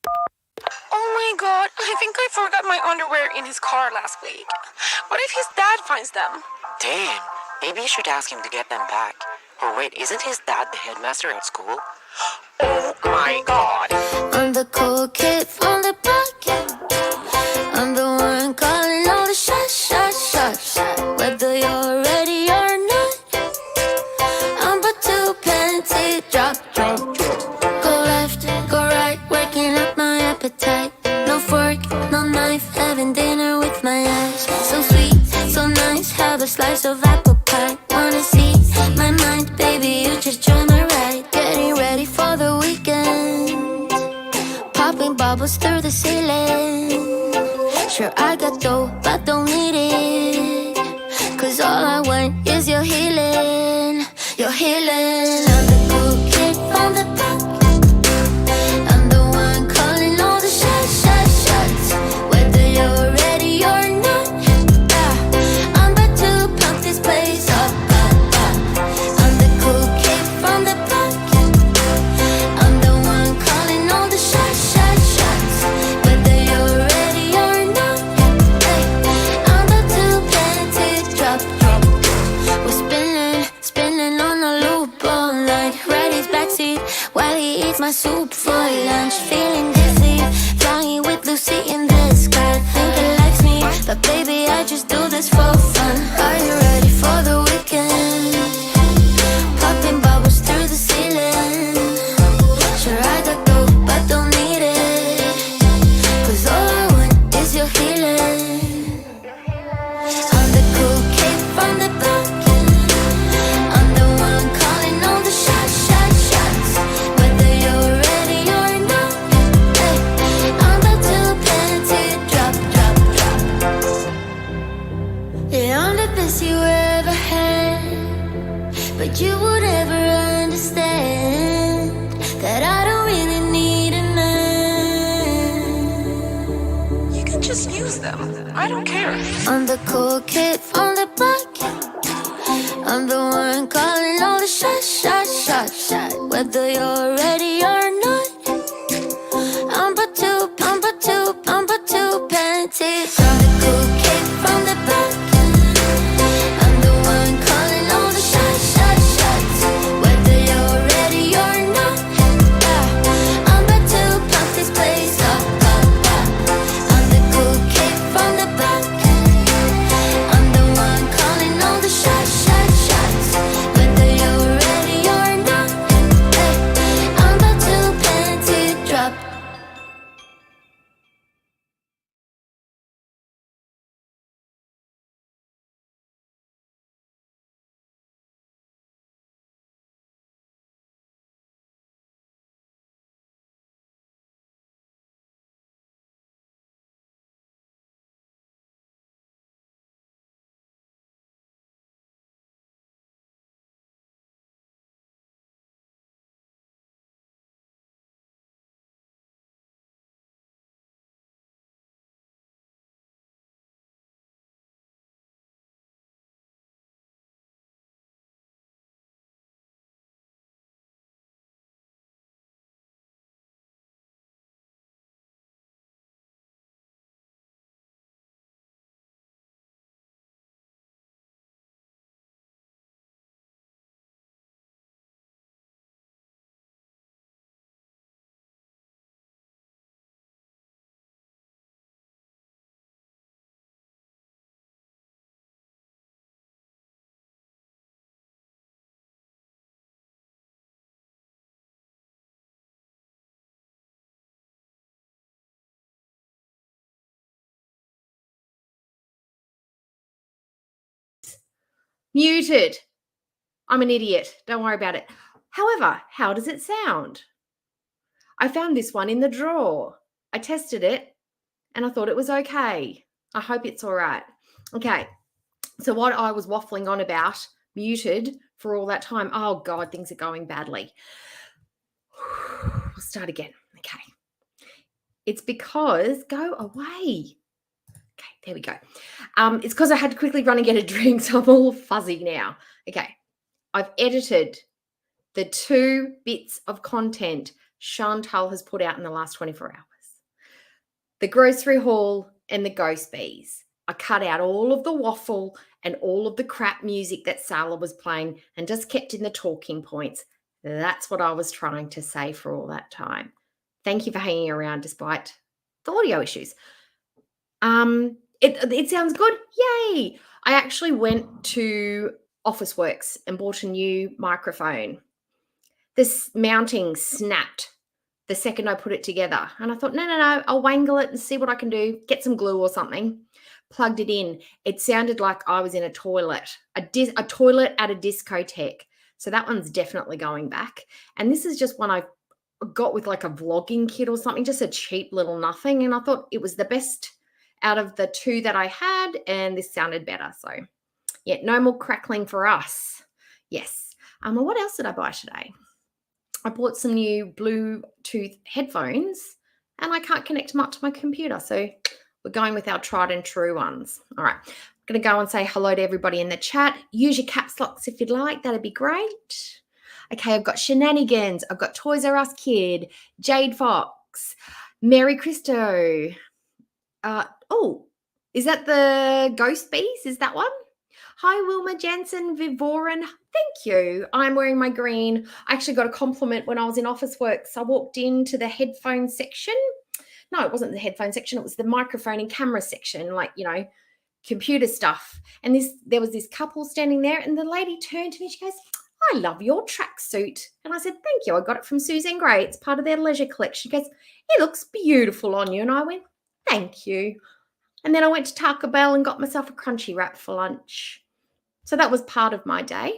Oh my god, I think I forgot my underwear in his car last week. What if his dad finds them? Damn, maybe you should ask him to get them back. Or wait, isn't his dad the headmaster at school? Oh my god. I'm the cool kid from the block. I'm the one calling all the shots. Whether you're ready or not, I'm about to panty drop. Go left, go right, working up my appetite. No fork, no knife, having dinner with my eyes. So sweet, so nice, have a slice of apple pie. Wanna see my mind, baby, you just join my ride. Getting ready for the weekend, popping bubbles through the ceiling. Sure, I got dough, but don't need it, 'cause all I want is your healing. Your healing. I'm the cool kid from the block. I'm the one calling all the shots. Whether you're ready or not, I'm about to pump this place up. I'm the cool kid from the block. I'm the one calling all the shots. Whether you're ready or not, I'm about to panty drop. We're spinning on a loop all night. Ride his backseat while he eats my soup for lunch. Feeling dizzy, flying with Lucy in the sky. Think he likes me, but baby, I just do this for fun. Are you ready for the weekend? Popping bubbles through the ceiling. Sure, I got dough, but don't need it, 'cause all I want is your healing. I'm the cool kid from the block. I'm the one calling all the shots. Whether you're ready or not, I'm about to panty drop. Yeah, I'm the best you ever had, but you would never understand that I don't really need a man. You can just use them. I don't care. I'm the cool kid from the block. I'm the one calling all the shots. Whether you're ready or not, I'm about to panty. I'm the cool kid from the block. I'm the one calling all the shots. Whether you're ready or not, I'm about to pump this place up. I'm the cool kid from the block. I'm the one calling all the shots. Whether you're ready or not, I'm about to panty drop. Muted. I'm an idiot. Don't worry about it. However, how does it sound? I found this one in the drawer. I tested it and I thought it was okay. I hope it's all right. Okay. So what I was waffling on about, muted for all that time. Oh God, things are going badly. We'll start again. Okay. It's because, go away. Okay, there we go. It's because I had to quickly run and get a drink, so I'm all fuzzy now. Okay, I've edited the 2 bits of content Chantal has put out in the last 24 hours. the grocery haul and the ghost bees. I cut out all of the waffle and all of the crap music that Sala was playing and just kept in the talking points. That's what I was trying to say for all that time. Thank you for hanging around despite the audio issues. It sounds good. Yay! I actually went to Officeworks and bought a new microphone. This mounting snapped the second I put it together. And I thought, no, I'll wangle it and see what I can do, get some glue or something. Plugged it in. It sounded like I was in a toilet, a toilet at a discotheque. So that one's definitely going back. And this is just one I got with like a vlogging kit or something, just a cheap little nothing. And I thought it was the best out of the two that I had, and this sounded better. So yeah, no more crackling for us. Yes. Well, what else did I buy today? I bought some new Bluetooth headphones, and I can't connect them up to my computer. So we're going with our tried and true ones. All right. I'm going to go and say hello to everybody in the chat. Use your caps locks if you'd like. That'd be great. Okay, I've got Shenanigans. I've got Toys R Us Kid, Jade Fox, Mary Christo. Oh, is that the Ghost Bees? Is that one? Hi, Wilma Jansen Vivoran. Thank you. I'm wearing my green. I actually got a compliment when I was in Officeworks. I walked into the headphone section. No, it wasn't the headphone section. It was the microphone and camera section, like, computer stuff. And there was this couple standing there, and the lady turned to me. She goes, I love your tracksuit. And I said, thank you. I got it from Suzanne Gray. It's part of their leisure collection. She goes, it looks beautiful on you. And I went, thank you. And then I went to Taco Bell and got myself a crunchy wrap for lunch. So that was part of my day.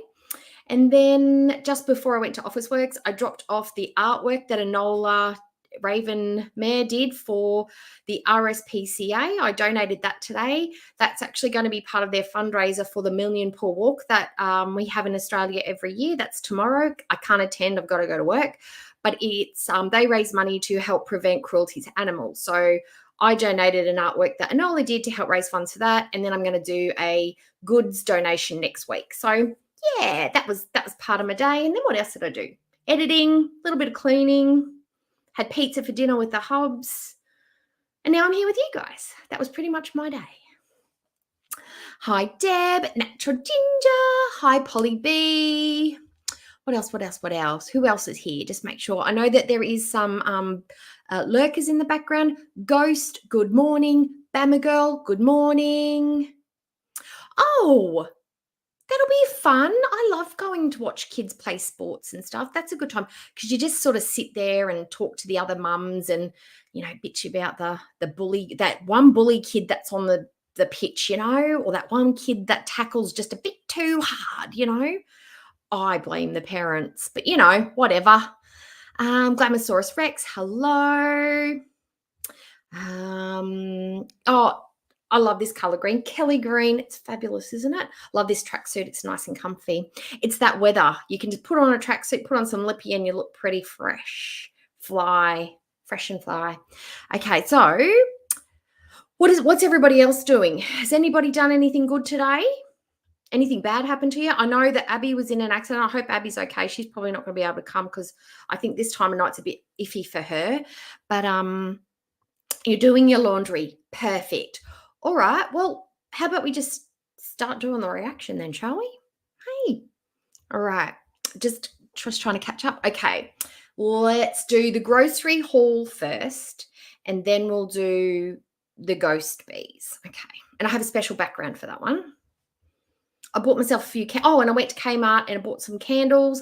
And then just before I went to Officeworks, I dropped off the artwork that Enola Raven Mayer did for the RSPCA. I donated that today. That's actually going to be part of their fundraiser for the Million Poor Walk that we have in Australia every year. That's tomorrow. I can't attend. I've got to go to work. But it's they raise money to help prevent cruelty to animals. So I donated an artwork that Enola did to help raise funds for that. And then I'm going to do a goods donation next week. So yeah, that was part of my day. And then what else did I do? Editing, a little bit of cleaning, had pizza for dinner with the hubs. And now I'm here with you guys. That was pretty much my day. Hi, Deb, Natural Ginger. Hi, Polly B. What else? Who else is here? Just make sure. I know that there is some lurkers in the background. Ghost, good morning. Bama Girl, good morning. Oh, that'll be fun. I love going to watch kids play sports and stuff. That's a good time because you just sort of sit there and talk to the other mums and, bitch about the bully, that one bully kid that's on the pitch, or that one kid that tackles just a bit too hard, I blame the parents, but whatever. Glamosaurus Rex, hello. Oh, I love this color green. Kelly green, it's fabulous, isn't it? Love this tracksuit. It's nice and comfy. It's that weather. You can just put on a tracksuit, put on some lippy, and you look pretty fresh. Fresh and fly. Okay, so what's everybody else doing? Has anybody done anything good today? Anything bad happened to you? I know that Abby was in an accident. I hope Abby's okay. She's probably not going to be able to come because I think this time of night's a bit iffy for her. But you're doing your laundry. Perfect. All right. Well, how about we just start doing the reaction then, shall we? Hey. All right. Just trying to catch up. Okay. Let's do the grocery haul first, and then we'll do the ghost bees. Okay. And I have a special background for that one. I bought myself a few, and I went to Kmart and I bought some candles,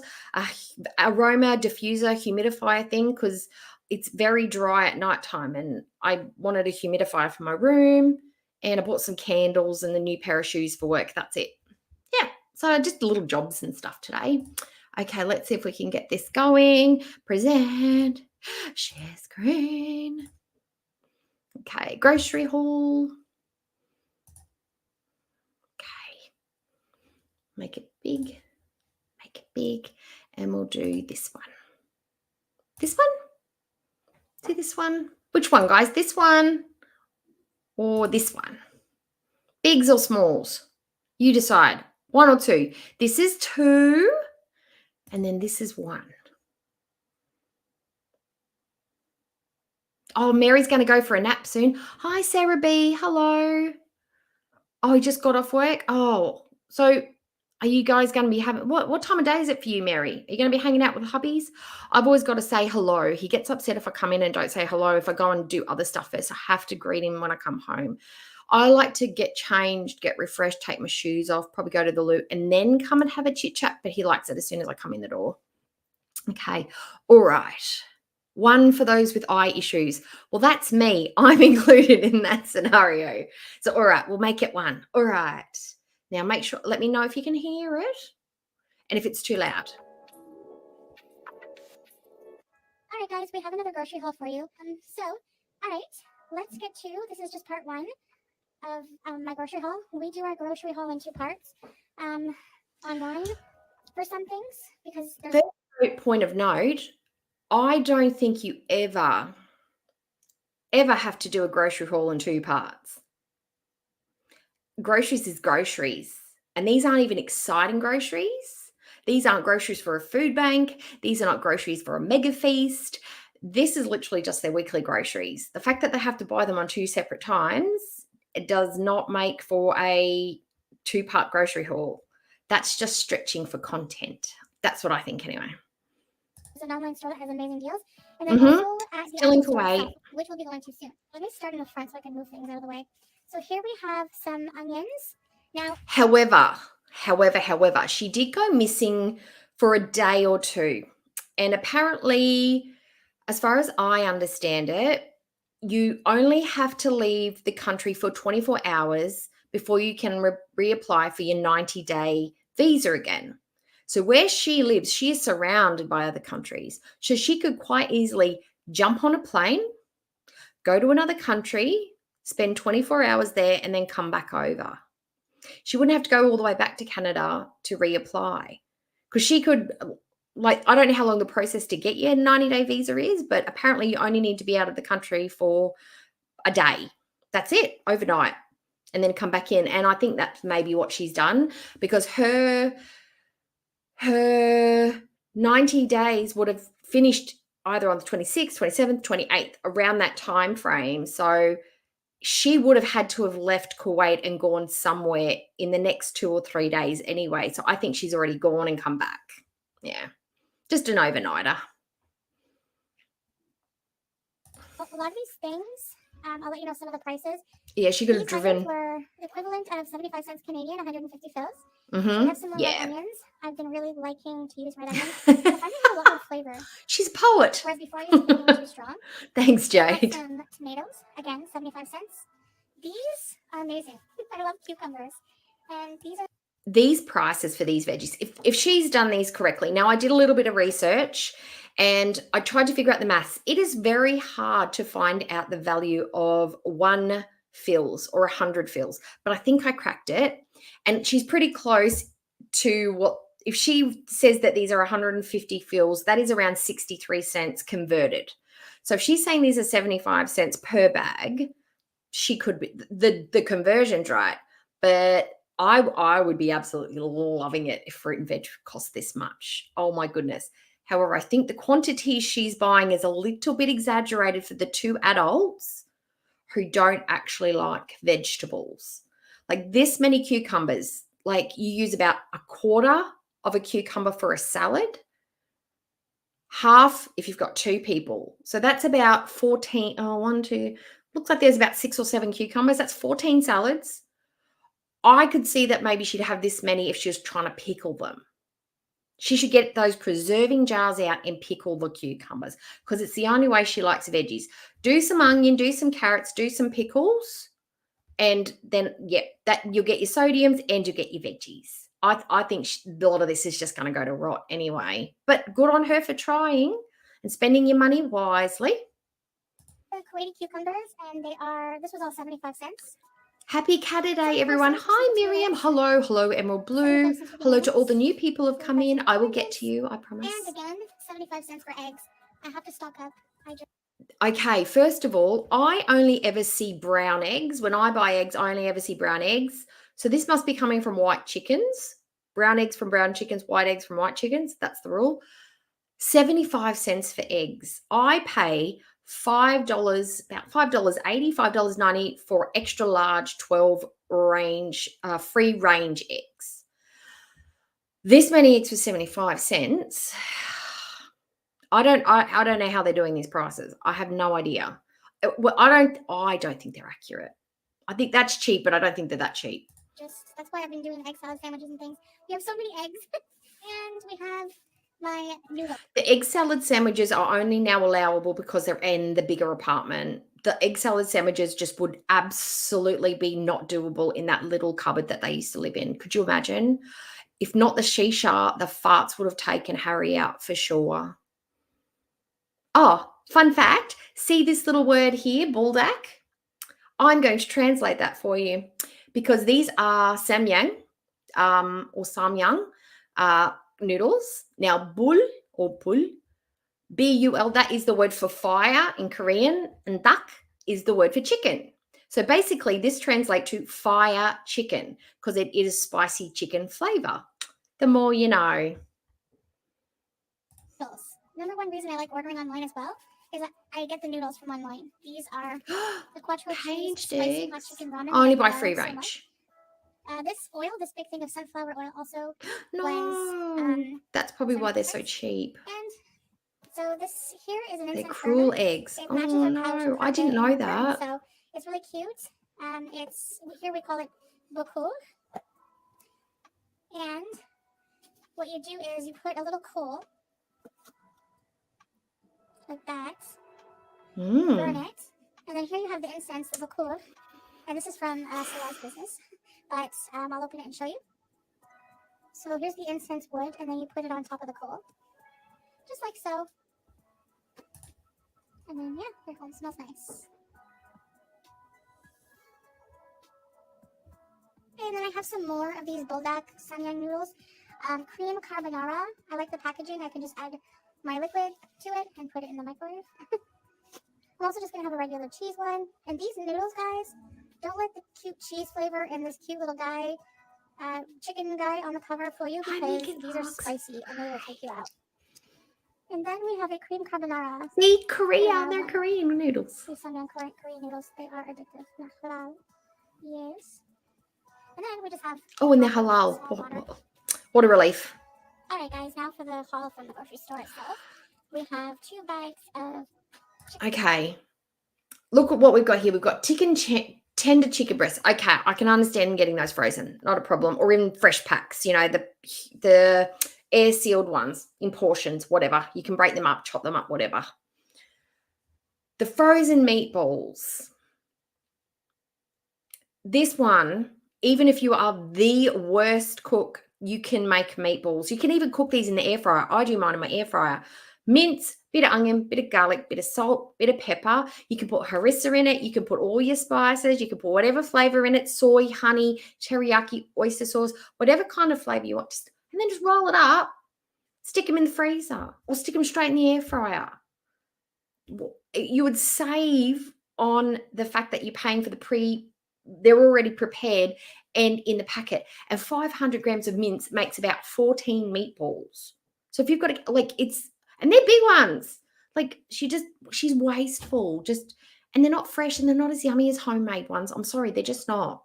aroma diffuser humidifier thing because it's very dry at nighttime and I wanted a humidifier for my room, and I bought some candles and the new pair of shoes for work. That's it. Yeah, so just little jobs and stuff today. Okay, let's see if we can get this going. Present, share screen. Okay, grocery haul. Make it big, and we'll do this one. This one? See this one? Which one, guys? This one or this one? Bigs or smalls? You decide. One or two. This is 2, and then this is 1. Oh, Mary's going to go for a nap soon. Hi, Sarah B. Hello. Oh, he just got off work. Oh, so are you guys going to be having what time of day is it for you, Mary? Are you going to be hanging out with hubbies? I've always got to say hello. He gets upset if I come in and don't say hello. If I go and do other stuff first, I have to greet him when I come home. I like to get changed, get refreshed, take my shoes off, probably go to the loo, and then come and have a chit chat. But he likes it as soon as I come in the door. Okay. All right. One for those with eye issues. Well, that's me. I'm included in that scenario. So, all right, we'll make it one. All right. Now, make sure, let me know if you can hear it and if it's too loud. All right, guys, we have another grocery haul for you. All right, let's get to, this is just part one of my grocery haul. We do our grocery haul in two parts online for some things because there's... Very point of note, I don't think you ever have to do a grocery haul in two parts. Groceries is groceries, and these aren't even exciting groceries. These aren't groceries for a food bank. These are not groceries for a mega feast. This is literally just their weekly groceries. The fact that they have to buy them on two separate times, it does not make for a two-part grocery haul. That's just stretching for content. That's what I think anyway. There's an online store that has amazing deals. And then also at the Still in Apple store Kuwait. itself, which we'll be going to soon. Let me start in the front so I can move things out of the way. So here we have some onions. Now, However, she did go missing for a day or two. And apparently, as far as I understand it, you only have to leave the country for 24 hours before you can reapply for your 90-day visa again. So where she lives, she is surrounded by other countries. So she could quite easily jump on a plane, go to another country, spend 24 hours there, and then come back over. She wouldn't have to go all the way back to Canada to reapply because she could, I don't know how long the process to get your 90-day visa is, but apparently you only need to be out of the country for a day. That's it, overnight, and then come back in. And I think that's maybe what she's done because her 90 days would have finished either on the 26th, 27th, 28th, around that time frame. So she would have had to have left Kuwait and gone somewhere in the next 2 or 3 days anyway. So I think she's already gone and come back. Yeah, just an overnighter. a lot of these things, I'll let you know some of the prices. Yeah, she could have These driven. onions were equivalent of 75 cents Canadian, 150 fills. We Mm-hmm. have some more Yeah. onions. I've been really liking to use red onions. I find they have a lot more flavor. She's a poet. Whereas before I used to think they were too strong. Thanks, We have Jade. some tomatoes, again, 75 cents. These are amazing. I love cucumbers. And These prices for these veggies, if she's done these correctly. Now, I did a little bit of research and I tried to figure out the maths. It is very hard to find out the value of 1 fills or 100 fills, but I think I cracked it. And she's pretty close to what, if she says that these are 150 fills, that is around 63 cents converted. So if she's saying these are 75 cents per bag, she could be, the conversion's right. But I would be absolutely loving it if fruit and veg cost this much. Oh my goodness. However, I think the quantity she's buying is a little bit exaggerated for the 2 adults who don't actually like vegetables. Like this many cucumbers, like you use about 1/4 of a cucumber for a salad, half if you've got 2 people. So that's about 14, looks like there's about 6 or 7 cucumbers. That's 14 salads. I could see that maybe she'd have this many if she was trying to pickle them. She should get those preserving jars out and pickle the cucumbers because it's the only way she likes veggies. Do some onion, do some carrots, do some pickles, and then, that you'll get your sodiums and you'll get your veggies. I think a lot of this is just going to go to rot anyway. But good on her for trying and spending your money wisely. Kuwaiti cucumbers, and this was all 75 cents. Happy Cat Day, everyone. Hi, Miriam. Hello, Emerald Blue. Hello to all the new people who have come in. I will get to you, I promise. And again, 75 cents for eggs. I have to stock up. Okay, first of all, I only ever see brown eggs. When I buy eggs, I only ever see brown eggs. So this must be coming from white chickens. Brown eggs from brown chickens, white eggs from white chickens. That's the rule. 75 cents for eggs. I pay $5, about $5.80, $5.90 for extra large 12 range, free range eggs. This many eggs for 75 cents. I don't know how they're doing these prices. I have no idea. Well, I don't think they're accurate. I think that's cheap, but I don't think they're that cheap. That's why I've been doing egg salad sandwiches and things. We have so many eggs, and we have my noodle. The egg salad sandwiches are only now allowable because they're in the bigger apartment. The egg salad sandwiches just would absolutely be not doable in that little cupboard that they used to live in. Could you imagine? If not the shisha, the farts would have taken Harry out for sure. Oh, fun fact. See this little word here, buldak? I'm going to translate that for you because these are samyang or samyang noodles. Now, bul or bul, B-U-L, that is the word for fire in Korean, and dak is the word for chicken. So basically, this translates to fire chicken because it is spicy chicken flavor. The more you know. Number one reason I like ordering online as well is that I get the noodles from online. These are the quattro cheese spicy hot chicken ramen. I only buy free range. This oil, this big thing of sunflower oil, also no, that's probably why they're so cheap. And so this here is an they're cruel burner. eggs. Oh no, I didn't know that. So it's really cute. Here we call it boku. And what you do is you put a little coal like that. Burn it, and then here you have the incense, the boku. And this is from Salah's business, but I'll open it and show you. So here's the incense wood, and then you put it on top of the coal, just like so. And then, yeah, here it goes. It smells nice. And then I have some more of these buldak samyang noodles. Cream carbonara. I like the packaging. I can just add my liquid to it and put it in the microwave. I'm also just going to have a regular cheese one. And these noodles, guys, don't let the cute cheese flavor and this cute little guy, chicken guy on the cover fool you, because these are spicy and they will take you out. And then we have a cream carbonara. See, Korea, they're Korean noodles. These Samyang Korean noodles, they are addictive. Halal. Yes. And then we just have... Oh, and they're halal. What a relief. All right, guys, now for the haul from the grocery store itself. We have 2 bags of chicken. Okay. Look at what we've got here. We've got tender chicken breasts. Okay, I can understand getting those frozen. Not a problem. Or in fresh packs, you know, the air-sealed ones in portions, whatever. You can break them up, chop them up, whatever. The frozen meatballs. This one, even if you are the worst cook, you can make meatballs. You can even cook these in the air fryer. I do mine in my air fryer. Mince, bit of onion, bit of garlic, bit of salt, bit of pepper. You can put harissa in it. You can put all your spices. You can put whatever flavor in it, soy, honey, teriyaki, oyster sauce, whatever kind of flavor you want. And then just roll it up, stick them in the freezer or stick them straight in the air fryer. You would save on the fact that you're paying for they're already prepared and in the packet. And 500 grams of mince makes about 14 meatballs. So if you've got and they're big ones. Like she's wasteful. And they're not fresh and they're not as yummy as homemade ones. I'm sorry, they're just not.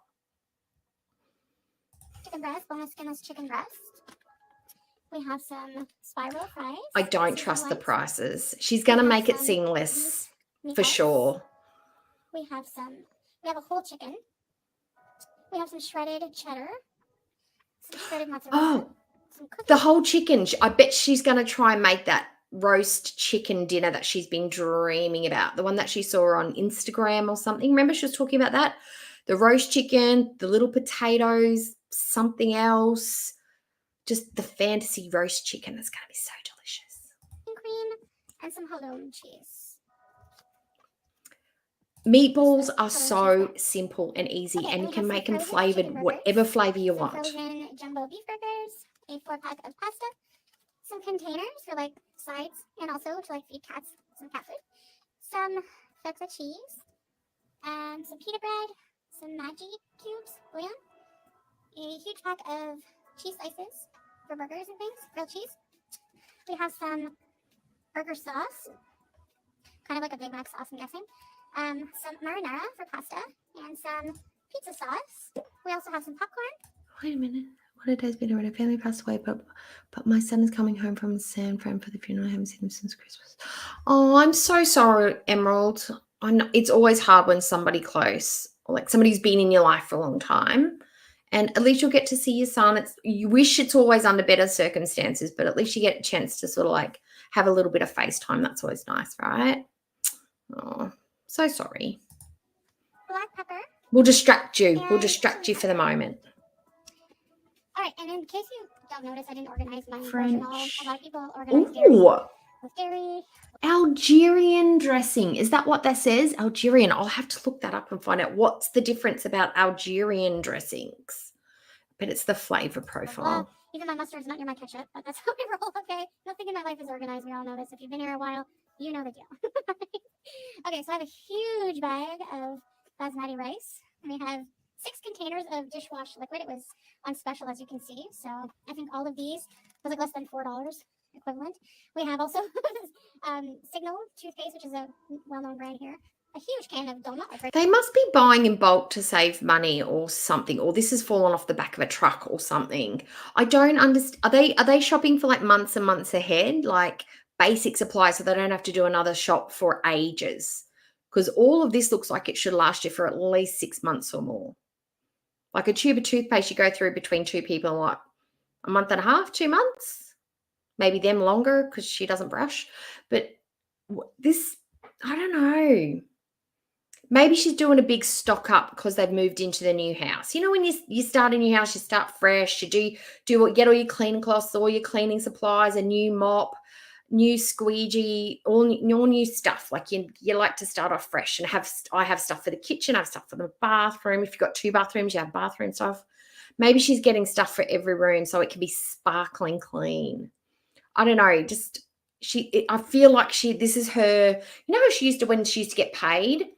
Chicken breast, bonus skinless chicken breast. We have some spiral fries. I don't trust the prices. She's going to make it seamless for sure. We have a whole chicken. We have some shredded cheddar. Some shredded mozzarella. Oh, the whole chicken. I bet she's going to try and make that roast chicken dinner that she's been dreaming about. The one that she saw on Instagram or something. Remember she was talking about that? The roast chicken, the little potatoes, something else. Just the fantasy roast chicken is going to be so delicious. Cream and some halloumi cheese. Meatballs are so simple and easy, and you can make them flavored whatever flavor you want. Frozen jumbo beef burgers, a 4-pack of pasta, some containers for like sides, and also to like feed cats some cat food, some feta cheese, and some pita bread, some Maggi cubes, bouillon, a huge pack of cheese slices for burgers and things, grilled cheese. We have some burger sauce, kind of like a Big Mac sauce, I'm guessing. Some marinara for pasta, and some pizza sauce. We also have some popcorn. Wait a minute. What a day's been already. Family passed away, but my son is coming home from San Fran for the funeral. I haven't seen him since Christmas. Oh, I'm so sorry, Emerald. It's always hard when somebody close, or like somebody's been in your life for a long time. And at least you'll get to see your son. You wish it's always under better circumstances, but at least you get a chance to sort of like have a little bit of FaceTime. That's always nice, right? Oh, so sorry. Black pepper. We'll distract you. We'll And distract you for the moment. All right, and in case you don't notice, I didn't organize my French. version. A lot of people organize dairy Ooh, with dairy. Algerian dressing. Is that what that says? Algerian. I'll have to look that up and find out what's the difference about Algerian dressings. But it's the flavor profile. Even my mustard's not near my ketchup, but that's how I roll, okay? Nothing in my life is organized. We all know this. If you've been here a while, you know the deal. Okay, so I have a huge bag of basmati rice. And we have 6 containers of dishwash liquid. It was on special, as you can see. So I think all of these was like less than $4 equivalent. We have also Signal toothpaste, which is a well-known brand here. A huge can of donut. They must be buying in bulk to save money or something, or this has fallen off the back of a truck or something. I don't understand. Are they shopping for like months and months ahead, like basic supplies, so they don't have to do another shop for ages? Because all of this looks like it should last you for at least 6 months or more. Like a tube of toothpaste you go through between 2 people in what, a month and a half, 2 months? Maybe them longer because she doesn't brush. But this, I don't know. Maybe she's doing a big stock up because they've moved into the new house. You know, when you start a new house, you start fresh. You get all your cleaning cloths, all your cleaning supplies, a new mop, new squeegee, all new stuff. Like you like to start off fresh. And I have stuff for the kitchen. I have stuff for the bathroom. If you've got 2 bathrooms, you have bathroom stuff. Maybe she's getting stuff for every room so it can be sparkling clean. I don't know. I feel like this is her. You know how she used to, when she used to get paid,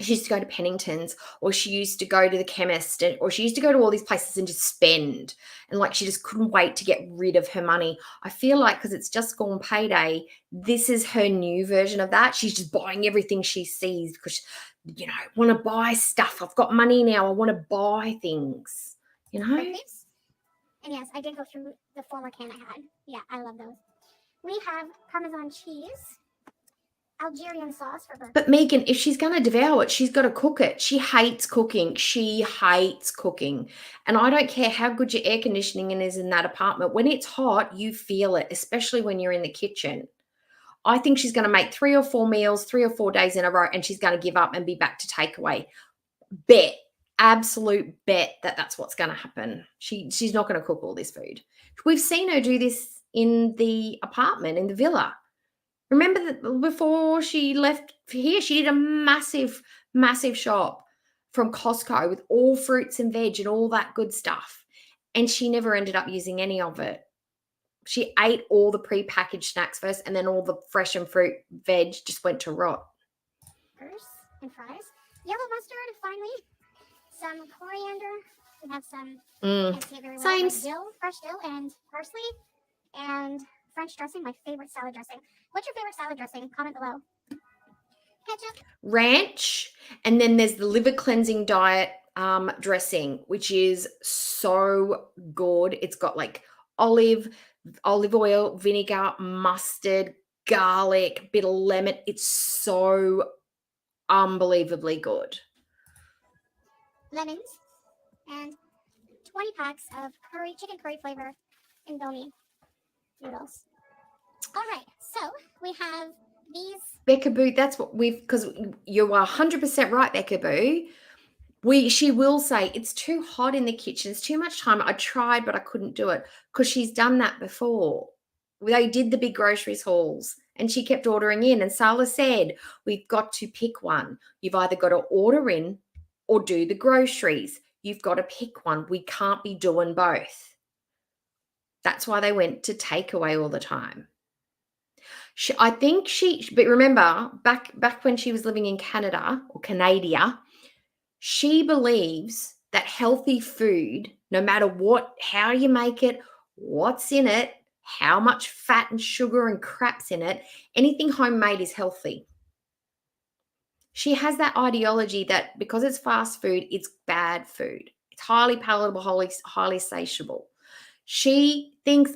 she used to go to Pennington's, or she used to go to the chemist, or she used to go to all these places and just spend. And like she just couldn't wait to get rid of her money. I feel like because it's just gone payday, this is her new version of that. She's just buying everything she sees because, you know, I want to buy stuff. I've got money now. I want to buy things, you know? And yes, I did go through the former can I had. Yeah, I love those. We have Parmesan cheese. Algerian sauce for burgers. But Megan, if she's going to devour it, she's got to cook it. She hates cooking. She hates cooking. And I don't care how good your air conditioning is in that apartment. When it's hot, you feel it, especially when you're in the kitchen. I think she's going to make 3 or 4 meals, 3 or 4 days in a row, and she's going to give up and be back to takeaway. Bet, absolute bet that that's what's going to happen. She's not going to cook all this food. We've seen her do this in the apartment, in the villa. Remember that before she left here, she did a massive, massive shop from Costco with all fruits and veg and all that good stuff. And she never ended up using any of it. She ate all the prepackaged snacks first, and then all the fresh and fruit veg just went to rot. And fries. Yellow mustard, finally. Some coriander. We have some, can't see it very well, Same. but dill, fresh dill, and parsley. And French dressing, my favorite salad dressing. What's your favorite salad dressing? Comment below. Ketchup. Ranch, and then there's the liver cleansing diet dressing, which is so good. It's got like olive oil, vinegar, mustard, garlic, bit of lemon. It's so unbelievably good. Lemons. And 20 packs of chicken curry flavor Indomie noodles. All right, so we have these. Becca Boo, that's what because you are 100% right, Becca Boo. She will say it's too hot in the kitchen. It's too much time. I tried, but I couldn't do it because she's done that before. They did the big groceries hauls and she kept ordering in. And Sala said, we've got to pick one. You've either got to order in or do the groceries. You've got to pick one. We can't be doing both. That's why they went to takeaway all the time. But remember, back when she was living in Canada or Canada, she believes that healthy food, no matter how you make it, what's in it, how much fat and sugar and crap's in it, anything homemade is healthy. She has that ideology that because it's fast food, it's bad food. It's highly palatable, highly satiable. She thinks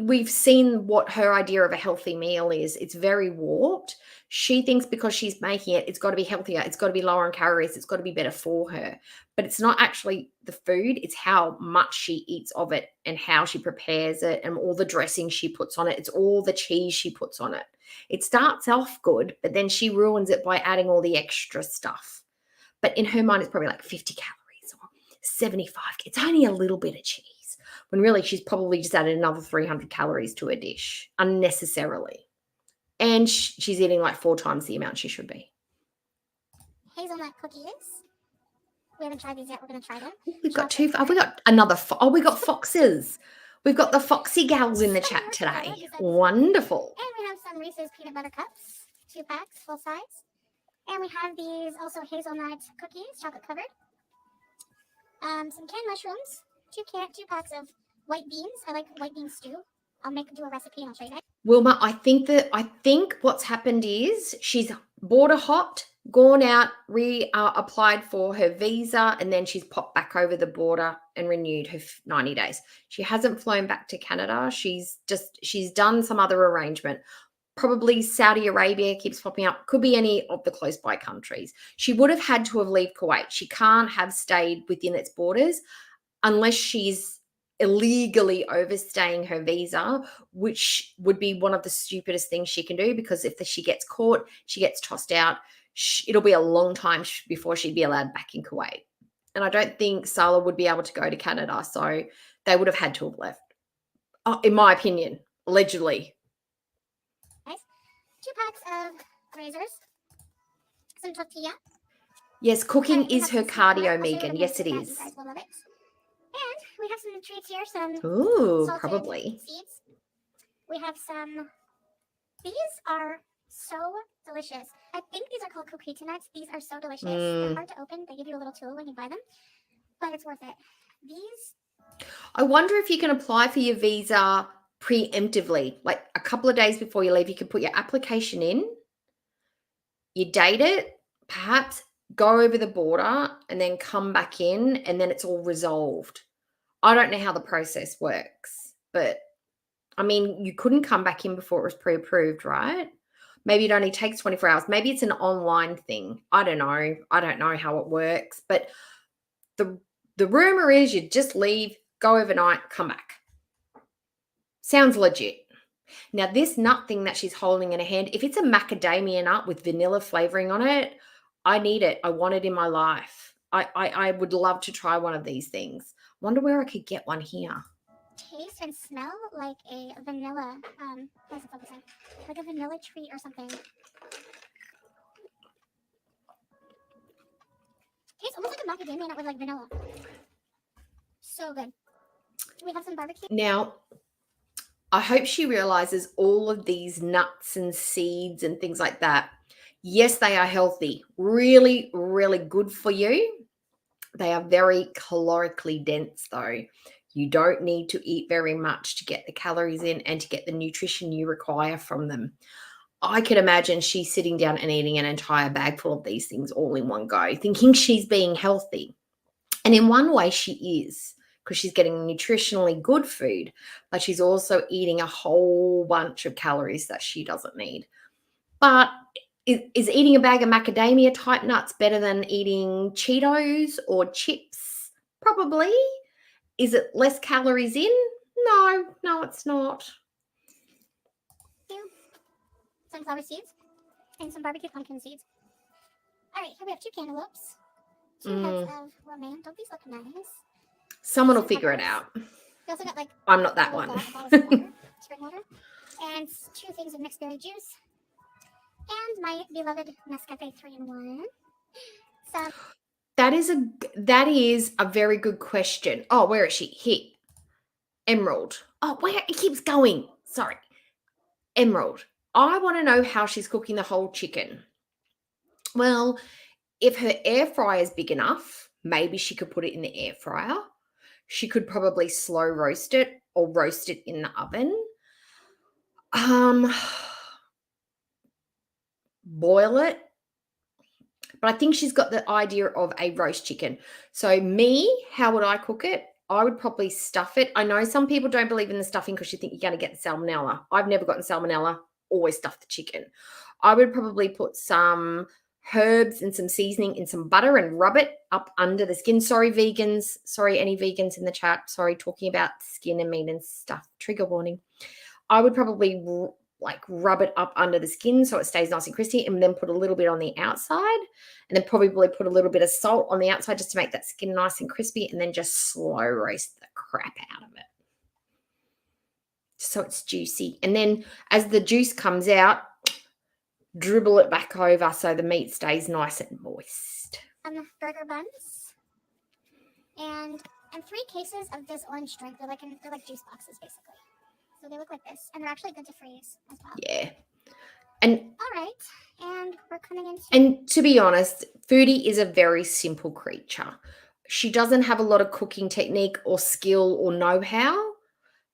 we've seen what her idea of a healthy meal is. It's very warped. She thinks because she's making it, it's got to be healthier, it's got to be lower in calories, it's got to be better for her. But it's not actually the food, it's how much she eats of it and how she prepares it and all the dressing she puts on it. It's all the cheese she puts on it. It starts off good, but then she ruins it by adding all the extra stuff. But in her mind, it's probably like 50 calories or 75. It's only a little bit of cheese. When really she's probably just added another 300 calories to her dish unnecessarily. And she's eating like 4 times the amount she should be. Hazelnut cookies. We haven't tried these yet. We're going to try them. We've got 2. Oh, we got another. We got foxes. We've got the foxy gals in the chat today. Wonderful. And we have some Reese's peanut butter cups. 2 packs, full size. And we have these also hazelnut cookies, chocolate covered. Some canned mushrooms. 2 packs of white beans. I like white bean stew. I'll do a recipe and I'll show you guys. Wilma, I think what's happened is she's bought a hot, gone out, applied for her visa, and then she's popped back over the border and renewed her 90 days. She hasn't flown back to Canada. She's done some other arrangement. Probably Saudi Arabia keeps popping up. Could be any of the close by countries. She would have had to have left Kuwait. She can't have stayed within its borders unless she's illegally overstaying her visa, which would be one of the stupidest things she can do, because if she gets caught, she gets tossed out. It'll be a long time before she'd be allowed back in Kuwait. And I don't think Salah would be able to go to Canada, so they would have had to have left, in my opinion, allegedly. Nice. 2 packs of razors. Some tortilla. Yes, cooking is her cardio, Megan. Yes, it is. You guys will love it. And we have some treats here, some Ooh, salted probably. seeds. We have some, these are so delicious. I think these are called coquita nuts. These are so delicious. They're hard to open. They give you a little tool when you buy them, but it's worth it. These. I wonder if you can apply for your visa preemptively, like a couple of days before you leave. You can put your application in, you date it, perhaps go over the border and then come back in, and then it's all resolved. I don't know how the process works, but I mean, you couldn't come back in before it was pre-approved, right? Maybe it only takes 24 hours. Maybe it's an online thing. I don't know. I don't know how it works, but the rumor is you just leave, go overnight, come back. Sounds legit. Now, this nut thing that she's holding in her hand, if it's a macadamia nut with vanilla flavoring on it, I need it. I want it in my life. I would love to try one of these things. Wonder where I could get one here. Taste and smell like a vanilla, where's it focusing? Like a vanilla treat or something. Tastes almost like a macadamia nut with like vanilla. So good. Do we have some barbecue? Now, I hope she realizes all of these nuts and seeds and things like that. Yes, they are healthy. Really, really good for you. They are very calorically dense, though. You don't need to eat very much to get the calories in and to get the nutrition you require from them. I could imagine she's sitting down and eating an entire bag full of these things all in one go, thinking she's being healthy. And in one way, she is, because she's getting nutritionally good food, but she's also eating a whole bunch of calories that she doesn't need. But is eating a bag of macadamia type nuts better than eating Cheetos or chips? Probably. Is it less calories in? No, it's not. Sunflower seeds and some barbecue pumpkin seeds. All right, here we have 2 cantaloupes, 2 heads of romaine. Don't these look nice? Someone will figure it out. We also got like I'm not that one. bottles of water, spring water, and 2 things of mixed berry juice, and my beloved Nescafe 3-in-1. So That is a very good question. Oh, where is she? Here. Emerald. Oh, where it keeps going. Sorry. Emerald. I want to know how she's cooking the whole chicken. Well, if her air fryer is big enough, maybe she could put it in the air fryer. She could probably slow roast it or roast it in the oven. Boil it But I think she's got the idea of a roast chicken. So me, how would I cook it? I would probably stuff it. I know some people don't believe in the stuffing because you think you're going to get the salmonella. I've never gotten salmonella. Always stuff the chicken. I would probably put some herbs and some seasoning in some butter and rub it up under the skin. Sorry, vegans. Sorry, any vegans in the chat. Sorry, talking about skin and meat and stuff. Trigger warning. I would probably rub it up under the skin so it stays nice and crispy, and then put a little bit on the outside, and then probably put a little bit of salt on the outside just to make that skin nice and crispy, and then just slow roast the crap out of it so it's juicy. And then as the juice comes out, dribble it back over so the meat stays nice and moist. Burger buns and 3 cases of this orange drink. They're like juice boxes basically. So they look like this, and they're actually good to freeze as well. Yeah. And all right, and we're coming into. And to be honest, Foodie is a very simple creature. She doesn't have a lot of cooking technique or skill or know-how.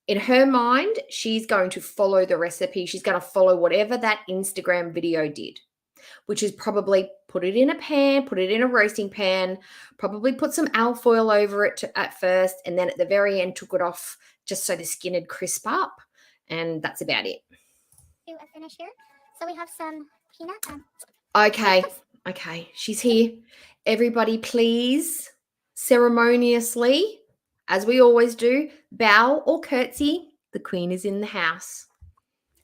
In her mind, she's going to follow the recipe. She's going to follow whatever that Instagram video did, which is probably put it in a pan, put it in a roasting pan, probably put some alfoil over it at first, and then at the very end took it off just so the skin would crisp up, and that's about it. Do a finish here. So we have some peanut. Okay, she's here. Everybody, please, ceremoniously, as we always do, bow or curtsy. The queen is in the house.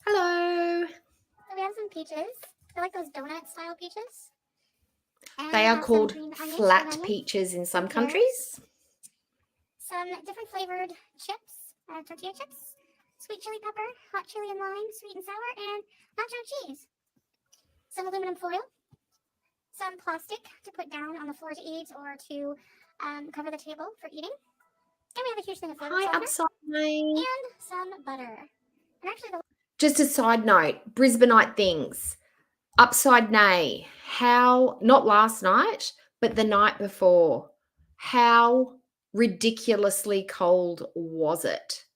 Hello. So we have some peaches. They're like those donut-style peaches. And they are called flat peaches in some countries. Some different flavored chips. Tortilla chips, sweet chili pepper, hot chili and lime, sweet and sour, and nacho cheese. Some aluminum foil, some plastic to put down on the floor to eat or to cover the table for eating. And we have a huge thing of flavored softener. And some butter. And actually, just a side note, Brisbaneite things. Upside nay. How, not last night, but the night before. How ridiculously cold was it?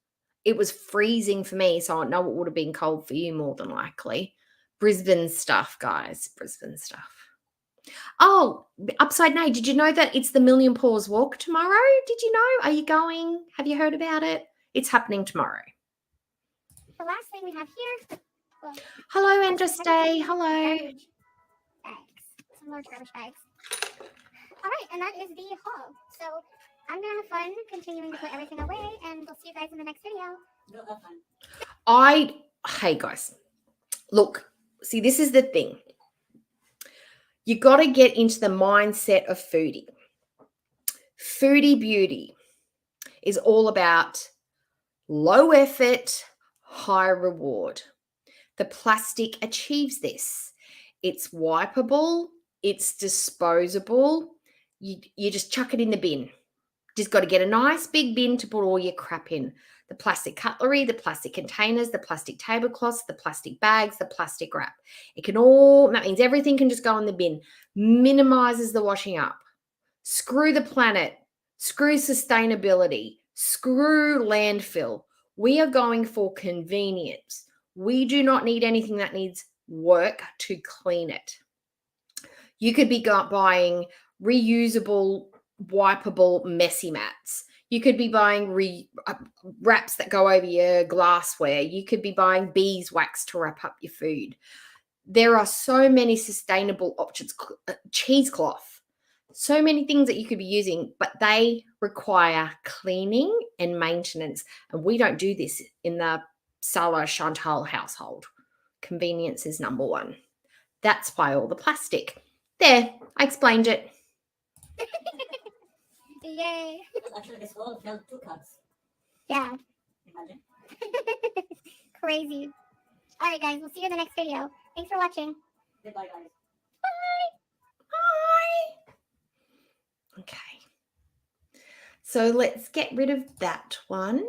It was freezing for me, so I know it would have been cold for you more than likely. Brisbane stuff, guys. Brisbane stuff. Oh, upside nay, did you know that it's the Million Paws Walk tomorrow? Did you know? Are you going? Have you heard about it? It's happening tomorrow. The last thing we have here. Well, hello, Andreste. Hello. Bags. Some large garbage bags. All right, and that is the haul. So I'm going to have fun continuing to put everything away, and we'll see you guys in the next video. Hey guys, look, see, this is the thing. You got to get into the mindset of Foodie. Foodie Beauty is all about low effort, high reward. The plastic achieves this. It's wipeable, it's disposable. You just chuck it in the bin. Just got to get a nice big bin to put all your crap in. The plastic cutlery, the plastic containers, the plastic tablecloths, the plastic bags, the plastic wrap. That means everything can just go in the bin. Minimizes the washing up. Screw the planet. Screw sustainability. Screw landfill. We are going for convenience. We do not need anything that needs work to clean it. You could be buying reusable, wipeable messy mats. You could be buying wraps that go over your glassware. You could be buying beeswax to wrap up your food. There are so many sustainable options. Cheesecloth. So many things that you could be using, but they require cleaning and maintenance. And we don't do this in the Salah Chantal household. Convenience is number one. That's why all the plastic. There, I explained it. Yay. Actually, this whole filled 2 cups. Yeah. Imagine. Crazy. All right, guys. We'll see you in the next video. Thanks for watching. Goodbye, guys. Bye. Okay. So let's get rid of that one.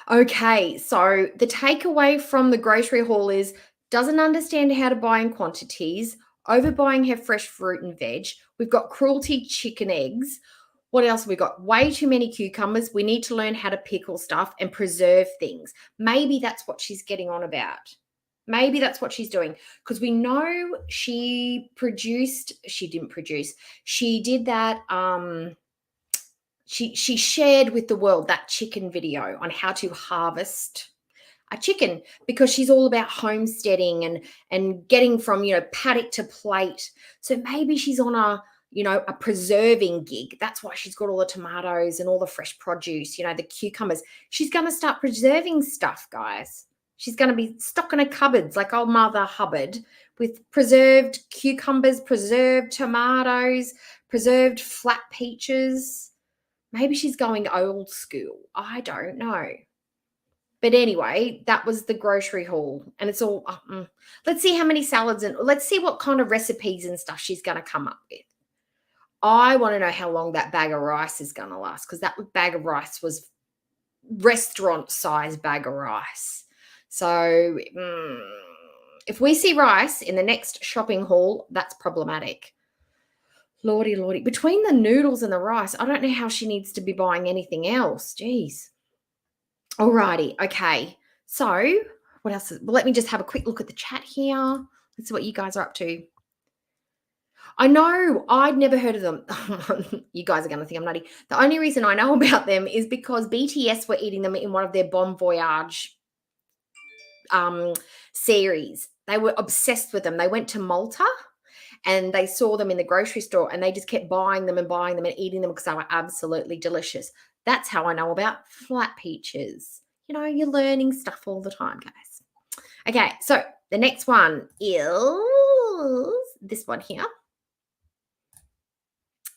Okay. So the takeaway from the grocery haul is doesn't understand how to buy in quantities, overbuying her fresh fruit and veg. We've got cruelty chicken eggs. What else have we got? Way too many cucumbers. We need to learn how to pickle stuff and preserve things. Maybe that's what she's getting on about. Maybe that's what she's doing, because we know she did that she shared with the world that chicken video on how to harvest a chicken, because she's all about homesteading and getting from, paddock to plate. So maybe she's on a preserving gig. That's why she's got all the tomatoes and all the fresh produce, the cucumbers. She's going to start preserving stuff, guys. She's going to be stocking her cupboards like old Mother Hubbard with preserved cucumbers, preserved tomatoes, preserved flat peaches. Maybe she's going old school. I don't know. But anyway, that was the grocery haul. And it's all, let's see how many salads and let's see what kind of recipes and stuff she's going to come up with. I want to know how long that bag of rice is going to last, because that bag of rice was restaurant size bag of rice. So if we see rice in the next shopping haul, that's problematic. Lordy, lordy. Between the noodles and the rice, I don't know how she needs to be buying anything else. Jeez. Alrighty. Okay. So what else? Well, let me just have a quick look at the chat here. Let's see what you guys are up to. I know I'd never heard of them. You guys are going to think I'm nutty. The only reason I know about them is because BTS were eating them in one of their Bon Voyage series. They were obsessed with them. They went to Malta and they saw them in the grocery store and they just kept buying them and eating them because they were absolutely delicious. That's how I know about flat peaches. You're learning stuff all the time, guys. Okay, so the next one is this one here.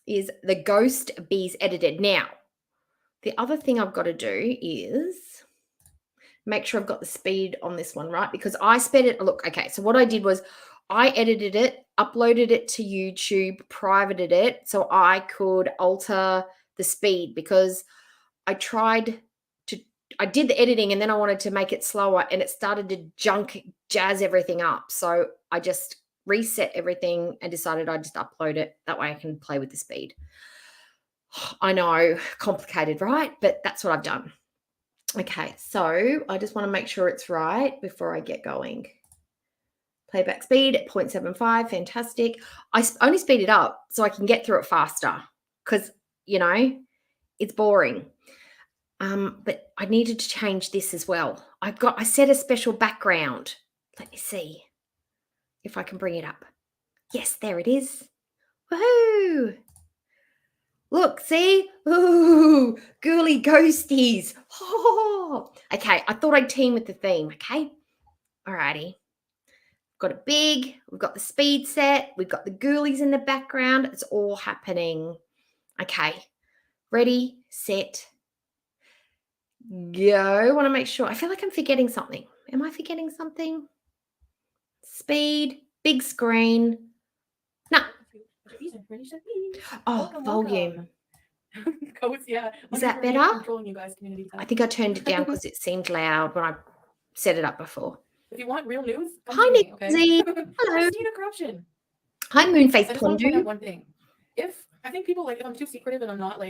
Is the Ghost Bees edited. Now, the other thing I've got to do is make sure I've got the speed on this one, right? Because I sped it. Look, okay, so what I did was I edited it, uploaded it to YouTube, privated it so I could alter the speed, because I did the editing and then I wanted to make it slower and it started to jazz everything up. So I just reset everything and decided I'd just upload it. That way I can play with the speed. I know, complicated, right? But that's what I've done. Okay, so I just want to make sure it's right before I get going. Playback speed at 0.75, fantastic. I only speed it up so I can get through it faster because, it's boring. But I needed to change this as well. I set a special background. Let me see if I can bring it up. Yes, there it is. Woohoo! Look, see? Ooh, girly ghosties. Oh. Okay, I thought I'd team with the theme, okay? Alrighty. Got it big. We've got the speed set. We've got the ghoulies in the background. It's all happening. Okay. Ready, set, go. I want to make sure. I feel like I'm forgetting something. Am I forgetting something? Speed, big screen. No. Oh, volume. Yeah. Is that better? I think I turned it down because it seemed loud when I set it up before. If you want real news, hi, Nick. Okay? Hello. Christina Corruption. Hi, Moonface I just want to point Pondu. out one thing. If I think people if I'm too secretive and I'm not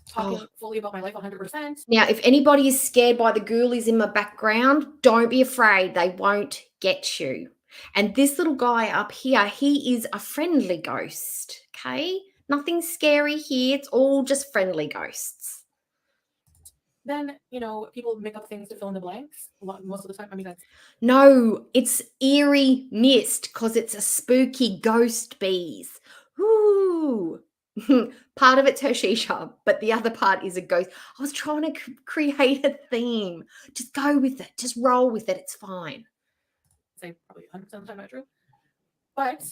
talking fully about my life 100%. Now, if anybody is scared by the ghoulies in my background, don't be afraid. They won't get you. And this little guy up here, he is a friendly ghost, okay? Nothing scary here. It's all just friendly ghosts. Then, people make up things to fill in the blanks most of the time. I mean, that's... No, it's eerie mist because it's a spooky ghost bees. Ooh. Part of it's her shisha, but the other part is a ghost. I was trying to create a theme. Just go with it. Just roll with it. It's fine. Say probably 100% of the time not true. But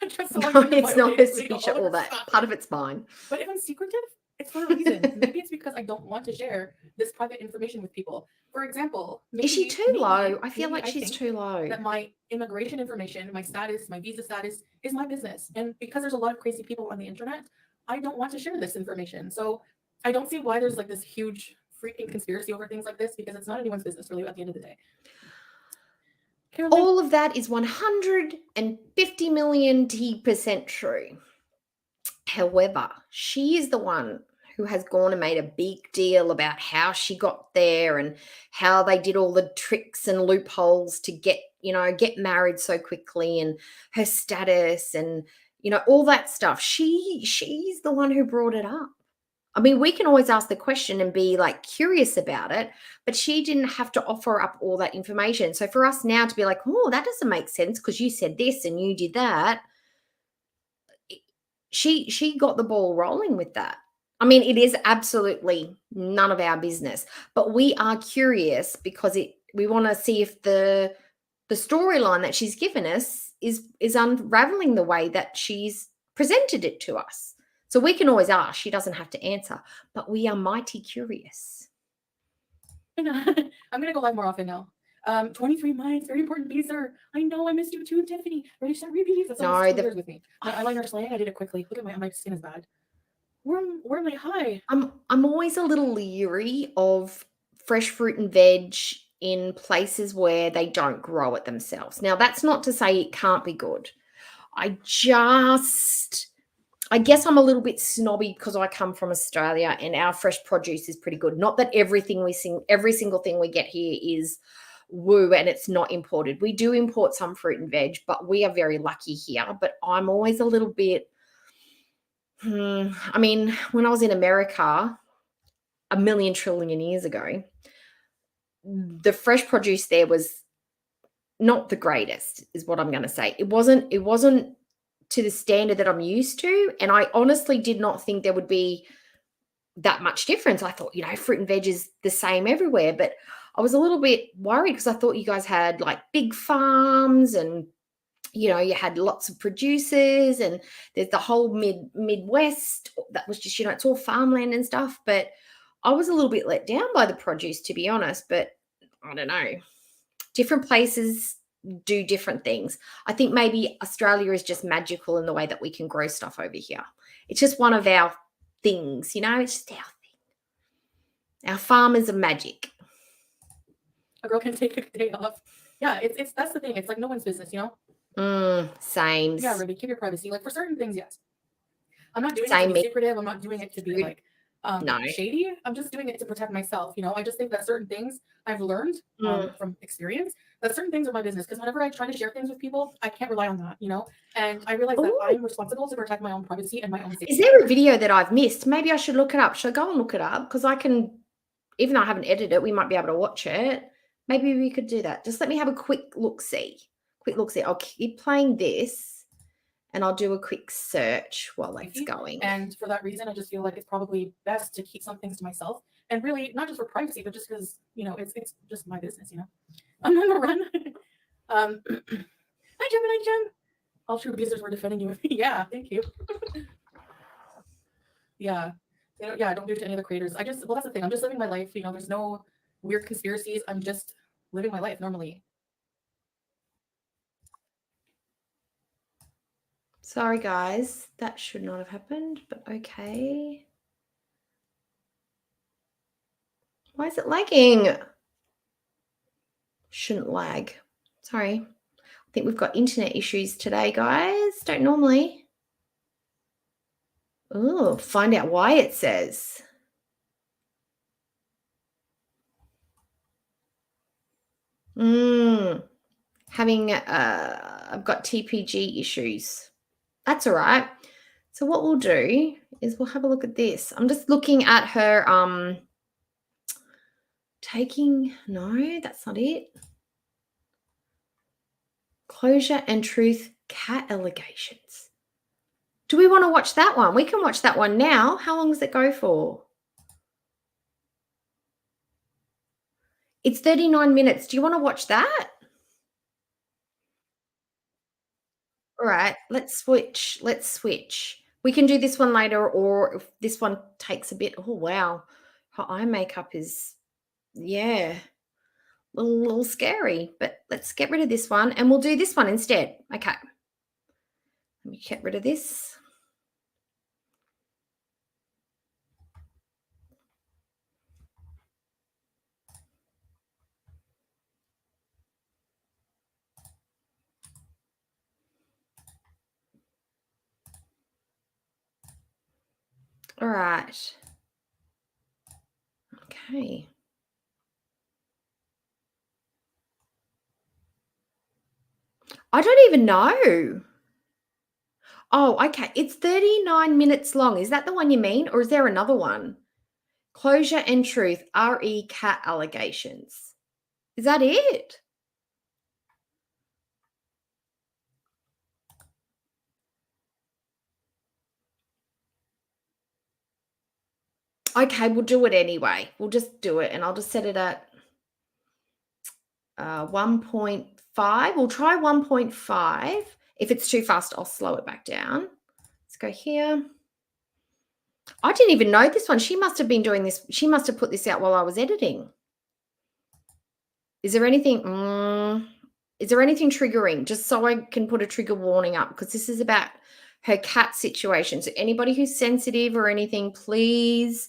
just no, it's not her shisha, all that. Part of it's mine. But if I'm secretive, it's for a reason. Maybe it's because I don't want to share this private information with people. For example, is she too low? I feel like she's too low. That my immigration information, my status, my visa status is my business. And because there's a lot of crazy people on the internet, I don't want to share this information. So I don't see why there's this huge freaking conspiracy over things like this, because it's not anyone's business really at the end of the day. All of that is 150 million % true. However, she is the one who has gone and made a big deal about how she got there and how they did all the tricks and loopholes to get married so quickly, and her status and all that stuff. She's the one who brought it up. I mean, we can always ask the question and be like curious about it, but she didn't have to offer up all that information. So for us now to be like, oh, that doesn't make sense because you said this and you did that, she got the ball rolling with that. I mean, it is absolutely none of our business, but we are curious because we want to see if the storyline that she's given us is unraveling the way that she's presented it to us. So we can always ask. She doesn't have to answer, but we are mighty curious. I'm gonna go live more often now. 23 months, very important visa. I know I missed you too, Tiffany. Ready to start repeating? That's almost 2 years with me. My eyeliner slaying, I did it quickly. Look at my skin is bad. Where am I? Hi. I'm always a little leery of fresh fruit and veg in places where they don't grow it themselves. Now, that's not to say it can't be good. I guess I'm a little bit snobby because I come from Australia and our fresh produce is pretty good. Not that every single thing we get here is woo and it's not imported. We do import some fruit and veg, but we are very lucky here. But I'm always a little bit, I mean, when I was in America a million trillion years ago, the fresh produce there was not the greatest, is what I'm going to say. It wasn't to the standard that I'm used to. And I honestly did not think there would be that much difference. I thought, fruit and veg is the same everywhere. But I was a little bit worried because I thought you guys had like big farms and, you had lots of producers, and there's the whole Midwest that was just, it's all farmland and stuff. But I was a little bit let down by the produce, to be honest. But I don't know. Different places do different things. I think maybe Australia is just magical in the way that we can grow stuff over here. It's just one of our things, it's just our thing. Our farmers are magic. A girl can take a day off. Yeah, it's that's the thing. It's like no one's business, Same. Yeah, Ruby, keep your privacy. Like for certain things, yes. I'm not doing it to be secretive. I'm not doing it to be like shady. I'm just doing it to protect myself. I just think that certain things I've learned from experience, that certain things are my business. Because whenever I try to share things with people, I can't rely on that, and I realize that I'm responsible to protect my own privacy and my own safety. Is there a video that I've missed? Maybe I should look it up. Should I go and look it up? Because I can, even though I haven't edited it, we might be able to watch it. Maybe we could do that. Just let me have a quick look-see. I'll keep playing this and I'll do a quick search while it's going. And for that reason, I just feel like it's probably best to keep some things to myself, and really not just for privacy, but just because it's just my business. I'm on the run. Hi, Gemini Gem. All true abusers were defending you. Yeah, thank you. Yeah, don't do it to any of the creators. That's the thing. I'm just living my life. There's no weird conspiracies. I'm just living my life normally. Sorry, guys. That should not have happened, but okay. Why is it lagging? Shouldn't lag. Sorry. I think we've got internet issues today, guys. Don't normally. Oh, find out why it says. I've got TPG issues. That's all right. So what we'll do is we'll have a look at this. I'm just looking at her no, that's not it. Closure and Truth cat allegations. Do we want to watch that one? We can watch that one now. How long does it go for? It's 39 minutes. Do you want to watch that? All right, let's switch. We can do this one later, or if this one takes a bit. Oh, wow. Her eye makeup is, yeah, a little scary, but let's get rid of this one and we'll do this one instead. Okay. Let me get rid of this. All right. Okay. I don't even know. Oh, okay. It's 39 minutes long. Is that the one you mean? Or is there another one? Closure and Truth, RE cat allegations. Is that it? Okay, we'll do it anyway. We'll just do it and I'll just set it at 1.5. We'll try 1.5. If it's too fast, I'll slow it back down. Let's go here. I didn't even know this one. She must have been doing this. She must have put this out while I was editing. Is there anything triggering? Just so I can put a trigger warning up, because this is about her cat situation. So anybody who's sensitive or anything, please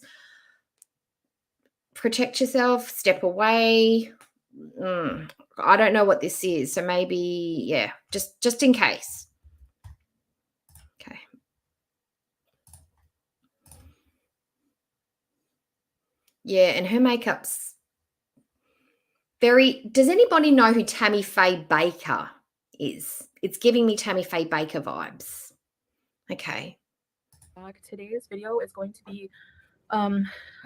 protect yourself, step away. I don't know what this is. So maybe, yeah, just in case. Okay. Yeah, and her makeup's very... Does anybody know who Tammy Faye Baker is? It's giving me Tammy Faye Baker vibes. Okay. Today's video is going to be a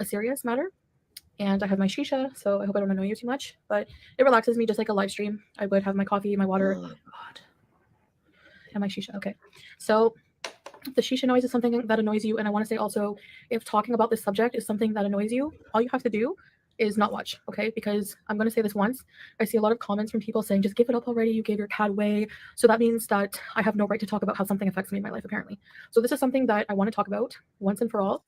serious matter, and I have my shisha, so I hope I don't annoy you too much, but it relaxes me just like a live stream. I would have my coffee, my water, Oh, God. and my shisha. Okay, so the shisha noise is something that annoys you, and I want to say also, if talking about this subject is something that annoys you, all you have to do is not watch, okay? Because I'm going to say this once. I see a lot of comments from people saying, just give it up already, you gave your cat away. So that means that I have no right to talk about how something affects me in my life, apparently. So this is something that I want to talk about once and for all.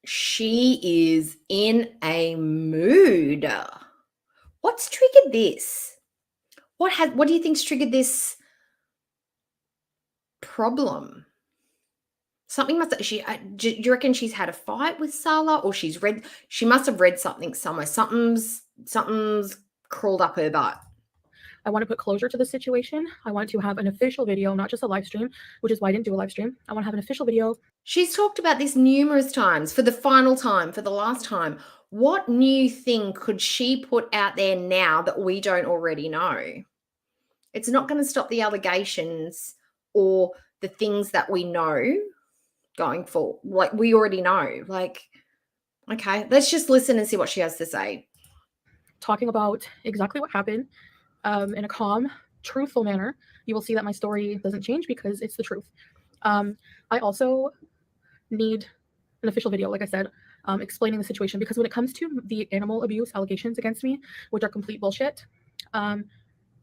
She is in a mood. What's triggered this? What do you think's triggered this problem? Something must... do you reckon she's had a fight with Sala, or she must have read something somewhere. Something's crawled up her butt. I want to put closure to the situation. I want to have an official video, not just a live stream, which is why I didn't do a live stream. I want to have an official video. She's talked about this numerous times. For the final time, for the last time. What new thing could she put out there now that we don't already know? It's not going to stop the allegations or the things that we know going forward. Like, we already know. Like, okay, let's just listen and see what she has to say. Talking about exactly what happened in a calm, truthful manner. You will see that my story doesn't change because it's the truth. I also need an official video, like I said, explaining the situation, because when it comes to the animal abuse allegations against me, which are complete bullshit,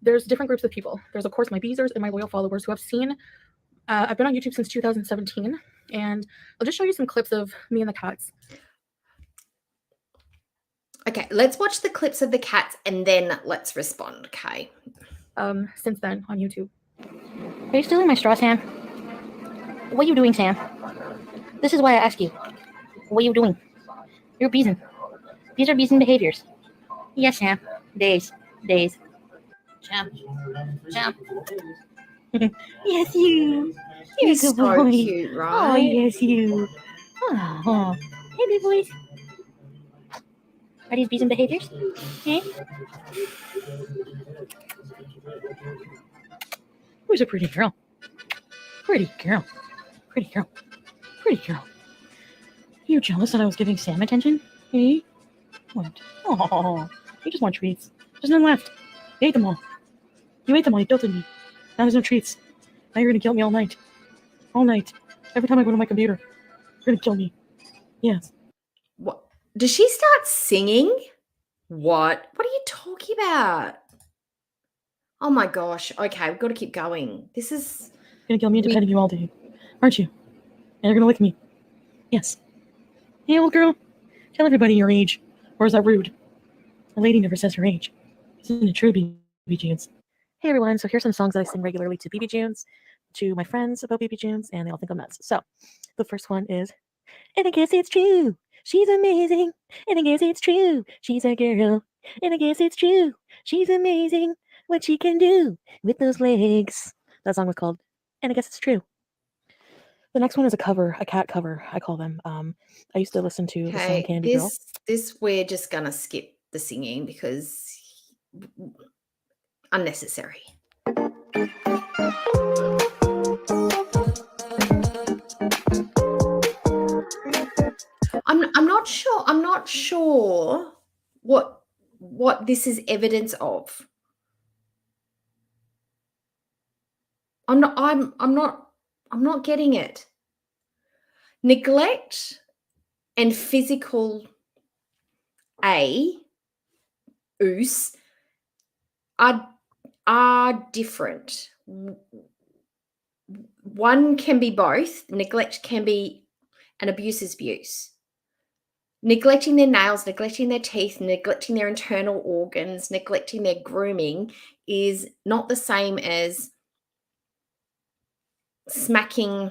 there's different groups of people. There's, of course, my beezers and my loyal followers who have seen... I've been on YouTube since 2017, and I'll just show you some clips of me and the cats. Okay, let's watch the clips of the cats and then let's respond, okay? Since then on YouTube. Are you stealing my straw, Sam? What are you doing, Sam? This is why I ask you. What are you doing? You're beezing. These are beezing behaviors. Yes, Sam. Days. Sam. Yes, you. You're a He's good so boy. cute, Oh, right? yes, you. Oh. Hey, big boys. Are these beezing behaviors? Hey? Who's a pretty girl? Pretty girl. You jealous that I was giving Sam attention? Hey? What? Oh, you just want treats. There's none left. You ate them all. You tilted me. Now there's no treats. Now you're gonna kill me all night. Every time I go to my computer, you're gonna kill me. Yes. What? Does she start singing? What are you talking about? Oh my gosh. Okay, we've got to keep going. This is... You're gonna kill me into petting you all day, aren't you? And you're gonna lick me. Yes. Hey, old girl. Tell everybody your age. Or is that rude? A lady never says her age. Isn't it true, BB Junes? Hey everyone, so here's some songs that I sing regularly to BB Junes, to my friends about BB Junes, and they all think I'm nuts. So, the first one is, and I guess it's true, she's amazing, and I guess it's true, she's a girl, and I guess it's true, she's amazing, what she can do with those legs. That song was called, and I guess it's true. The next one is a cover, a cat cover, I call them. I used to listen to the song Okay, Candy Girl. this we're just gonna skip the singing because unnecessary. I'm not sure what this is evidence of. I'm not getting it. Neglect and physical use are different. One can be both. Neglect can be an abuse is abuse. Neglecting their nails, neglecting their teeth, neglecting their internal organs, neglecting their grooming is not the same as smacking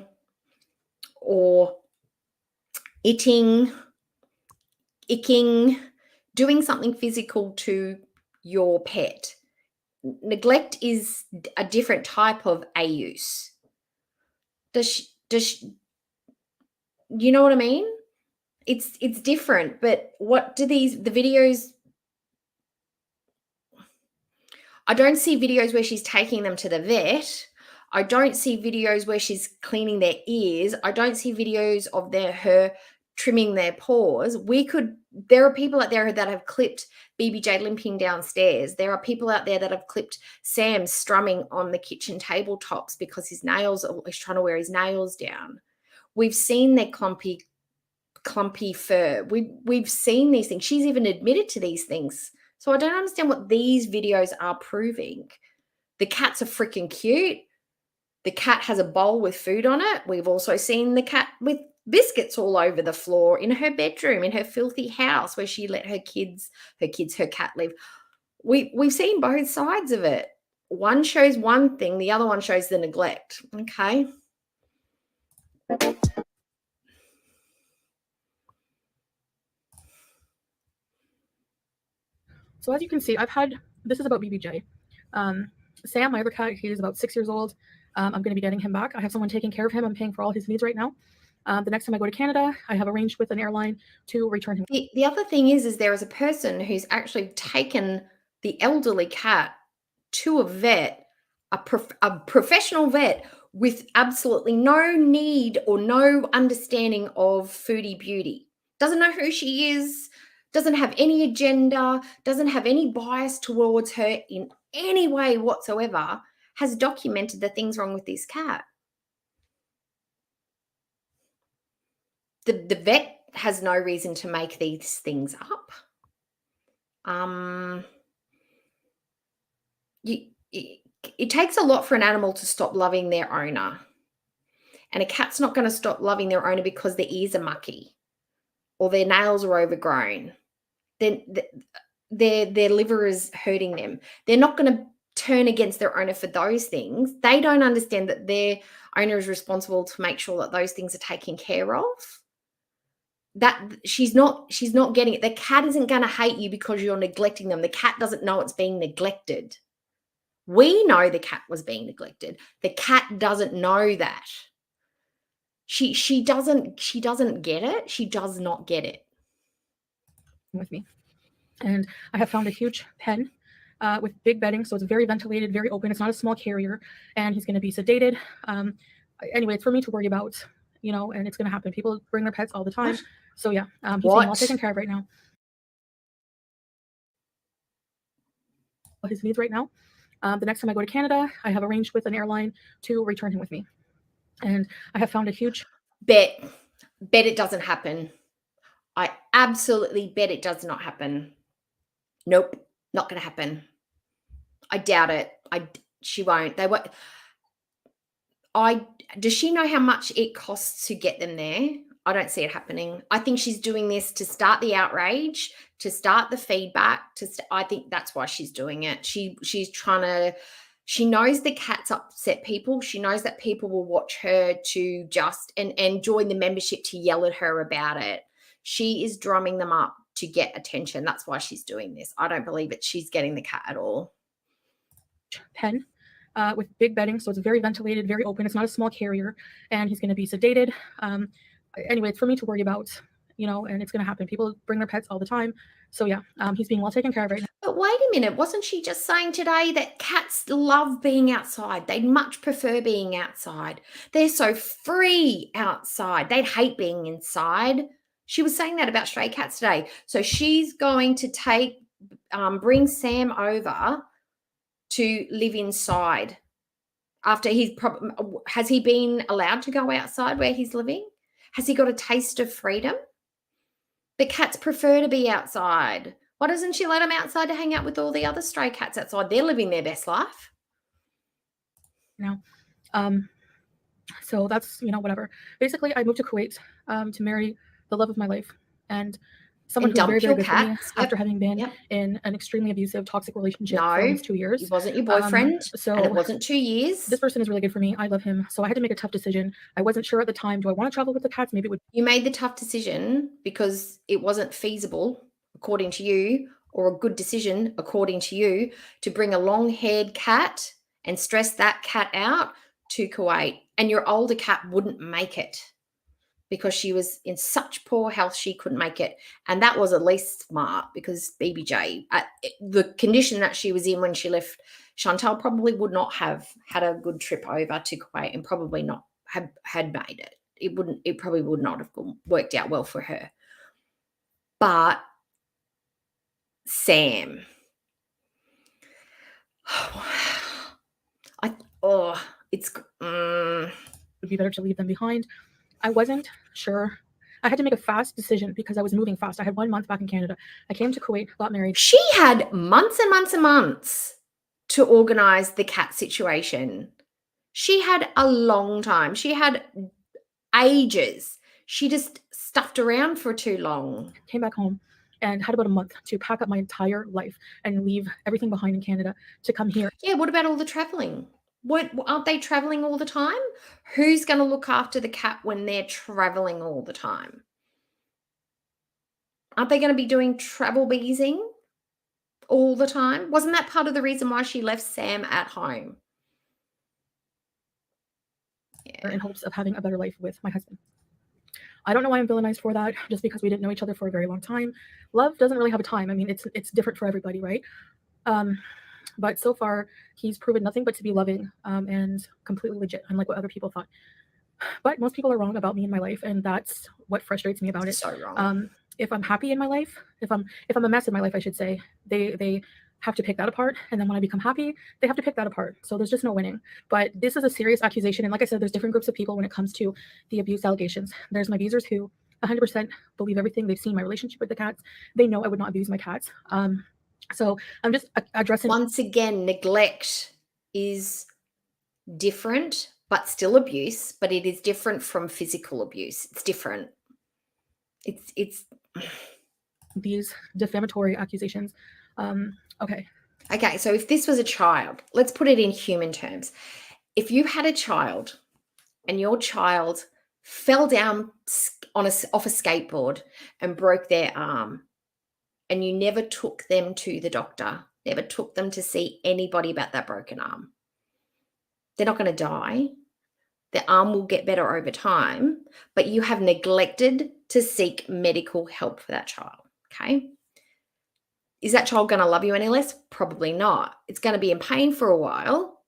or icking, doing something physical to your pet. Neglect is a different type of use. Does you know what I mean? It's different, but what do the videos? I don't see videos where she's taking them to the vet. I don't see videos where she's cleaning their ears. I don't see videos of her trimming their paws. There are people out there that have clipped BBJ limping downstairs. There are people out there that have clipped Sam strumming on the kitchen tabletops because he's trying to wear his nails down. We've seen their clumpy fur. We've seen these things. She's even admitted to these things. So I don't understand what these videos are proving. The cats are freaking cute. The cat has a bowl with food on it. We've also seen the cat with biscuits all over the floor in her bedroom, in her filthy house where she let her cat live. We've seen both sides of it. One shows one thing, the other one shows the neglect. Okay. So as you can see, this is about BBJ. Sam, my other cat, he's about 6 years old. I'm going to be getting him back. I have someone taking care of him. I'm paying for all his needs right now. The next time I go to Canada, I have arranged with an airline to return him. The other thing is there is a person who's actually taken the elderly cat to a vet, a professional vet with absolutely no need or no understanding of foodie beauty. Doesn't know who she is, doesn't have any agenda, doesn't have any bias towards her in any way whatsoever, has documented the things wrong with this cat. The vet has no reason to make these things up. It takes a lot for an animal to stop loving their owner. And a cat's not going to stop loving their owner because their ears are mucky or their nails are overgrown. Then their liver is hurting them. They're not going to turn against their owner for those things. They don't understand that their owner is responsible to make sure that those things are taken care of. That she's not getting it. The cat isn't going to hate you because you're neglecting them. The cat doesn't know it's being neglected. We know the cat was being neglected. The cat doesn't know that. She doesn't get it. She does not get it. With me. And I have found a huge pen with big bedding, so it's very ventilated, very open. It's not a small carrier, and he's going to be sedated. Anyway, it's for me to worry about, and it's going to happen. People bring their pets all the time. So yeah, he's being all taken care of right now. His needs right now. The next time I go to Canada, I have arranged with an airline to return him with me. And I have found a huge bet it doesn't happen. I absolutely bet it does not happen. Nope, not going to happen. I doubt it. She won't. Does she know how much it costs to get them there? I don't see it happening. I think she's doing this to start the outrage, to start the feedback. I think that's why she's doing it. She's trying to. She knows the cats upset people. She knows that people will watch her to just and join the membership to yell at her about it. She is drumming them up to get attention. That's why she's doing this. I don't believe she's getting the cat at all. Pen with big bedding, so it's very ventilated, very open. It's not a small carrier, and he's going to be sedated. Anyway, it's for me to worry about, and it's going to happen. People bring their pets all the time. So yeah, he's being well taken care of right now. But wait a minute, wasn't she just saying today that cats love being outside? They'd much prefer being outside. They're so free outside. They'd hate being inside. She was saying that about stray cats today. So she's going to bring Sam over to live inside after has he been allowed to go outside where he's living? Has he got a taste of freedom? But cats prefer to be outside. Why doesn't she let them outside to hang out with all the other stray cats outside? They're living their best life. Now, so that's, whatever. Basically, I moved to Kuwait to marry the love of my life and someone who's very, very good for me after having been in an extremely abusive, toxic relationship for almost 2 years. It wasn't your boyfriend, and it wasn't 2 years. This person is really good for me. I love him. So I had to make a tough decision. I wasn't sure at the time, do I want to travel with the cats? Maybe it would. You made the tough decision because it wasn't feasible, according to you, or a good decision, according to you, to bring a long-haired cat and stress that cat out to Kuwait. And your older cat wouldn't make it because she was in such poor health she couldn't make it. And that was at least smart because BBJ, the condition that she was in when she left, Chantal probably would not have had a good trip over to Kuwait and probably not had made it. It probably would not have worked out well for her. But Sam, it would be better to leave them behind. I wasn't sure. I had to make a fast decision because I was moving fast. I had 1 month back in Canada. I came to Kuwait, got married. She had months and months and months to organize the cat situation. She had a long time. She had ages. She just stuffed around for too long. Came back home and had about a month to pack up my entire life and leave everything behind in Canada to come here. Yeah, what about all the traveling? Aren't they traveling all the time? Who's going to look after the cat when they're traveling all the time? Aren't they going to be doing travel beezing all the time? Wasn't that part of the reason why she left Sam at home? Yeah. In hopes of having a better life with my husband. I don't know why I'm villainized for that, just because we didn't know each other for a very long time. Love doesn't really have a time. I mean, it's different for everybody, right? But so far, he's proven nothing but to be loving and completely legit, unlike what other people thought. But most people are wrong about me in my life, and that's what frustrates me about it. So wrong. If I'm happy in my life, if I'm a mess in my life, I should say, they have to pick that apart. And then when I become happy, they have to pick that apart. So there's just no winning. But this is a serious accusation. And like I said, there's different groups of people when it comes to the abuse allegations. There's my abusers who 100% believe everything. They've seen my relationship with the cats. They know I would not abuse my cats. So I'm just addressing. Once again, neglect is different, but still abuse, but it is different from physical abuse. It's different. It's these defamatory accusations. Okay, so if this was a child, let's put it in human terms. If you had a child and your child fell down off a skateboard and broke their arm, and you never took them to the doctor, never took them to see anybody about that broken arm, they're not going to die. Their arm will get better over time, but you have neglected to seek medical help for that child, okay? Is that child going to love you any less? Probably not. It's going to be in pain for a while.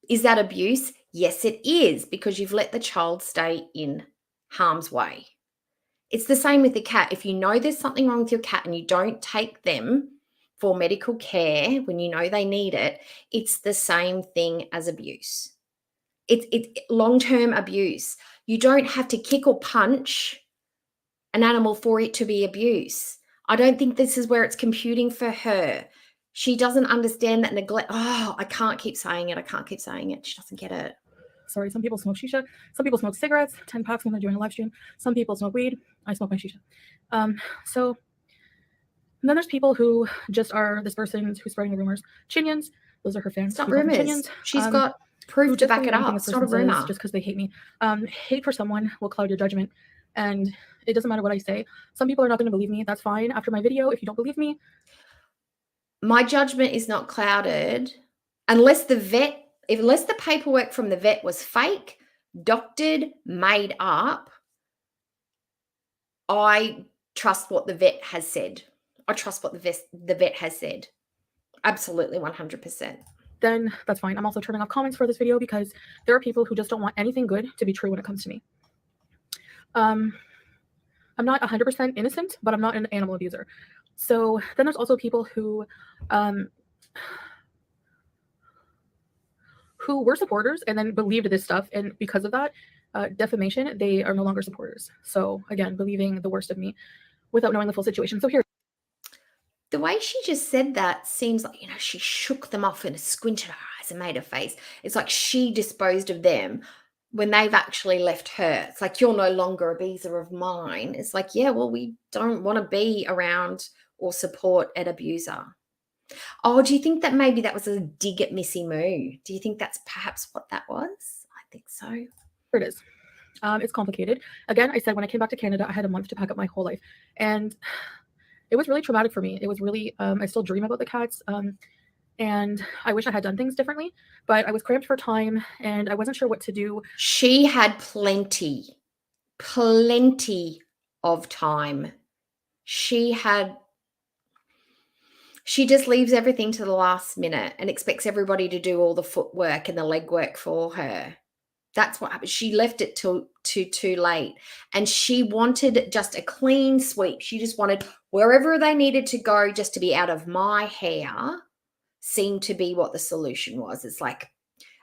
Is that abuse? Yes, it is, because you've let the child stay in harm's way. It's the same with the cat. If you know there's something wrong with your cat and you don't take them for medical care when you know they need it, it's the same thing as abuse. It's long-term abuse. You don't have to kick or punch an animal for it to be abuse. I don't think this is where it's computing for her. She doesn't understand that neglect. Oh, I can't keep saying it. I can't keep saying it. She doesn't get it. Sorry, some people smoke shisha. Some people smoke cigarettes, 10 packs when they're doing a live stream. Some people smoke weed. I smoke my shisha. So and then there's people who just are this person who's spreading the rumors. Chinians, those are her fans. It's not rumors. She's got proof to back it up. It's not a rumor. Just because they hate me. Hate for someone will cloud your judgment. And it doesn't matter what I say. Some people are not going to believe me. That's fine. After my video, if you don't believe me. My judgment is not clouded unless the paperwork from the vet was fake, doctored, made up, I trust what the vet has said. I trust what the vet has said. Absolutely 100%. Then that's fine. I'm also turning off comments for this video because there are people who just don't want anything good to be true when it comes to me. I'm not 100% innocent, but I'm not an animal abuser. So then there's also people who were supporters and then believed this stuff, and because of that defamation, they are no longer supporters. So again, believing the worst of me without knowing the full situation. So here, the way she just said that seems like, she shook them off and squinted her eyes and made a face. It's like she disposed of them when they've actually left her. It's like, you're no longer a abuser of mine. It's like, yeah, well, we don't want to be around or support an abuser. Oh, do you think that maybe that was a dig at Missy Moo? Do you think that's perhaps what that was? I think so. Here it is. It's complicated. Again, I said when I came back to Canada, I had a month to pack up my whole life. And it was really traumatic for me. It was really, I still dream about the cats. And I wish I had done things differently, but I was cramped for time and I wasn't sure what to do. She had plenty of time. She just leaves everything to the last minute and expects everybody to do all the footwork and the legwork for her. That's what happened. She left it till too late. And she wanted just a clean sweep. She just wanted wherever they needed to go just to be out of my hair, seemed to be what the solution was. It's like,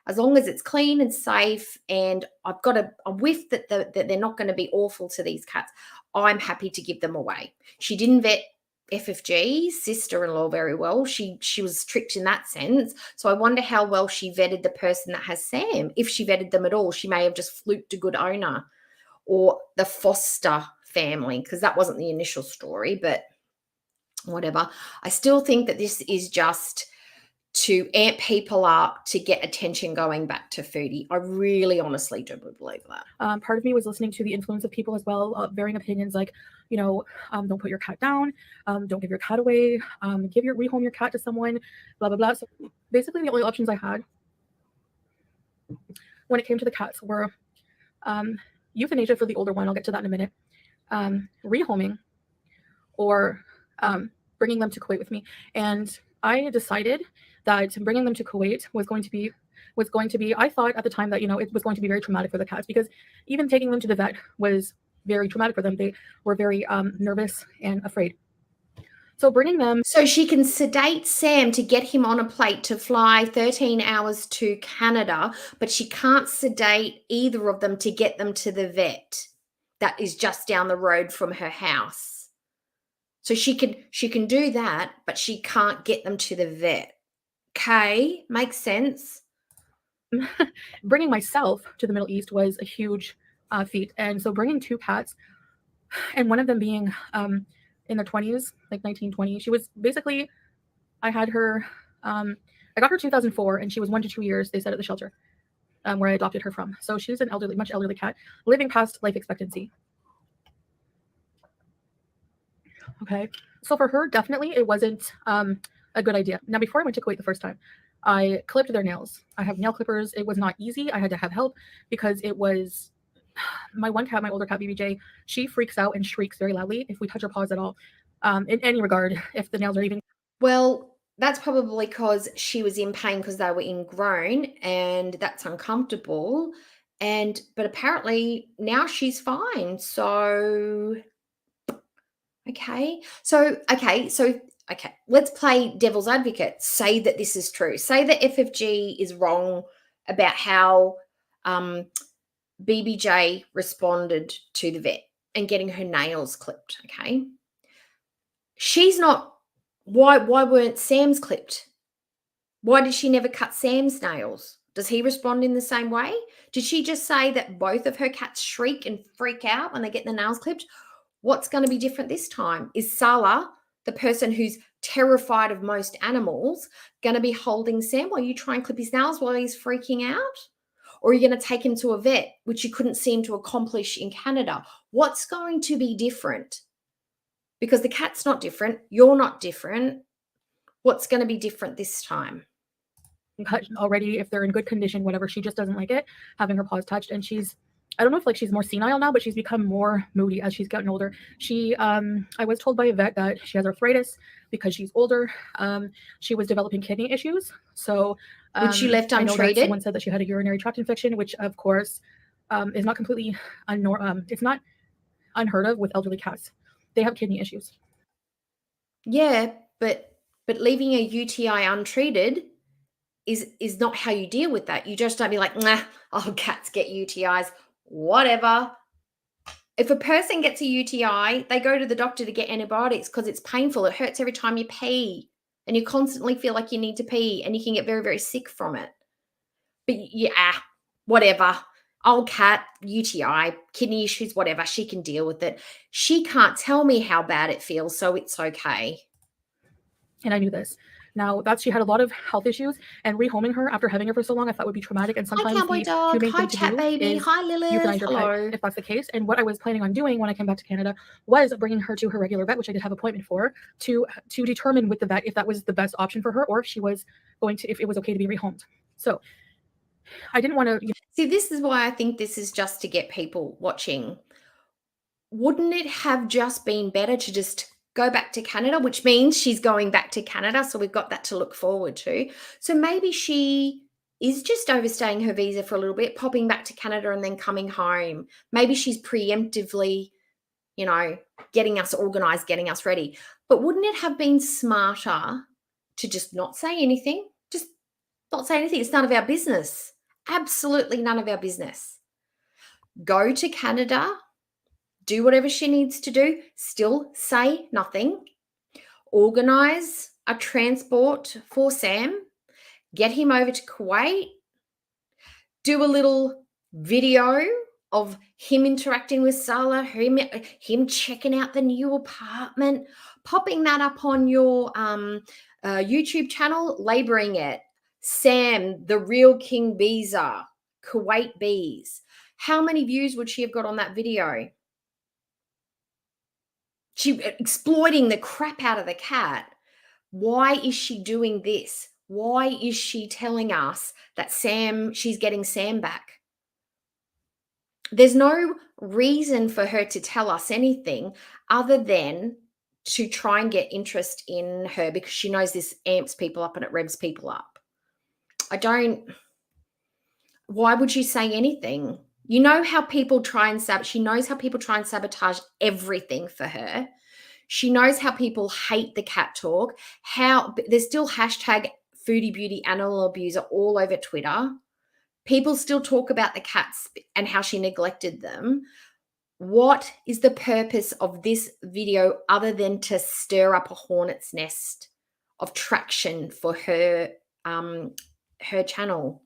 as long as it's clean and safe and I've got a whiff that they're not going to be awful to these cats, I'm happy to give them away. She didn't vet FFG's sister-in-law very well. She was strict in that sense. So I wonder how well she vetted the person that has Sam. If she vetted them at all, she may have just fluked a good owner or the foster family, because that wasn't the initial story, but whatever. I still think that this is just to amp people up to get attention going back to Foodie. I really honestly do believe that. Part of me was listening to the influence of people as well, varying opinions like, don't put your cat down, don't give your cat away, rehome your cat to someone, blah, blah, blah. So basically the only options I had when it came to the cats were euthanasia for the older one. I'll get to that in a minute. Rehoming or bringing them to Kuwait with me. And I decided that bringing them to Kuwait was going to be, I thought at the time that, it was going to be very traumatic for the cats, because even taking them to the vet was very traumatic for them. They were very nervous and afraid. So bringing them. So she can sedate Sam to get him on a plate to fly 13 hours to Canada, but she can't sedate either of them to get them to the vet that is just down the road from her house. So she can do that, but she can't get them to the vet. Okay, makes sense. Bringing myself to the Middle East was a huge feat. And so bringing two cats, and one of them being in their 20s, like 1920, she was basically, I got her 2004, and she was 1 to 2 years, they said, at the shelter where I adopted her from. So she's an much elderly cat, living past life expectancy. Okay, so for her, definitely it wasn't a good idea. Now, before I went to Kuwait the first time, I clipped their nails. I have nail clippers. It was not easy. I had to have help because it was my one cat, my older cat, BBJ, she freaks out and shrieks very loudly if we touch her paws at all, in any regard, if the nails are even. Well, that's probably because she was in pain because they were ingrown, and that's uncomfortable. But apparently now she's fine. So, okay. Let's play devil's advocate. Say that this is true. Say that FFG is wrong about how BBJ responded to the vet and getting her nails clipped. Okay. She's not. Why weren't Sam's clipped? Why did she never cut Sam's nails? Does he respond in the same way? Did she just say that both of her cats shriek and freak out when they get their nails clipped? What's going to be different this time? Is Salah, the person who's terrified of most animals, going to be holding Sam while you try and clip his nails while he's freaking out? Or are you going to take him to a vet, which you couldn't seem to accomplish in Canada? What's going to be different? Because the cat's not different. You're not different. What's going to be different this time? cut already, if they're in good condition, whatever. She just doesn't like it, having her paws touched. And I don't know if like she's more senile now, but she's become more moody as she's gotten older. I was told by a vet that she has arthritis because she's older. She was developing kidney issues. So Which you left I know that untreated? someone said that she had a urinary tract infection, which of course is not completely it's not unheard of with elderly cats. They have kidney issues. Yeah, but leaving a UTI untreated is not how you deal with that. You just don't be like, nah, oh, cats get UTIs, whatever. If a person gets a UTI, they go to the doctor to get antibiotics because it's painful. It hurts every time you pee, and you constantly feel like you need to pee, and you can get very, very sick from it. But yeah, whatever. Old cat, UTI, kidney issues, whatever. She can deal with it. She can't tell me how bad it feels, so it's okay. And I knew this. Now that she had a lot of health issues, and rehoming her after having her for so long, I thought would be traumatic. And sometimes Cowboy the dog. humane Hi, thing to chat do baby. is Hi, Lilith. euthanize your Hello. pet, if that's the case. And what I was planning on doing when I came back to Canada was bringing her to her regular vet, which I did have an appointment for, to determine with the vet if that was the best option for her, or if she was going to, if it was okay to be rehomed. So I didn't want to. See, this is why I think this is just to get people watching. Wouldn't it have just been better to just go back to Canada, which means she's going back to Canada, so we've got that to look forward to. So maybe she is just overstaying her visa for a little bit, popping back to Canada and then coming home. Maybe she's preemptively, getting us organized, getting us ready. But wouldn't it have been smarter to just not say anything? Just not say anything. It's none of our business. Absolutely none of our business. Go to Canada, do whatever she needs to do, still say nothing. Organize a transport for Sam, get him over to Kuwait, do a little video of him interacting with Salah, him checking out the new apartment, popping that up on your YouTube channel, labeling it, Sam, the real King Beezer, Kuwait Bees. How many views would she have got on that video? She exploiting the crap out of the cat. Why is she doing this? Why is she telling us that she's getting Sam back? There's no reason for her to tell us anything other than to try and get interest in her, because she knows this amps people up and it revs people up. Why would you say anything? You know how people try and she knows how people try and sabotage everything for her. She knows how people hate the cat talk, how there's still hashtag foodie beauty animal abuser all over Twitter. People still talk about the cats and how she neglected them. What is the purpose of this video other than to stir up a hornet's nest of traction for her channel?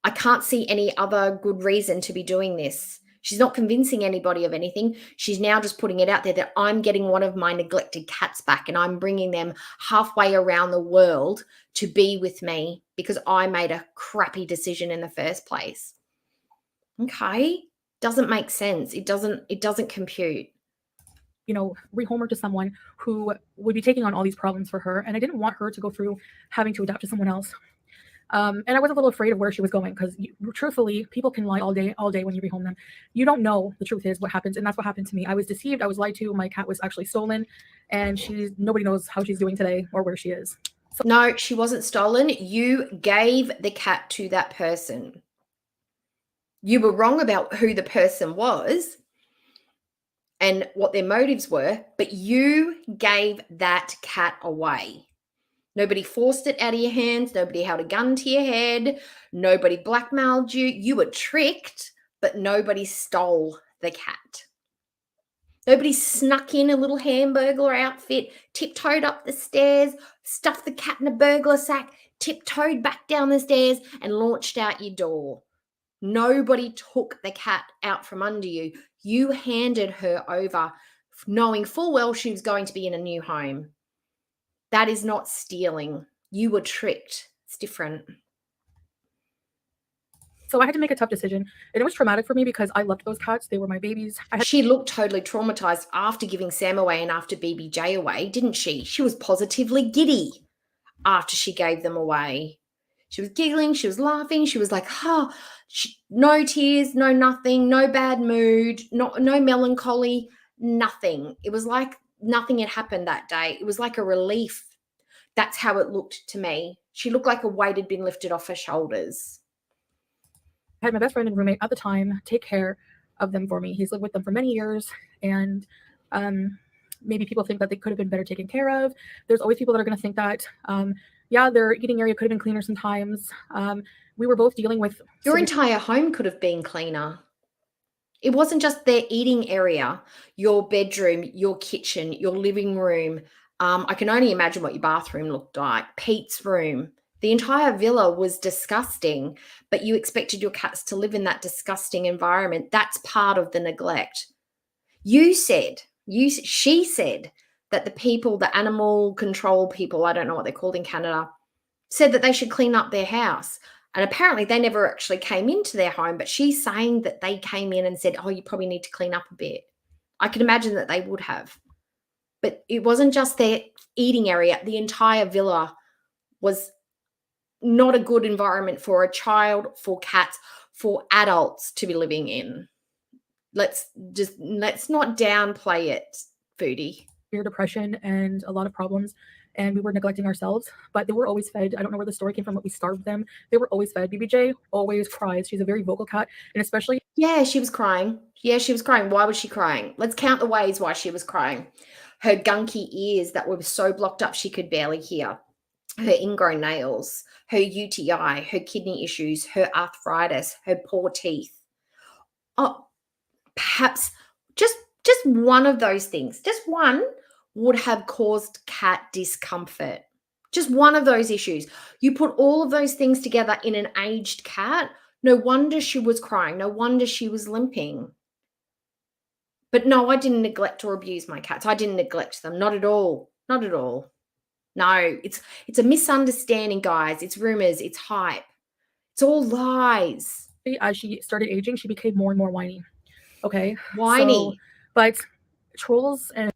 I can't see any other good reason to be doing this. She's not convincing anybody of anything. She's now just putting it out there that I'm getting one of my neglected cats back and I'm bringing them halfway around the world to be with me because I made a crappy decision in the first place. Okay, doesn't make sense. It doesn't compute. Rehome her to someone who would be taking on all these problems for her, and I didn't want her to go through having to adapt to someone else. And I was a little afraid of where she was going because, truthfully, people can lie all day when you rehome them. You don't know the truth is what happens, and that's what happened to me. I was deceived. I was lied to. My cat was actually stolen, and nobody knows how she's doing today or where she is. So, no, she wasn't stolen. You gave the cat to that person. You were wrong about who the person was and what their motives were, but you gave that cat away. Nobody forced it out of your hands. Nobody held a gun to your head. Nobody blackmailed you. You were tricked, but nobody stole the cat. Nobody snuck in a little Hamburglar outfit, tiptoed up the stairs, stuffed the cat in a burglar sack, tiptoed back down the stairs, and launched out your door. Nobody took the cat out from under you. You handed her over, knowing full well she was going to be in a new home. That is not stealing. You were tricked. It's different. So I had to make a tough decision. And it was traumatic for me because I loved those cats. They were my babies. She looked totally traumatized after giving Sam away and after BBJ away, didn't she? She was positively giddy after she gave them away. She was giggling, she was laughing, she was like, no tears, no nothing, no bad mood, no melancholy, nothing. It was like nothing had happened that day. It was like a relief. That's how it looked to me. She looked like a weight had been lifted off her shoulders. I had my best friend and roommate at the time take care of them for me. He's lived with them for many years, and maybe people think that they could have been better taken care of. There's always people that are going to think that, yeah, their eating area could have been cleaner sometimes. We were both dealing with... Your entire home could have been cleaner. It wasn't just their eating area, your bedroom, your kitchen, your living room. I can only imagine what your bathroom looked like. Pete's room. The entire villa was disgusting, but you expected your cats to live in that disgusting environment. That's part of the neglect. She said that the people, the animal control people, I don't know what they're called in Canada, said that they should clean up their house. And apparently they never actually came into their home, but she's saying that they came in and said, oh, you probably need to clean up a bit. I can imagine that they would have. But it wasn't just their eating area. The entire villa was not a good environment for a child, for cats, for adults to be living in. Let's not downplay it, Foodie. Severe depression and a lot of problems, and we were neglecting ourselves, but they were always fed. I don't know where the story came from, but we starved them. They were always fed. BBJ always cries. She's a very vocal cat, and especially... Yeah, she was crying. Why was she crying? Let's count the ways why she was crying. Her gunky ears that were so blocked up she could barely hear. Her ingrown nails, her UTI, her kidney issues, her arthritis, her poor teeth. Oh, perhaps just one of those things, just one would have caused cat discomfort. Just one of those issues. You put all of those things together in an aged cat, no wonder she was crying. No wonder she was limping. But no, I didn't neglect or abuse my cats. I didn't neglect them. Not at all. Not at all. No, it's a misunderstanding, guys. It's rumors. It's hype. It's all lies. As she started aging, she became more and more whiny. Okay? Whiny. So, but trolls and...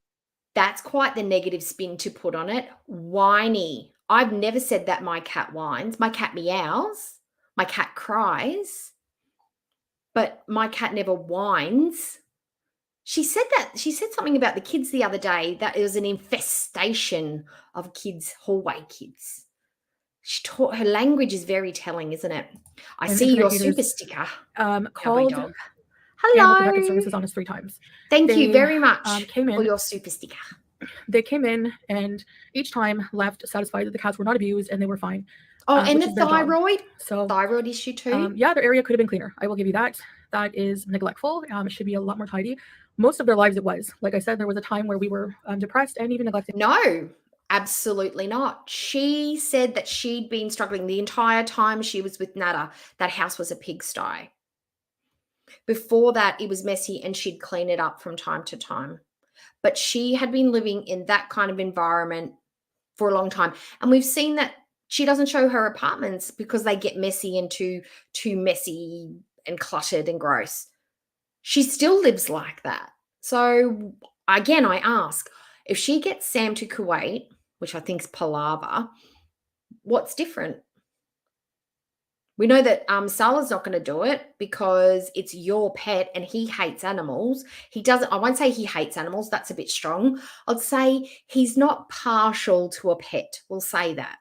That's quite the negative spin to put on it. Whiny. I've never said that my cat whines. My cat meows. My cat cries. But my cat never whines. She said something about the kids the other day, that it was an infestation of kids, hallway kids. Her language is very telling, isn't it? I see your super sticker. Called dog. Animal Hello. Protective Services on us 3 times. Thank you very much came in, for your super sticker. They came in and each time left satisfied that the cats were not abused and they were fine. Oh, and which the is their job. thyroid? So Thyroid issue too? yeah, their area could have been cleaner. I will give you that. That is neglectful. It should be a lot more tidy. Most of their lives it was. Like I said, there was a time where we were depressed and even neglected. No, absolutely not. She said that she'd been struggling the entire time she was with Nada. That house was a pigsty. Before that, it was messy and she'd clean it up from time to time. But she had been living in that kind of environment for a long time. And we've seen that she doesn't show her apartments because they get messy and too messy and cluttered and gross. She still lives like that. So again, I ask, if she gets Sam to Kuwait, which I think is palaver, what's different? We know that Salah's not going to do it because it's your pet and he hates animals. I won't say he hates animals. That's a bit strong. I'd say he's not partial to a pet. We'll say that.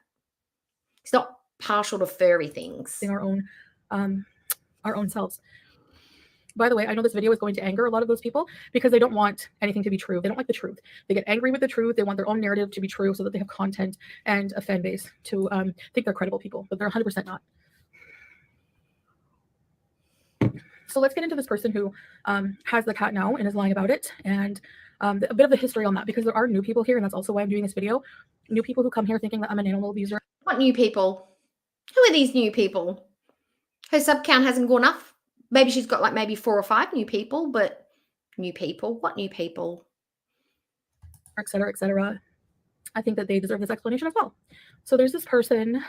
He's not partial to furry things. In our own selves. By the way, I know this video is going to anger a lot of those people because they don't want anything to be true. They don't like the truth. They get angry with the truth. They want their own narrative to be true so that they have content and a fan base to think they're credible people, but they're 100% not. So let's get into this person who has the cat now and is lying about it, and a bit of the history on that, because there are new people here, and that's also why I'm doing this video. New people who come here thinking that I'm an animal abuser. What new people? Who are these new people? Her sub count hasn't gone up. Maybe she's got like maybe 4 or 5 new people, but new people? What new people? Et cetera, et cetera. I think that they deserve this explanation as well. So there's this person.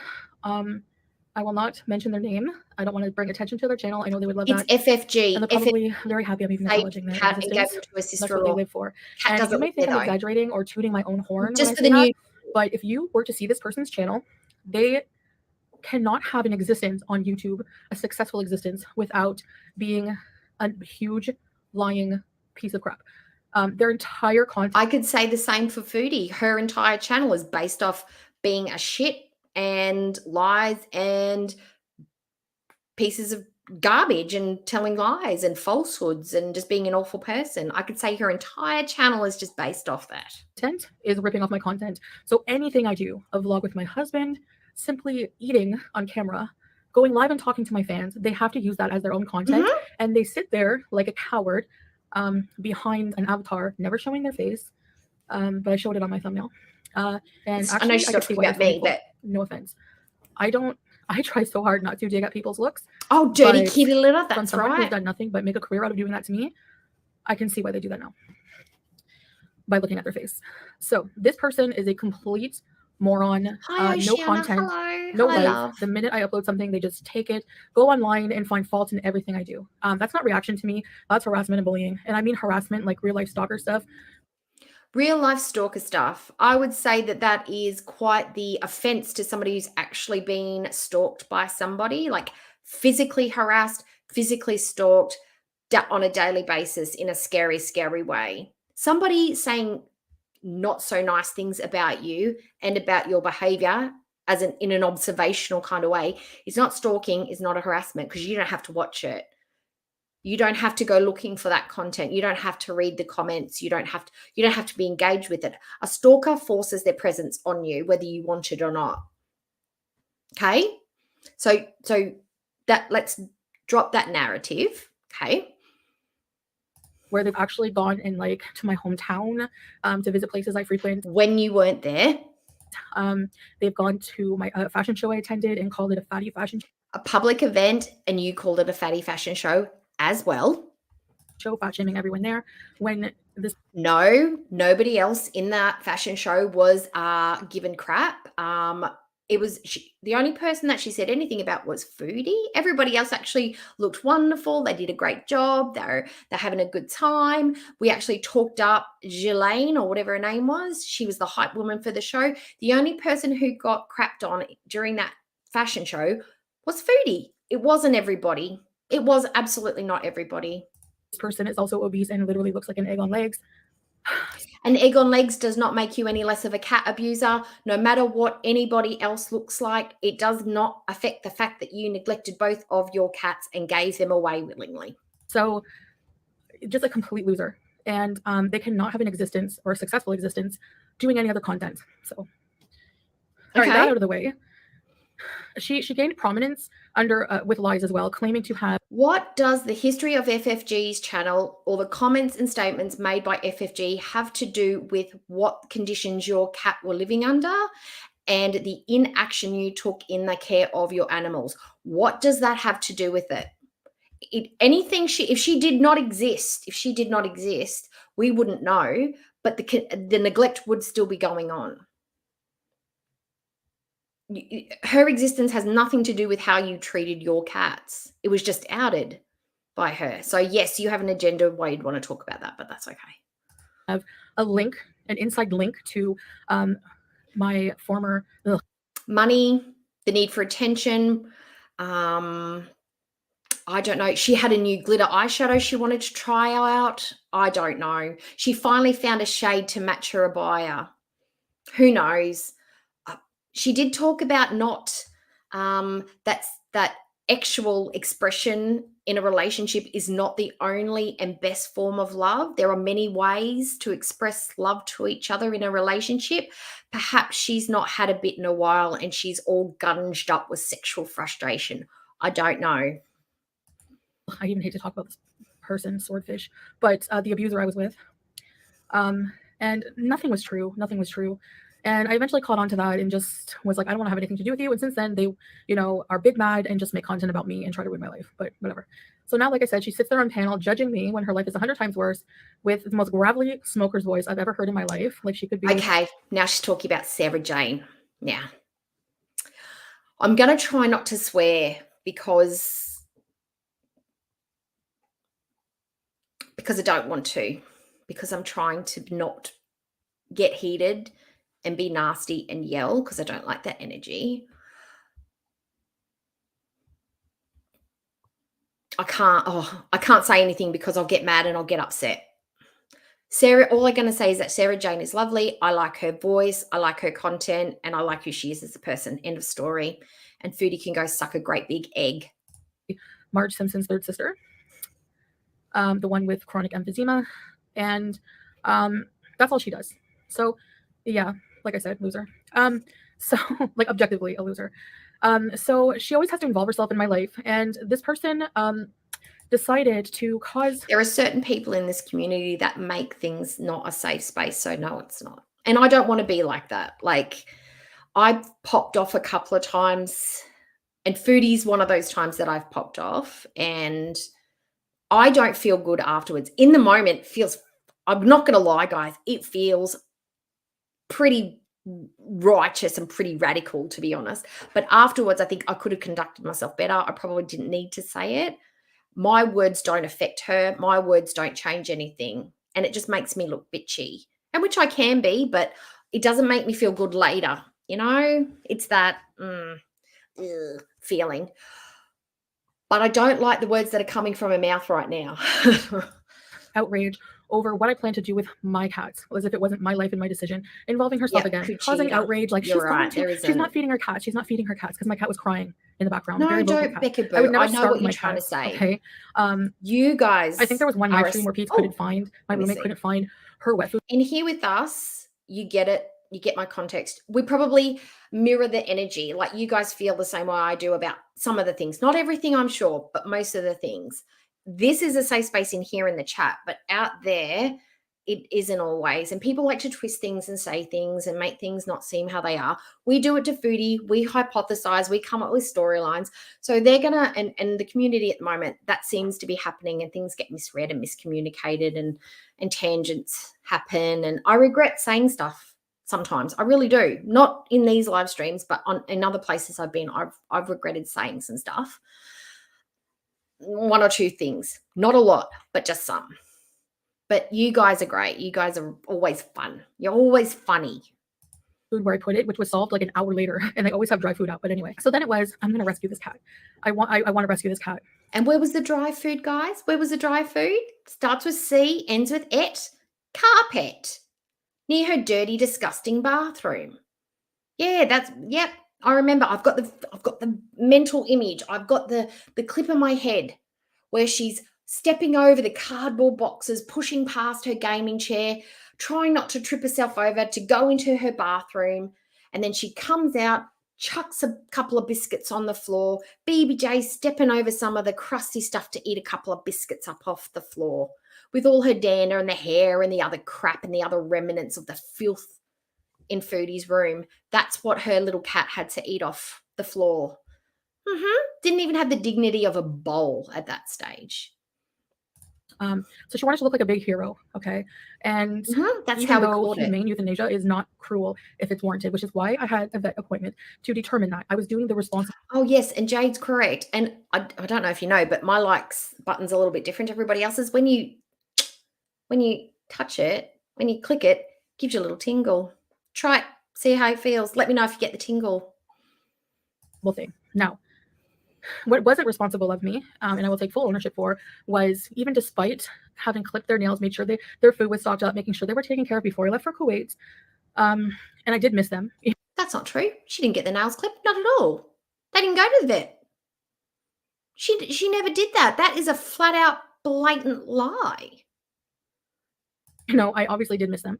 I will not mention their name. I don't want to bring attention to their channel. I know they would love that. It's FFG. And they're probably very happy I'm even acknowledging their Cat and gave existence. them to her That's sister-in-law. what they live for. Cat And you doesn't may live think there, I'm though. exaggerating or tooting my own horn Just when for I the say new. that, but if you were to see this person's channel, they cannot have an existence on YouTube, a successful existence, without being a huge lying piece of crap. Their entire content. I could say the same for Foodie. Her entire channel is based off being a shit and lies and pieces of garbage and telling lies and falsehoods and just being an awful person. I could say her entire channel is just based off that. Is ripping off my content. So anything I do, a vlog with my husband, simply eating on camera, going live and talking to my fans, they have to use that as their own content. And they sit there like a coward behind an avatar, never showing their face. But I showed it on my thumbnail. And I actually, know she's could see talking why about it's me, painful. but No offense. I try so hard not to dig at people's looks. oh, dirty But kitty litter, From that's someone who's right. done nothing but make a career out of doing that to me, I can see why they do that now by looking at their face. So this person is a complete moron. Hi, No Oceana. content, Hello. no Hello, life. love. The minute I upload something, they just take it, go online and find fault in everything I do. That's not reaction to me. That's harassment and bullying. And I mean harassment, like real life stalker stuff. Real life stalker stuff. I would say that that is quite the offense to somebody who's actually been stalked by somebody, like physically harassed, physically stalked on a daily basis in a scary, scary way. Somebody saying not so nice things about you and about your behavior as in an observational kind of way is not stalking, is not a harassment, because you don't have to watch it. You don't have to go looking for that content. You don't have to read the comments. You don't have to be engaged with it. A stalker forces their presence on you, whether you want it or not. Okay? So that let's drop that narrative. Okay. Where they've actually gone in like to my hometown to visit places I frequent. When you weren't there. They've gone to my fashion show I attended and called it a fatty fashion show. A public event, and you called it a fatty fashion show as well. Fat shaming everyone there. When this No, nobody else in that fashion show was given crap. It was the only person that she said anything about was Foodie. Everybody else actually looked wonderful. They did a great job. They're having a good time. We actually talked up Ghislaine, or whatever her name was. She was the hype woman for the show. The only person who got crapped on during that fashion show was Foodie. It wasn't everybody. It was absolutely not everybody. This person is also obese and literally looks like an egg on legs. An egg on legs does not make you any less of a cat abuser. No matter what anybody else looks like, it does not affect the fact that you neglected both of your cats and gave them away willingly. So just a complete loser. And they cannot have an existence or a successful existence doing any other content. So all right, that out of the way. She gained prominence under with lies as well, claiming to have. What does the history of FFG's channel or the comments and statements made by FFG have to do with what conditions your cat were living under and the inaction you took in the care of your animals? What does that have to do with it? If she did not exist, we wouldn't know, but the neglect would still be going on. Her existence has nothing to do with how you treated your cats. It was just outed by her. So yes, you have an agenda why you'd want to talk about that, but that's okay. Have a link, an inside link to my former money, the need for attention. I don't know. She had a new glitter eyeshadow she wanted to try out. I don't know. She finally found a shade to match her abaya. Who knows? She did talk about not that actual expression in a relationship is not the only and best form of love. There are many ways to express love to each other in a relationship. Perhaps she's not had a bit in a while and she's all gunged up with sexual frustration. I don't know. I even hate to talk about this person, Swordfish, but the abuser I was with. And nothing was true. Nothing was true. And I eventually caught on to that and just was like, I don't want to have anything to do with you. And since then, they, are big mad and just make content about me and try to ruin my life. But whatever. So now, like I said, she sits there on panel judging me when her life is 100 times worse with the most gravelly smoker's voice I've ever heard in my life. Like she could be. Okay, now she's talking about Sarah Jane. Now, I'm going to try not to swear because I don't want to, because I'm trying to not get heated and be nasty and yell because I don't like that energy. I can't say anything because I'll get mad and I'll get upset. Sarah, all I'm going to say is that Sarah Jane is lovely. I like her voice, I like her content, and I like who she is as a person. End of story. And Foodie can go suck a great big egg. Marge Simpson's third sister, the one with chronic emphysema, and that's all she does. So, yeah, like I said, loser. So like objectively a loser. So she always has to involve herself in my life, and this person decided to cause. There are certain people in this community that make things not a safe space. So no, it's not. And I don't want to be like that. Like, I've popped off a couple of times, and Foodie's one of those times that I've popped off, and I don't feel good afterwards. In the moment, I'm not going to lie, guys, it feels pretty righteous and pretty radical, to be honest. But afterwards, I think I could have conducted myself better. I probably didn't need to say it. My words don't affect her. My words don't change anything. And it just makes me look bitchy, and which I can be, but it doesn't make me feel good later. You know, it's that feeling. But I don't like the words that are coming from her mouth right now. Outrage over what I plan to do with my cats, as if it wasn't my life and my decision, involving herself again, causing Cuchita. outrage. Like, You're right, she's not feeding her cats. She's not feeding her cats because my cat was crying in the background. No, Very vocal don't, cat. Becca Boo. I would never I know starve what my you're trying to cats, say. Okay. You guys. I think there was one live stream where Pete couldn't find, my let me roommate see. couldn't find her wet food. And here with us, you get it. You get my context. We probably mirror the energy. Like, you guys feel the same way I do about some of the things. Not everything, I'm sure, but most of the things. This is a safe space in here in the chat, but out there, it isn't always. And people like to twist things and say things and make things not seem how they are. We do it to Foodie. We hypothesize. We come up with storylines. So they're going to, and the community at the moment, that seems to be happening, and things get misread and miscommunicated, and tangents happen. And I regret saying stuff sometimes. I really do. Not in these live streams, but in other places I've been, I've regretted saying some stuff. One or two things. Not a lot, but just some. But you guys are great. You guys are always fun. You're always funny. Food where I put it, which was solved like an hour later, and they always have dry food out. But anyway, so then it was, I'm gonna rescue this cat. I want to rescue this cat. And where was the dry food, guys? Where was the dry food? Starts with C, ends with et. Carpet. Near her dirty, disgusting bathroom. Yeah, yep. I remember. I've got the mental image. I've got the clip in my head where she's stepping over the cardboard boxes, pushing past her gaming chair, trying not to trip herself over to go into her bathroom. And then she comes out, chucks a couple of biscuits on the floor. BBJ stepping over some of the crusty stuff to eat a couple of biscuits up off the floor with all her dander and the hair and the other crap and the other remnants of the filth in Foodie's room. That's what her little cat had to eat off the floor. Didn't even have the dignity of a bowl at that stage. So she wanted to look like a big hero, okay? And that's how we called it. Humane euthanasia is not cruel if it's warranted, which is why I had a vet appointment to determine that. I was doing the responsible. Oh, yes, and Jade's correct. And I don't know if you know, but my likes button's a little bit different to everybody else's. When you touch it, when you click it, gives you a little tingle. Try it, see how it feels. Let me know if you get the tingle. Thing. Now, what wasn't responsible of me, and I will take full ownership for, was even despite having clipped their nails, made sure their food was stocked up, making sure they were taken care of before I left for Kuwait, and I did miss them. That's not true. She didn't get the nails clipped, not at all. They didn't go to the vet. She never did that. That is a flat out blatant lie. I obviously did miss them.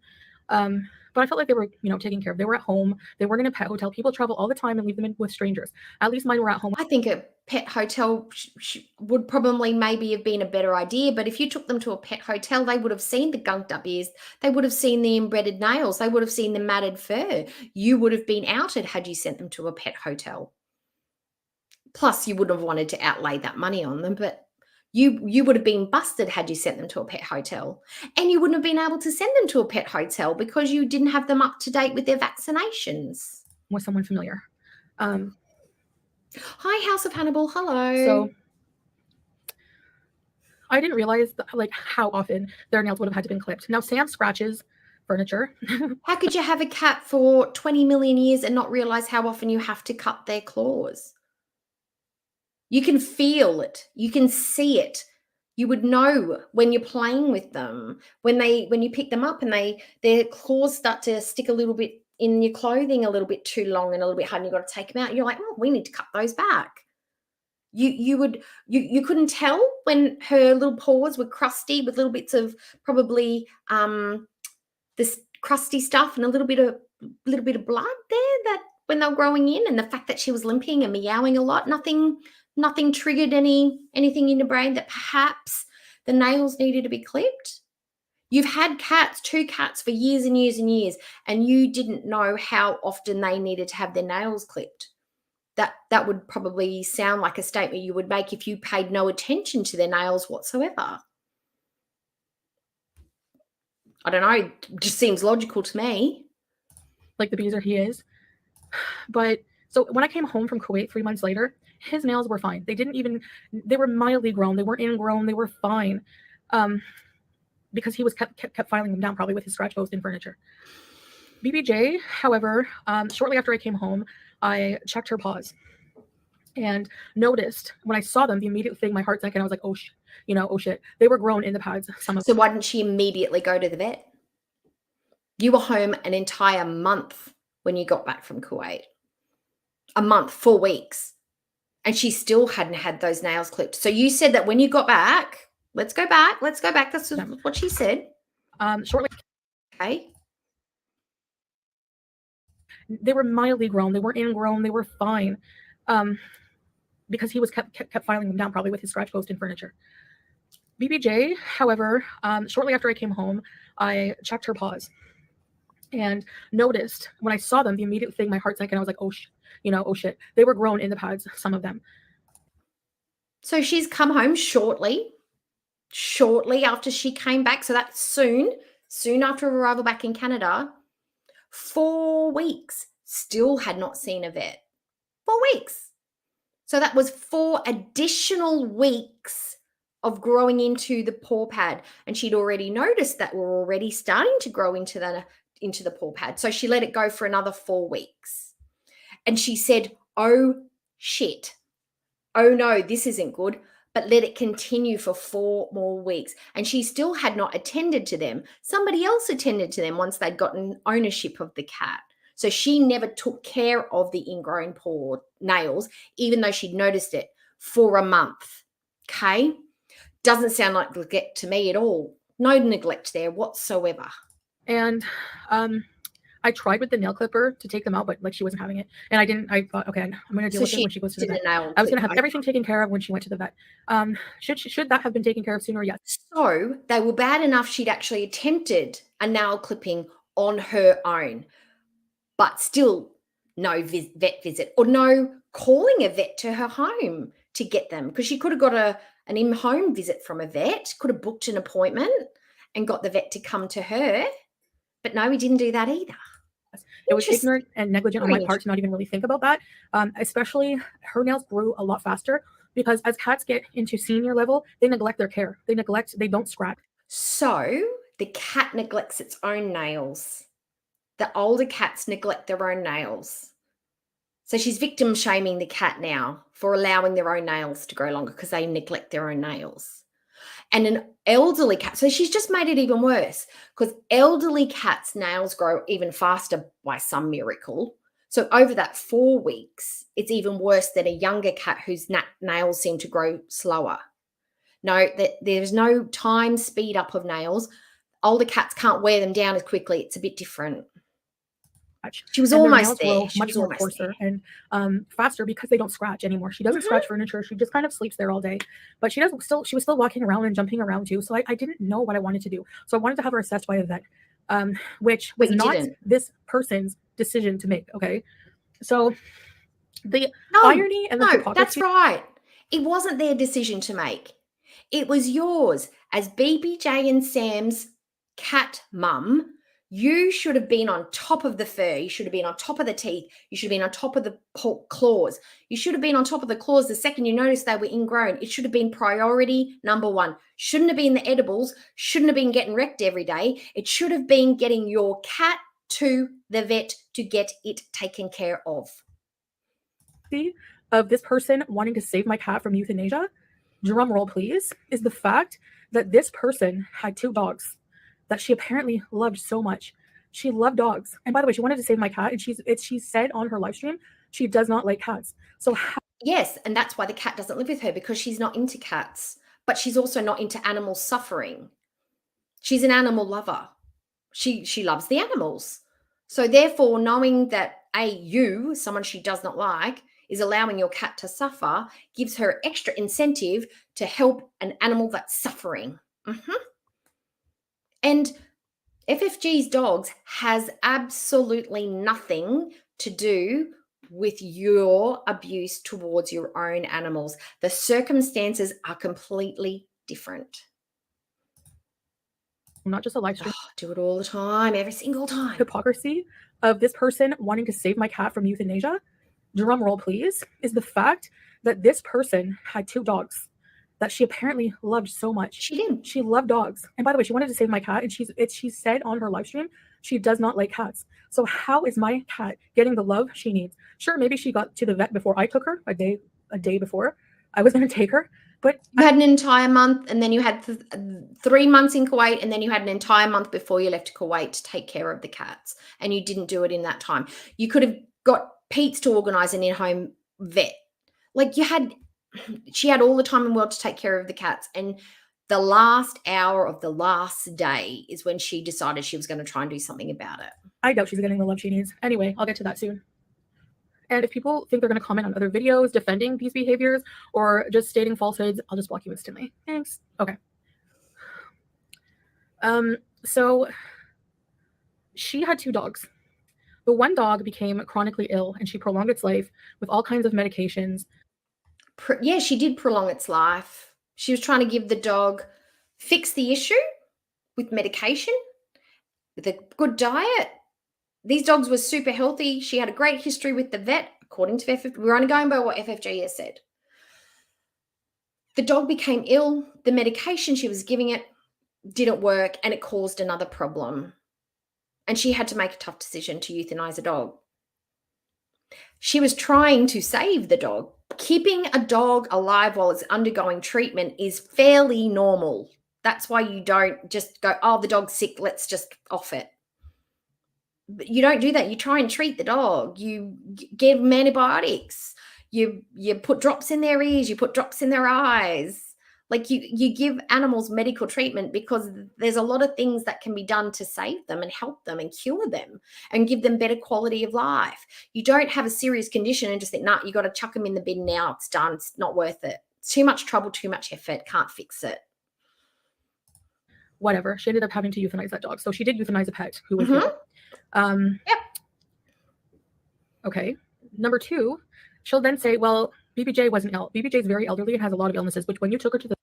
But I felt like they were, taken care of. They were at home. They weren't in a pet hotel. People travel all the time and leave them with strangers. At least mine were at home. I think a pet hotel would probably maybe have been a better idea. But if you took them to a pet hotel, they would have seen the gunked up ears. They would have seen the embedded nails. They would have seen the matted fur. You would have been outed had you sent them to a pet hotel. Plus, you wouldn't have wanted to outlay that money on them, but you would have been busted had you sent them to a pet hotel. And you wouldn't have been able to send them to a pet hotel because you didn't have them up to date with their vaccinations. With someone familiar. Hi, House of Hannibal. Hello. So I didn't realize how often their nails would have had to been clipped. Now, Sam scratches furniture. How could you have a cat for 20 million years and not realize how often you have to cut their claws? You can feel it. You can see it. You would know when you're playing with them, when you pick them up and their claws start to stick a little bit in your clothing a little bit too long and a little bit hard, and you've got to take them out. You're like, oh, we need to cut those back. You couldn't tell when her little paws were crusty with little bits of probably this crusty stuff and a little bit of blood there, that when they were growing in, and the fact that she was limping and meowing a lot, nothing triggered anything in your brain that perhaps the nails needed to be clipped. You've had two cats for years and years and years, and you didn't know how often they needed to have their nails clipped. That would probably sound like a statement you would make if you paid no attention to their nails whatsoever. I don't know, it just seems logical to me. Like the abuser he is. But so when I came home from Kuwait 3 months later, his nails were fine. They were mildly grown. They weren't ingrown. They were fine. Because he was kept filing them down, probably with his scratch post and furniture. BBJ, however, shortly after I came home, I checked her paws and noticed when I saw them, the immediate thing, my heart sank, and I was like, oh, oh shit. They were grown in the pads. So why didn't she immediately go to the vet? You were home an entire month when you got back from Kuwait. A month, 4 weeks. And she still hadn't had those nails clipped. So you said that when you got back, let's go back. That's what she said. Shortly. Okay. They were mildly grown. They weren't ingrown. They were fine. Because he was kept filing them down, probably with his scratch post and furniture. BBJ, however, shortly after I came home, I checked her paws and noticed when I saw them, the immediate thing, my heart sank, and I was like, oh shit. They were grown in the pads, some of them. So she's come home shortly after she came back. So that's soon after arrival back in Canada. 4 weeks, still had not seen a vet. 4 weeks. So that was 4 additional weeks of growing into the paw pad. And she'd already noticed that we're already starting to grow into the paw pad. So she let it go for another 4 weeks. And she said, oh shit. Oh no, this isn't good. But let it continue for 4 more weeks. And she still had not attended to them. Somebody else attended to them once they'd gotten ownership of the cat. So she never took care of the ingrown paw nails, even though she'd noticed it for a month. Okay? Doesn't sound like neglect to me at all. No neglect there whatsoever. And I tried with the nail clipper to take them out, but like she wasn't having it. And I thought, okay, I'm going to deal with it when she goes to the vet. I was going to have everything taken care of when she went to the vet. Should that have been taken care of sooner? Yes. So they were bad enough she'd actually attempted a nail clipping on her own, but still no vet visit or no calling a vet to her home to get them, because she could have got an in-home visit from a vet, could have booked an appointment and got the vet to come to her. But no, we didn't do that either. It was ignorant and negligent on my part to not even really think about that. Especially her nails grew a lot faster because as cats get into senior level, they neglect their care. They don't scratch. So the cat neglects its own nails. The older cats neglect their own nails. So she's victim shaming the cat now for allowing their own nails to grow longer because they neglect their own nails. And an elderly cat, so she's just made it even worse because elderly cats' nails grow even faster by some miracle. So over that 4 weeks, it's even worse than a younger cat whose nails seem to grow slower. No, there's no time speed up of nails. Older cats can't wear them down as quickly. It's a bit different. She was almost there. She much was more almost coarser there. and faster because they don't scratch anymore. She doesn't scratch furniture. She just kind of sleeps there all day. But she was still walking around and jumping around too. So I didn't know what I wanted to do. So I wanted to have her assessed by a vet, which was not this person's decision to make. Okay, so the irony and the hypocrisy. That's right. It wasn't their decision to make. It was yours as BBJ and Sam's cat mum. You should have been on top of the fur. You should have been on top of the teeth. You should have been on top of the claws. You should have been on top of the claws the second you noticed they were ingrown. It should have been priority number 1. Shouldn't have been the edibles. Shouldn't have been getting wrecked every day. It should have been getting your cat to the vet to get it taken care of. of this person wanting to save my cat from euthanasia, drum roll please, is the fact that this person had 2 dogs that she apparently loved so much. She loved dogs. And by the way, she wanted to save my cat, and she said on her live stream she does not like cats. So Yes, and that's why the cat doesn't live with her, because she's not into cats, but she's also not into animal suffering. She's an animal lover. She loves the animals. So therefore, knowing that you, someone she does not like, is allowing your cat to suffer, gives her extra incentive to help an animal that's suffering. And FFG's dogs has absolutely nothing to do with your abuse towards your own animals. The circumstances are completely different. not just a live stream. Do it all the time, every single time. Hypocrisy of this person wanting to save my cat from euthanasia, drum roll please, is the fact that this person had 2 dogs that she apparently loved so much. She did. She loved dogs. And by the way, she wanted to save my cat, and she said on her live stream she does not like cats. So how is my cat getting the love she needs? Sure, maybe she got to the vet before I took her, a day before I was going to take her. But you had an entire month, and then you had 3 months in Kuwait, and then you had an entire month before you left to Kuwait to take care of the cats, and you didn't do it in that time. You could have got Pete's to organise an in-home vet. Like she had all the time in the world to take care of the cats, and the last hour of the last day is when she decided she was going to try and do something about it. I doubt she's getting the love she needs. Anyway, I'll get to that soon. And if people think they're going to comment on other videos defending these behaviors or just stating falsehoods, I'll just block you instantly. Thanks. Okay. So she had 2 dogs. The one dog became chronically ill, and she prolonged its life with all kinds of medications. Yeah, she did prolong its life. She was trying to give the dog, fix the issue with medication, with a good diet. These dogs were super healthy. She had a great history with the vet, according to FFG. We're only going by what FFG has said. The dog became ill. The medication she was giving it didn't work, and it caused another problem. And she had to make a tough decision to euthanize a dog. She was trying to save the dog. Keeping a dog alive while it's undergoing treatment is fairly normal. That's why you don't just go, oh, the dog's sick, let's just off it. But you don't do that. You try and treat the dog. You give them antibiotics. You put drops in their ears. You put drops in their eyes. Like you give animals medical treatment because there's a lot of things that can be done to save them and help them and cure them and give them better quality of life. You don't have a serious condition and just think, nah, you got to chuck them in the bin now. It's done. It's not worth it. It's too much trouble, too much effort. Can't fix it. Whatever. She ended up having to euthanize that dog. So she did euthanize a pet who was ill. Yep. Okay. Number 2, she'll then say, well, BBJ wasn't ill. BBJ is very elderly and has a lot of illnesses, which when you took her to the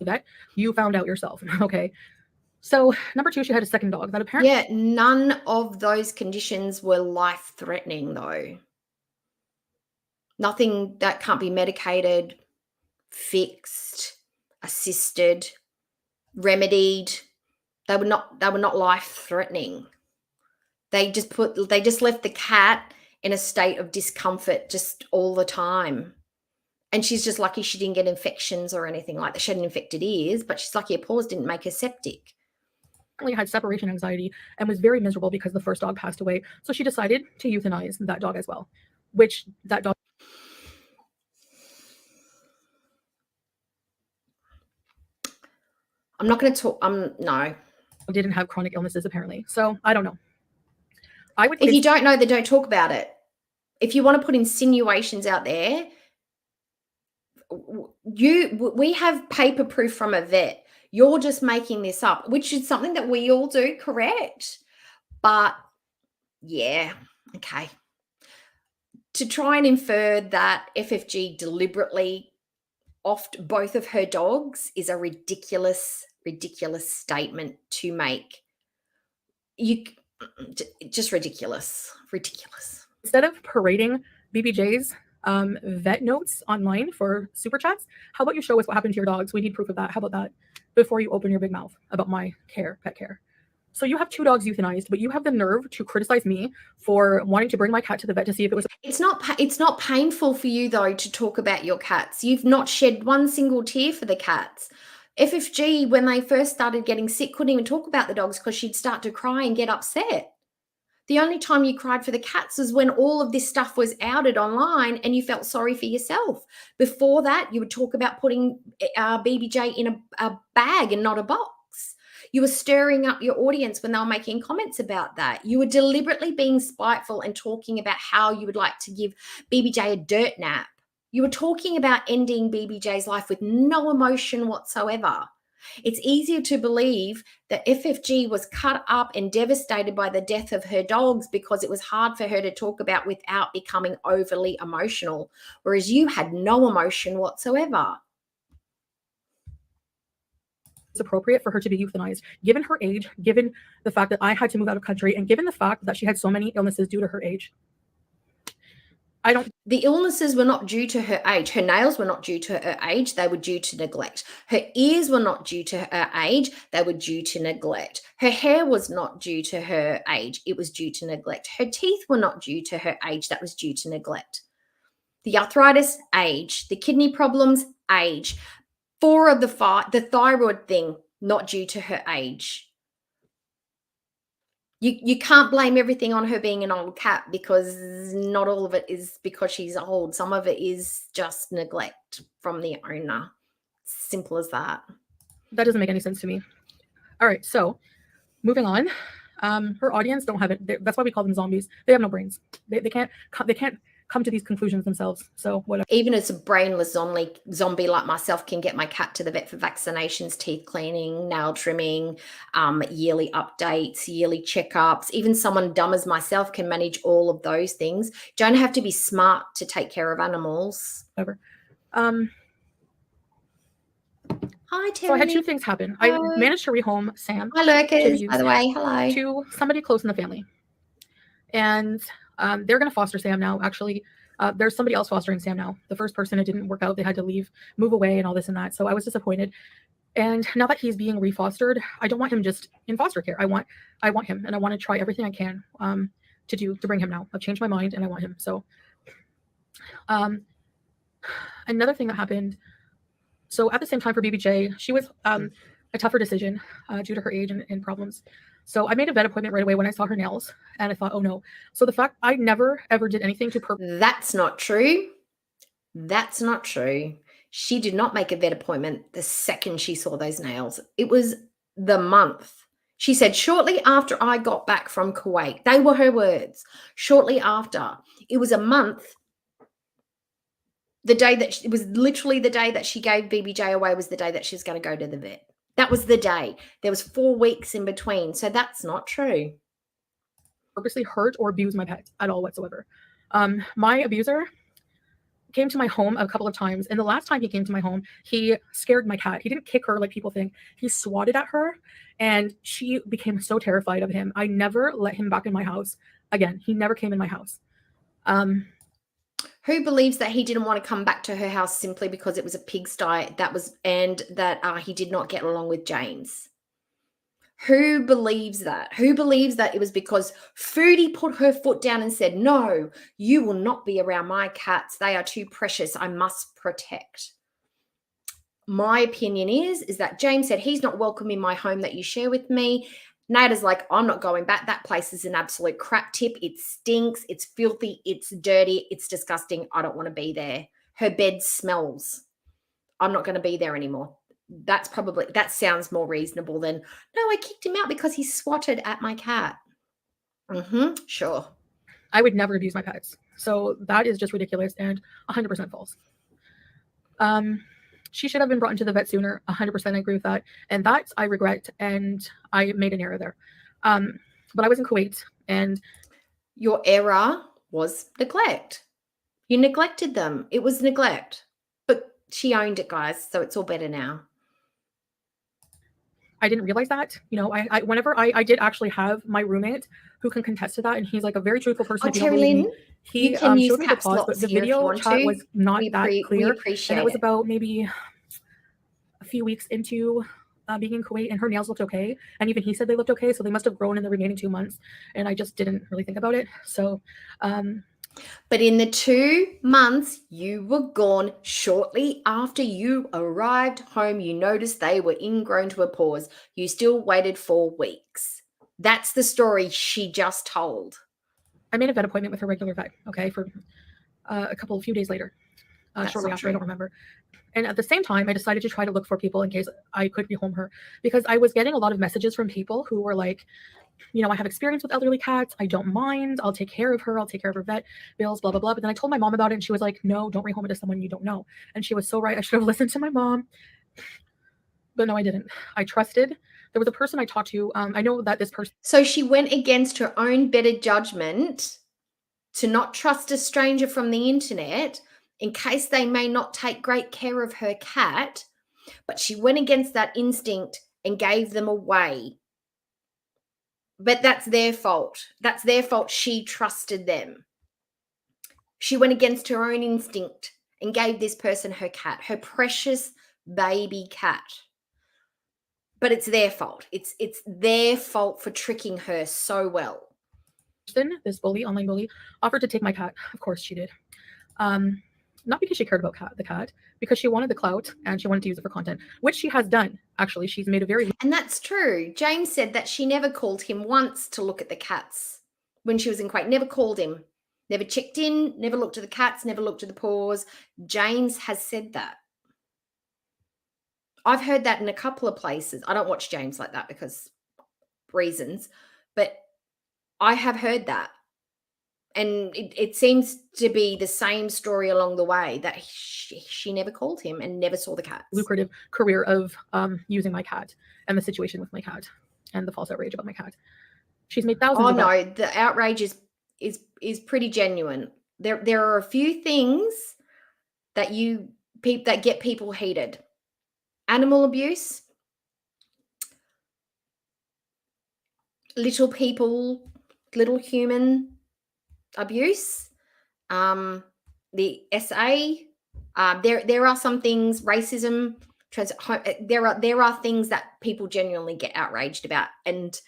vet, you found out yourself. Okay. So number 2, she had a second dog that apparently... Yeah, none of those conditions were life-threatening, though. Nothing that can't be medicated, fixed, assisted, remedied. They were not life-threatening. They just left the cat in a state of discomfort just all the time. And she's just lucky she didn't get infections or anything like that. She had an infected ears, but she's lucky her paws didn't make her septic. Had separation anxiety and was very miserable because the first dog passed away. So she decided to euthanize that dog as well, which that dog... I'm not going to talk. No. Didn't have chronic illnesses apparently. So I don't know. If you don't know, then don't talk about it. If you want to put insinuations out there, we have paper proof from a vet. You're just making this up, which is something that we all do, correct? But yeah, okay. To try and infer that FFG deliberately offed both of her dogs is a ridiculous statement to make. Just ridiculous. Instead of parading BBJ's vet notes online for super chats, how about you show us what happened to your dogs? We need proof of that. How about that? Before you open your big mouth about my pet care. So you have 2 dogs euthanized, but you have the nerve to criticize me for wanting to bring my cat to the vet to see if it was It's not painful for you though to talk about your cats. You've not shed one single tear for the cats. FFG, when they first started getting sick, couldn't even talk about the dogs because she'd start to cry and get upset. The only time you cried for the cats was when all of this stuff was outed online and you felt sorry for yourself. Before that, you would talk about putting BBJ in a bag and not a box. You were stirring up your audience when they were making comments about that. You were deliberately being spiteful and talking about how you would like to give BBJ a dirt nap. You were talking about ending BBJ's life with no emotion whatsoever. It's easier to believe that FFG was cut up and devastated by the death of her dogs because it was hard for her to talk about without becoming overly emotional, whereas you had no emotion whatsoever. appropriate for her to be euthanized, given her age, given the fact that I had to move out of country, and given the fact that she had so many illnesses due to her age. The illnesses were not due to her age. Her nails were not due to her age. They were due to neglect. Her ears were not due to her age. They were due to neglect. Her hair was not due to her age. It was due to neglect. Her teeth were not due to her age. That was due to neglect. The arthritis, age. The kidney problems, age. 4 of the 5, the thyroid thing, not due to her age. You can't blame everything on her being an old cat because not all of it is because she's old. Some of it is just neglect from the owner. Simple as that. That doesn't make any sense to me. All right, so moving on. Her audience don't have it. That's why we call them zombies. They have no brains. They can't come to these conclusions themselves. So whatever. Even as a brainless zombie like myself can get my cat to the vet for vaccinations, teeth cleaning, nail trimming, yearly updates, yearly checkups. Even someone dumb as myself can manage all of those things. You don't have to be smart to take care of animals. Whatever. Hi, Terry. So I had 2 things happen. I managed to rehome Sam. Hi, Lurkers, by the way. Hello. To somebody close in the family. And they're going to foster Sam now. Actually, there's somebody else fostering Sam now. The first person, it didn't work out. They had to leave, move away, and all this and that. So I was disappointed. And now that he's being refostered, I don't want him just in foster care. I want him, and I want to try everything I can to bring him now. I've changed my mind, and I want him. So another thing that happened. So at the same time for BBJ, she was a tougher decision due to her age and problems. So I made a vet appointment right away when I saw her nails, and I thought, oh no. So the fact I never ever did anything to That's not true. That's not true. She did not make a vet appointment the second she saw those nails. It was the month. She said, shortly after I got back from Kuwait. They were her words. Shortly after. It was a month. The day that it was literally the day that she gave BBJ away was the day that she was going to go to the vet. That was the day. There was 4 weeks in between. So that's not true. Purposely hurt or abuse my pet at all whatsoever. My abuser came to my home a couple of times. And the last time he came to my home, he scared my cat. He didn't kick her like people think. He swatted at her, and she became so terrified of him. I never let him back in my house again. He never came in my house. Who believes that he didn't want to come back to her house simply because it was a pigsty and that he did not get along with James? Who believes that? Who believes that it was because Foodie put her foot down and said, no, you will not be around my cats. They are too precious. I must protect. My opinion is that James said he's not welcome in my home that you share with me. Nada's like, I'm not going back. That place is an absolute crap tip. It stinks. It's filthy. It's dirty. It's disgusting. I don't want to be there. Her bed smells. I'm not going to be there anymore. That sounds more reasonable than, no, I kicked him out because he swatted at my cat. Sure. I would never abuse my pets. So that is just ridiculous and 100% false. She should have been brought into the vet sooner. 100% I agree with that. And that I regret, and I made an error there. But I was in Kuwait, and your error was neglect. You neglected them. It was neglect. But she owned it, guys, so it's all better now. I didn't realize that. You know, whenever I did actually have my roommate who can contest to that, and he's like a very truthful person. Oh, Terry Lynn, he showed me the pause, but the video chat was not that clear. We appreciate and it was about maybe a few weeks into being in Kuwait, and her nails looked okay. And even he said they looked okay. So they must have grown in the remaining 2 months. And I just didn't really think about it. So, But in the 2 months you were gone, shortly after you arrived home, you noticed they were ingrown to a pause. You still waited 4 weeks. That's the story she just told. I made a vet appointment with her regular vet, okay, for a few days later, shortly after, I don't remember. And at the same time, I decided to try to look for people in case I could rehome her, because I was getting a lot of messages from people who were like, you know, I have experience with elderly cats. I don't mind. I'll take care of her. I'll take care of her vet bills, blah, blah, blah. But then I told my mom about it, and she was like, no, don't rehome it to someone you don't know. And she was so right. I should have listened to my mom. But no, I didn't. I trusted. There was a person I talked to. I know that this person. So she went against her own better judgment to not trust a stranger from the internet in case they may not take great care of her cat, but she went against that instinct and gave them away. But that's their fault. That's their fault. She trusted them. She went against her own instinct and gave this person her cat, her precious baby cat. But it's their fault. It's their fault for tricking her so well. This bully, online bully, offered to take my cat. Of course she did. Not because she cared about the cat, because she wanted the clout and she wanted to use it for content, which she has done. Actually, she's made a very... And that's true. James said that she never called him once to look at the cats when she was in Kuwait. Never called him. Never checked in, never looked at the cats, never looked at the paws. James has said that. I've heard that in a couple of places. I don't watch James like that because reasons, but I have heard that. And it seems to be the same story along the way, that she never called him and never saw the cats. Lucrative career of using my cat and the situation with my cat and the false outrage about my cat. She's made thousands of dollars. Oh no, the outrage is pretty genuine. There are a few things that that get people heated. Animal abuse, little human abuse, the SA. There are some things, racism, there are things that people genuinely get outraged about, and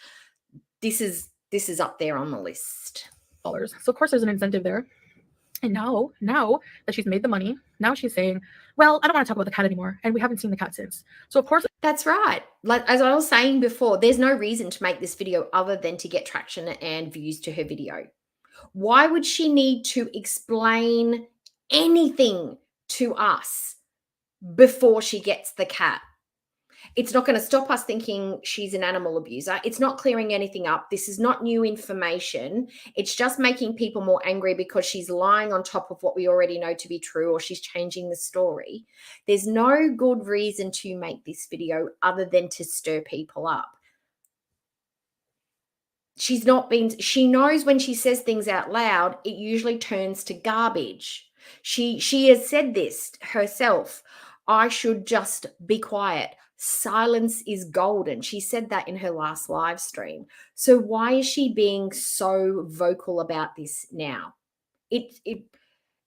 this is up there on the list. So of course there's an incentive there. And now that she's made the money, now she's saying, well, I don't want to talk about the cat anymore. And we haven't seen the cat since. So of course... That's right. Like, as I was saying before, there's no reason to make this video other than to get traction and views to her video. Why would she need to explain anything to us before she gets the cat? It's not going to stop us thinking she's an animal abuser. It's not clearing anything up. This is not new information. It's just making people more angry because she's lying on top of what we already know to be true, or she's changing the story. There's no good reason to make this video other than to stir people up. She knows when she says things out loud, it usually turns to garbage. She has said this herself. I should just be quiet. Silence is golden. She said that in her last live stream. So why is she being so vocal about this now? It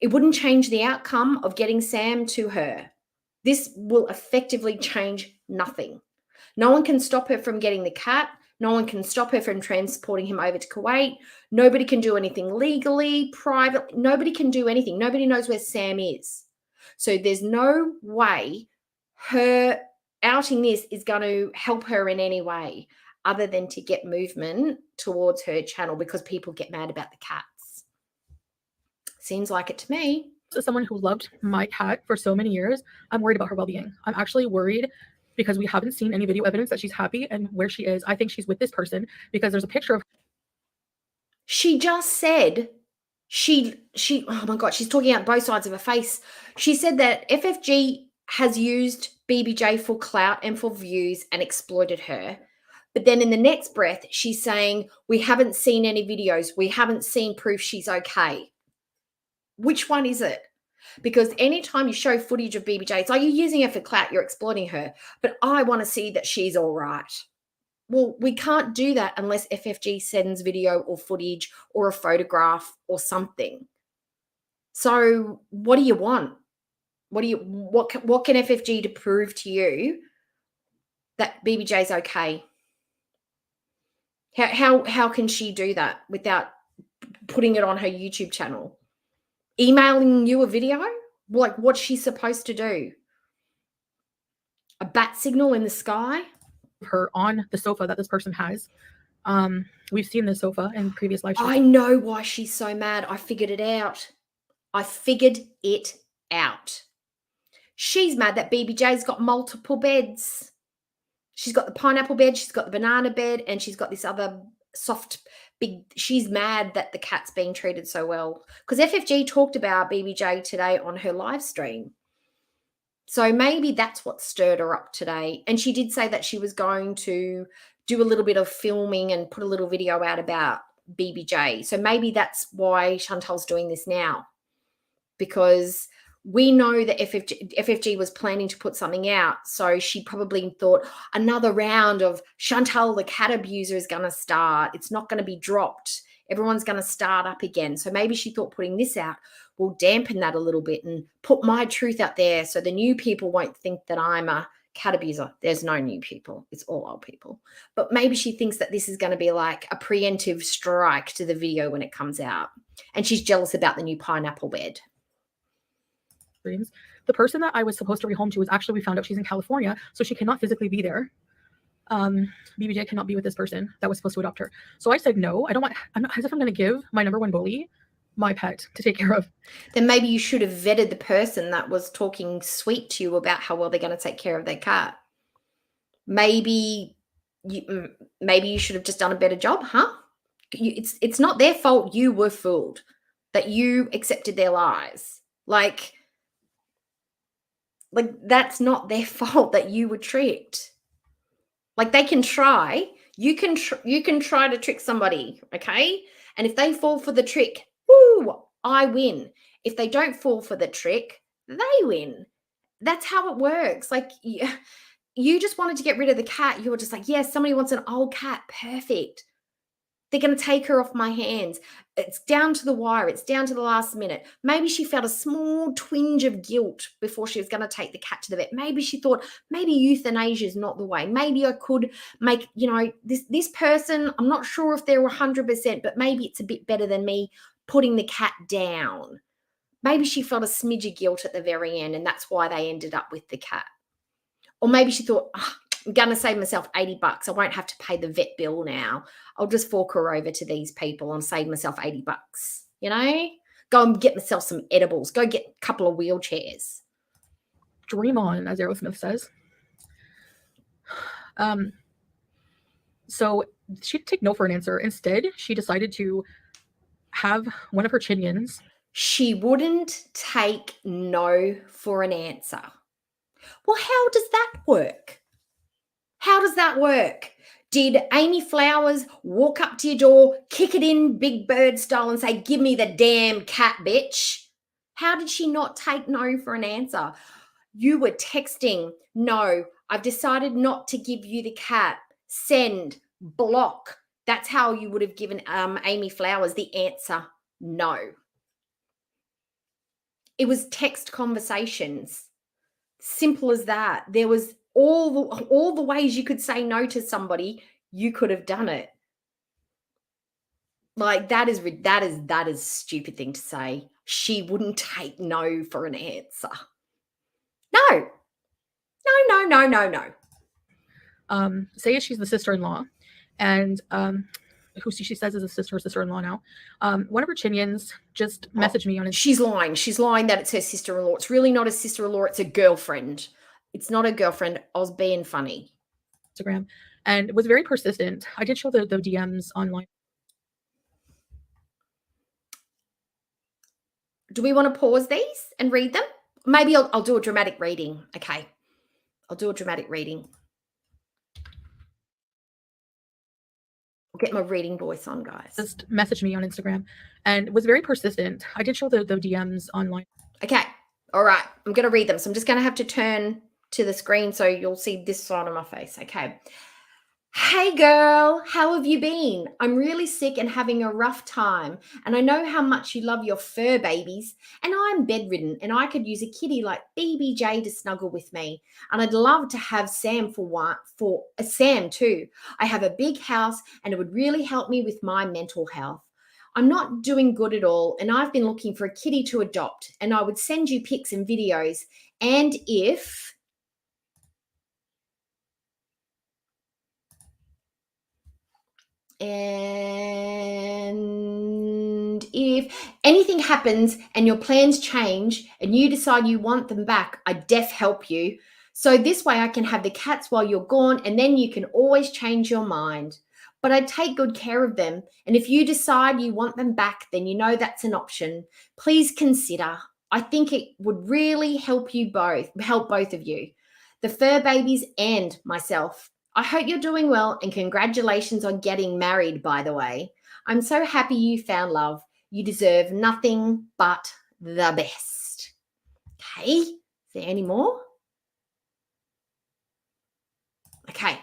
wouldn't change the outcome of getting Sam to her. This will effectively change nothing. No one can stop her from getting the cat. No one can stop her from transporting him over to Kuwait. Nobody can do anything legally, privately. Nobody can do anything. Nobody knows where Sam is. So there's no way her outing this is going to help her in any way other than to get movement towards her channel because people get mad about the cats. Seems like it to me. As someone who loved my cat for so many years, I'm worried about her well-being. I'm actually worried because we haven't seen any video evidence that she's happy and where she is. I think she's with this person because there's a picture of... She just said oh my God, she's talking out both sides of her face. She said that FFG has used BBJ for clout and for views and exploited her. But then in the next breath, she's saying, we haven't seen any videos. We haven't seen proof she's okay. Which one is it? Because anytime you show footage of BBJ, it's like you're using her for clout, you're exploiting her. But I want to see that she's all right. Well, we can't do that unless FFG sends video or footage or a photograph or something. So what do you want? What can FFG to prove to you that BBJ's okay. How can she do that without putting it on her YouTube channel? Emailing you a video? Like, what's she supposed to do? A bat signal in the sky? Her on the sofa that this person has. We've seen this sofa in previous live streams. I know why she's so mad. I figured it out. She's mad that BBJ's got multiple beds. She's got the pineapple bed, she's got the banana bed, and she's got this other soft, big. She's mad that the cat's being treated so well. Because FFG talked about BBJ today on her live stream. So maybe that's what stirred her up today. And she did say that she was going to do a little bit of filming and put a little video out about BBJ. So maybe that's why Chantal's doing this now. Because we know that FFG was planning to put something out. So she probably thought another round of Chantal the cat abuser is going to start. It's not going to be dropped. Everyone's going to start up again. So maybe she thought putting this out will dampen that a little bit and put my truth out there so the new people won't think that I'm a cat abuser. There's no new people. It's all old people. But maybe she thinks that this is going to be like a preemptive strike to the video when it comes out. And she's jealous about the new pineapple bed. The person that I was supposed to rehome to is actually, we found out she's in California, so she cannot physically be there. BBJ cannot be with this person that was supposed to adopt her. So I said no. I'm not as if I'm going to give my number one bully my pet to take care of. Then maybe you should have vetted the person that was talking sweet to you about how well they're going to take care of their cat. Maybe you should have just done a better job, huh? It's not their fault you were fooled, that you accepted their lies. Like that's not their fault that you were tricked. Like they can try. You can try to trick somebody, okay? And if they fall for the trick, woo, I win. If they don't fall for the trick, they win. That's how it works. Like you just wanted to get rid of the cat. You were just like, yes, somebody wants an old cat. Perfect. They're going to take her off my hands. It's down to the wire. It's down to the last minute. Maybe she felt a small twinge of guilt before she was going to take the cat to the vet. Maybe she thought, maybe euthanasia is not the way. Maybe I could make, this person, I'm not sure if they're 100%, but maybe it's a bit better than me putting the cat down. Maybe she felt a smidge of guilt at the very end, and that's why they ended up with the cat. Or maybe she thought, I'm going to save myself $80. I won't have to pay the vet bill now. I'll just fork her over to these people and save myself $80. Go and get myself some edibles. Go get a couple of wheelchairs. Dream on, as Aerosmith says. So she didn't take no for an answer. Instead, she decided to have one of her chinians. She wouldn't take no for an answer. Well, how does that work? How does that work? Did Amy Flowers walk up to your door, kick it in Big Bird style and say, give me the damn cat, bitch? How did she not take no for an answer? You were texting, no, I've decided not to give you the cat. Send, block. That's how you would have given Amy Flowers the answer, no. It was text conversations. Simple as that. There was all the ways you could say no to somebody, you could have done it. Like that is a stupid thing to say. She wouldn't take no for an answer. No. Say she's the sister-in-law, and who she says is a sister-in-law now. One of her chinians just messaged me on She's lying. She's lying that it's her sister-in-law. It's really not a sister-in-law. It's a girlfriend. It's not a girlfriend. I was being funny. Instagram, and was very persistent. I did show the DMs online. Do we want to pause these and read them? Maybe I'll do a dramatic reading. Okay. I'll do a dramatic reading. I'll get my reading voice on, guys. Just messaged me on Instagram and was very persistent. I did show the DMs online. Okay. All right. I'm going to read them. So I'm just going to have to turn to the screen so you'll see this side of my face. Okay. Hey girl, how have you been? I'm really sick and having a rough time, and I know how much you love your fur babies, and I'm bedridden and I could use a kitty like BBJ to snuggle with me, and I'd love to have Sam for Sam too. I have a big house and it would really help me with my mental health. I'm not doing good at all, and I've been looking for a kitty to adopt, and I would send you pics and videos, and if anything happens and your plans change and you decide you want them back, I def help you. So this way I can have the cats while you're gone, and then you can always change your mind. But I take good care of them. And if you decide you want them back, then you know that's an option. Please consider. I think it would really help both of you, the fur babies and myself. I hope you're doing well, and congratulations on getting married, by the way. I'm so happy you found love. You deserve nothing but the best. Okay, is there any more? Okay.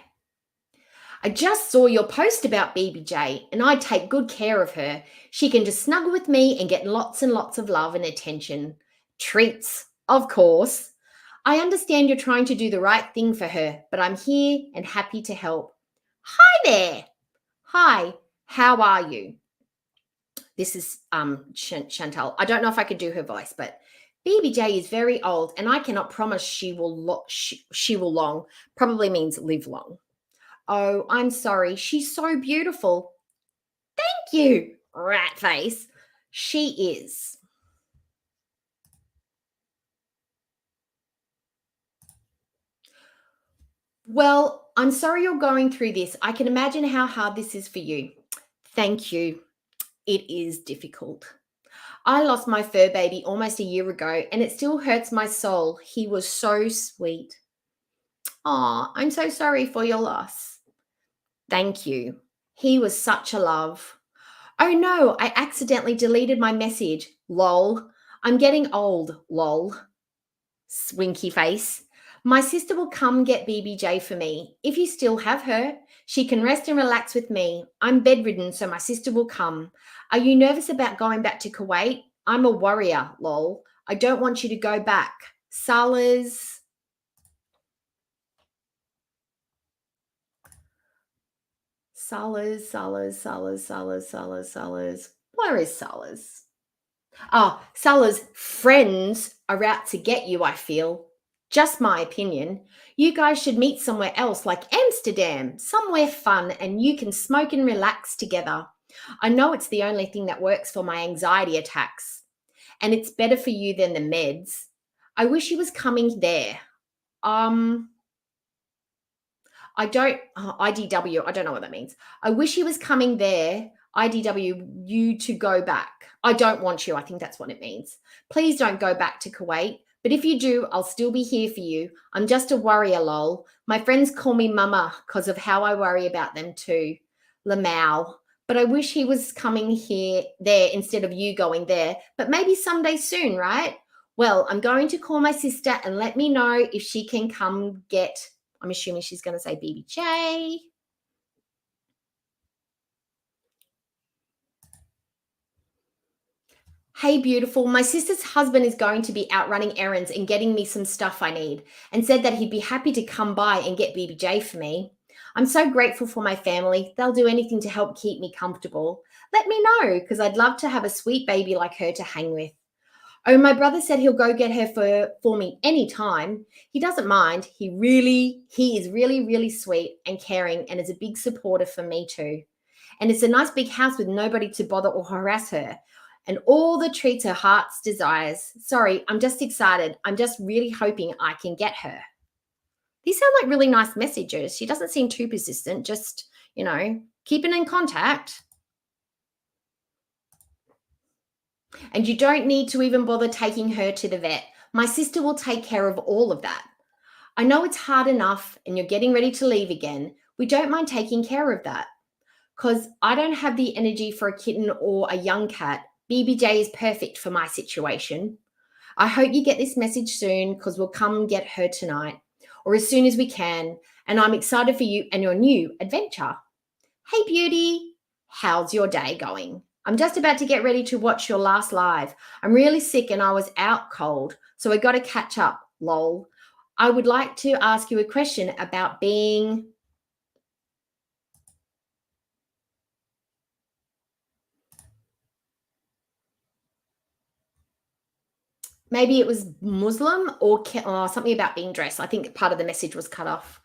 I just saw your post about BBJ, and I take good care of her. She can just snuggle with me and get lots and lots of love and attention. Treats, of course. I understand you're trying to do the right thing for her, but I'm here and happy to help. Hi there. Hi, how are you? This is Chantal. I don't know if I could do her voice, but BBJ is very old, and I cannot promise she will long. Probably means live long. Oh, I'm sorry. She's so beautiful. Thank you, rat face. She is. Well, I'm sorry you're going through this. I can imagine how hard this is for you. Thank you. It is difficult. I lost my fur baby almost a year ago, and it still hurts my soul. He was so sweet. Aw, I'm so sorry for your loss. Thank you. He was such a love. Oh no, I accidentally deleted my message. Lol. I'm getting old. Lol. Swinky face. My sister will come get BBJ for me. If you still have her, she can rest and relax with me. I'm bedridden, so my sister will come. Are you nervous about going back to Kuwait? I'm a warrior, lol. I don't want you to go back. Salah's. Where is Salah's? Oh, Salah's friends are out to get you, I feel. Just my opinion. You guys should meet somewhere else, like Amsterdam, somewhere fun, and you can smoke and relax together. I know it's the only thing that works for my anxiety attacks, and it's better for you than the meds. I wish he was coming there. IDW, I don't know what that means. I wish he was coming there. IDW, you to go back. I don't want you. I think that's what it means. Please don't go back to Kuwait. But if you do, I'll still be here for you. I'm just a warrior, lol. My friends call me mama because of how I worry about them too. Lamau. But I wish he was coming there instead of you going there. But maybe someday soon, right? Well, I'm going to call my sister and let me know if she can come get. I'm assuming she's going to say BBJ. Hey, beautiful. My sister's husband is going to be out running errands and getting me some stuff I need, and said that he'd be happy to come by and get BBJ for me. I'm so grateful for my family. They'll do anything to help keep me comfortable. Let me know, because I'd love to have a sweet baby like her to hang with. Oh, my brother said he'll go get her for me anytime. He doesn't mind. He is really, really sweet and caring, and is a big supporter for me too. And it's a nice big house with nobody to bother or harass her, and all the treats her heart's desires. Sorry, I'm just excited. I'm just really hoping I can get her. These sound like really nice messages. She doesn't seem too persistent, just, keeping in contact. And you don't need to even bother taking her to the vet. My sister will take care of all of that. I know it's hard enough and you're getting ready to leave again. We don't mind taking care of that, because I don't have the energy for a kitten or a young cat. BBJ is perfect for my situation. I hope you get this message soon, because we'll come get her tonight or as soon as we can. and I'm excited for you and your new adventure. Hey, beauty, how's your day going? I'm just about to get ready to watch your last live. I'm really sick and I was out cold, so I got to catch up, lol. I would like to ask you a question about being... Maybe it was Muslim or something about being dressed. I think part of the message was cut off.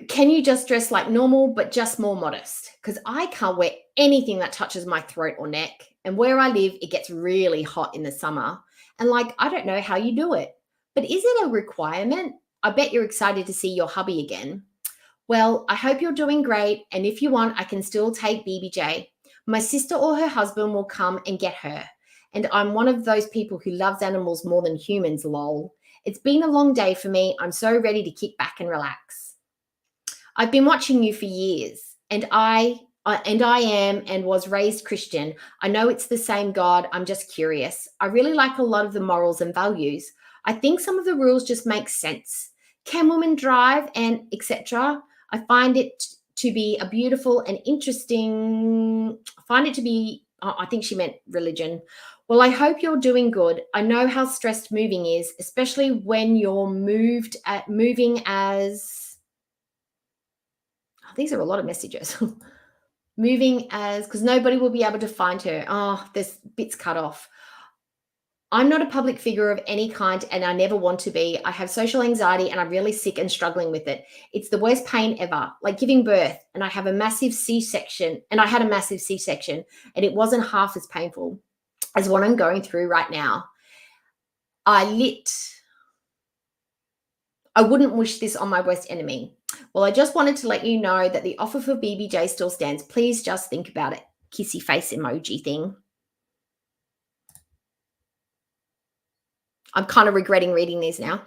Can you just dress like normal, but just more modest? Because I can't wear anything that touches my throat or neck. And where I live, it gets really hot in the summer. And I don't know how you do it. But is it a requirement? I bet you're excited to see your hubby again. Well, I hope you're doing great. And if you want, I can still take BBJ. My sister or her husband will come and get her. And I'm one of those people who loves animals more than humans, lol. It's been a long day for me. I'm so ready to kick back and relax. I've been watching you for years, and I am and was raised Christian. I know it's the same God. I'm just curious. I really like a lot of the morals and values. I think some of the rules just make sense. Can women drive and etc.? I find it to be a beautiful and interesting. I find it to be. I think she meant religion. Well, I hope you're doing good. I know how stressed moving is, especially when you're moving as... These are a lot of messages. Moving as, because nobody will be able to find her. Oh, there's bits cut off. I'm not a public figure of any kind and I never want to be. I have social anxiety and I'm really sick and struggling with it. It's the worst pain ever, like giving birth. And I have a massive C-section and I had a massive C-section and it wasn't half as painful as what I'm going through right now. I wouldn't wish this on my worst enemy. Well, I just wanted to let you know that the offer for BBJ still stands. Please just think about it. Kissy face emoji thing. I'm kind of regretting reading these now.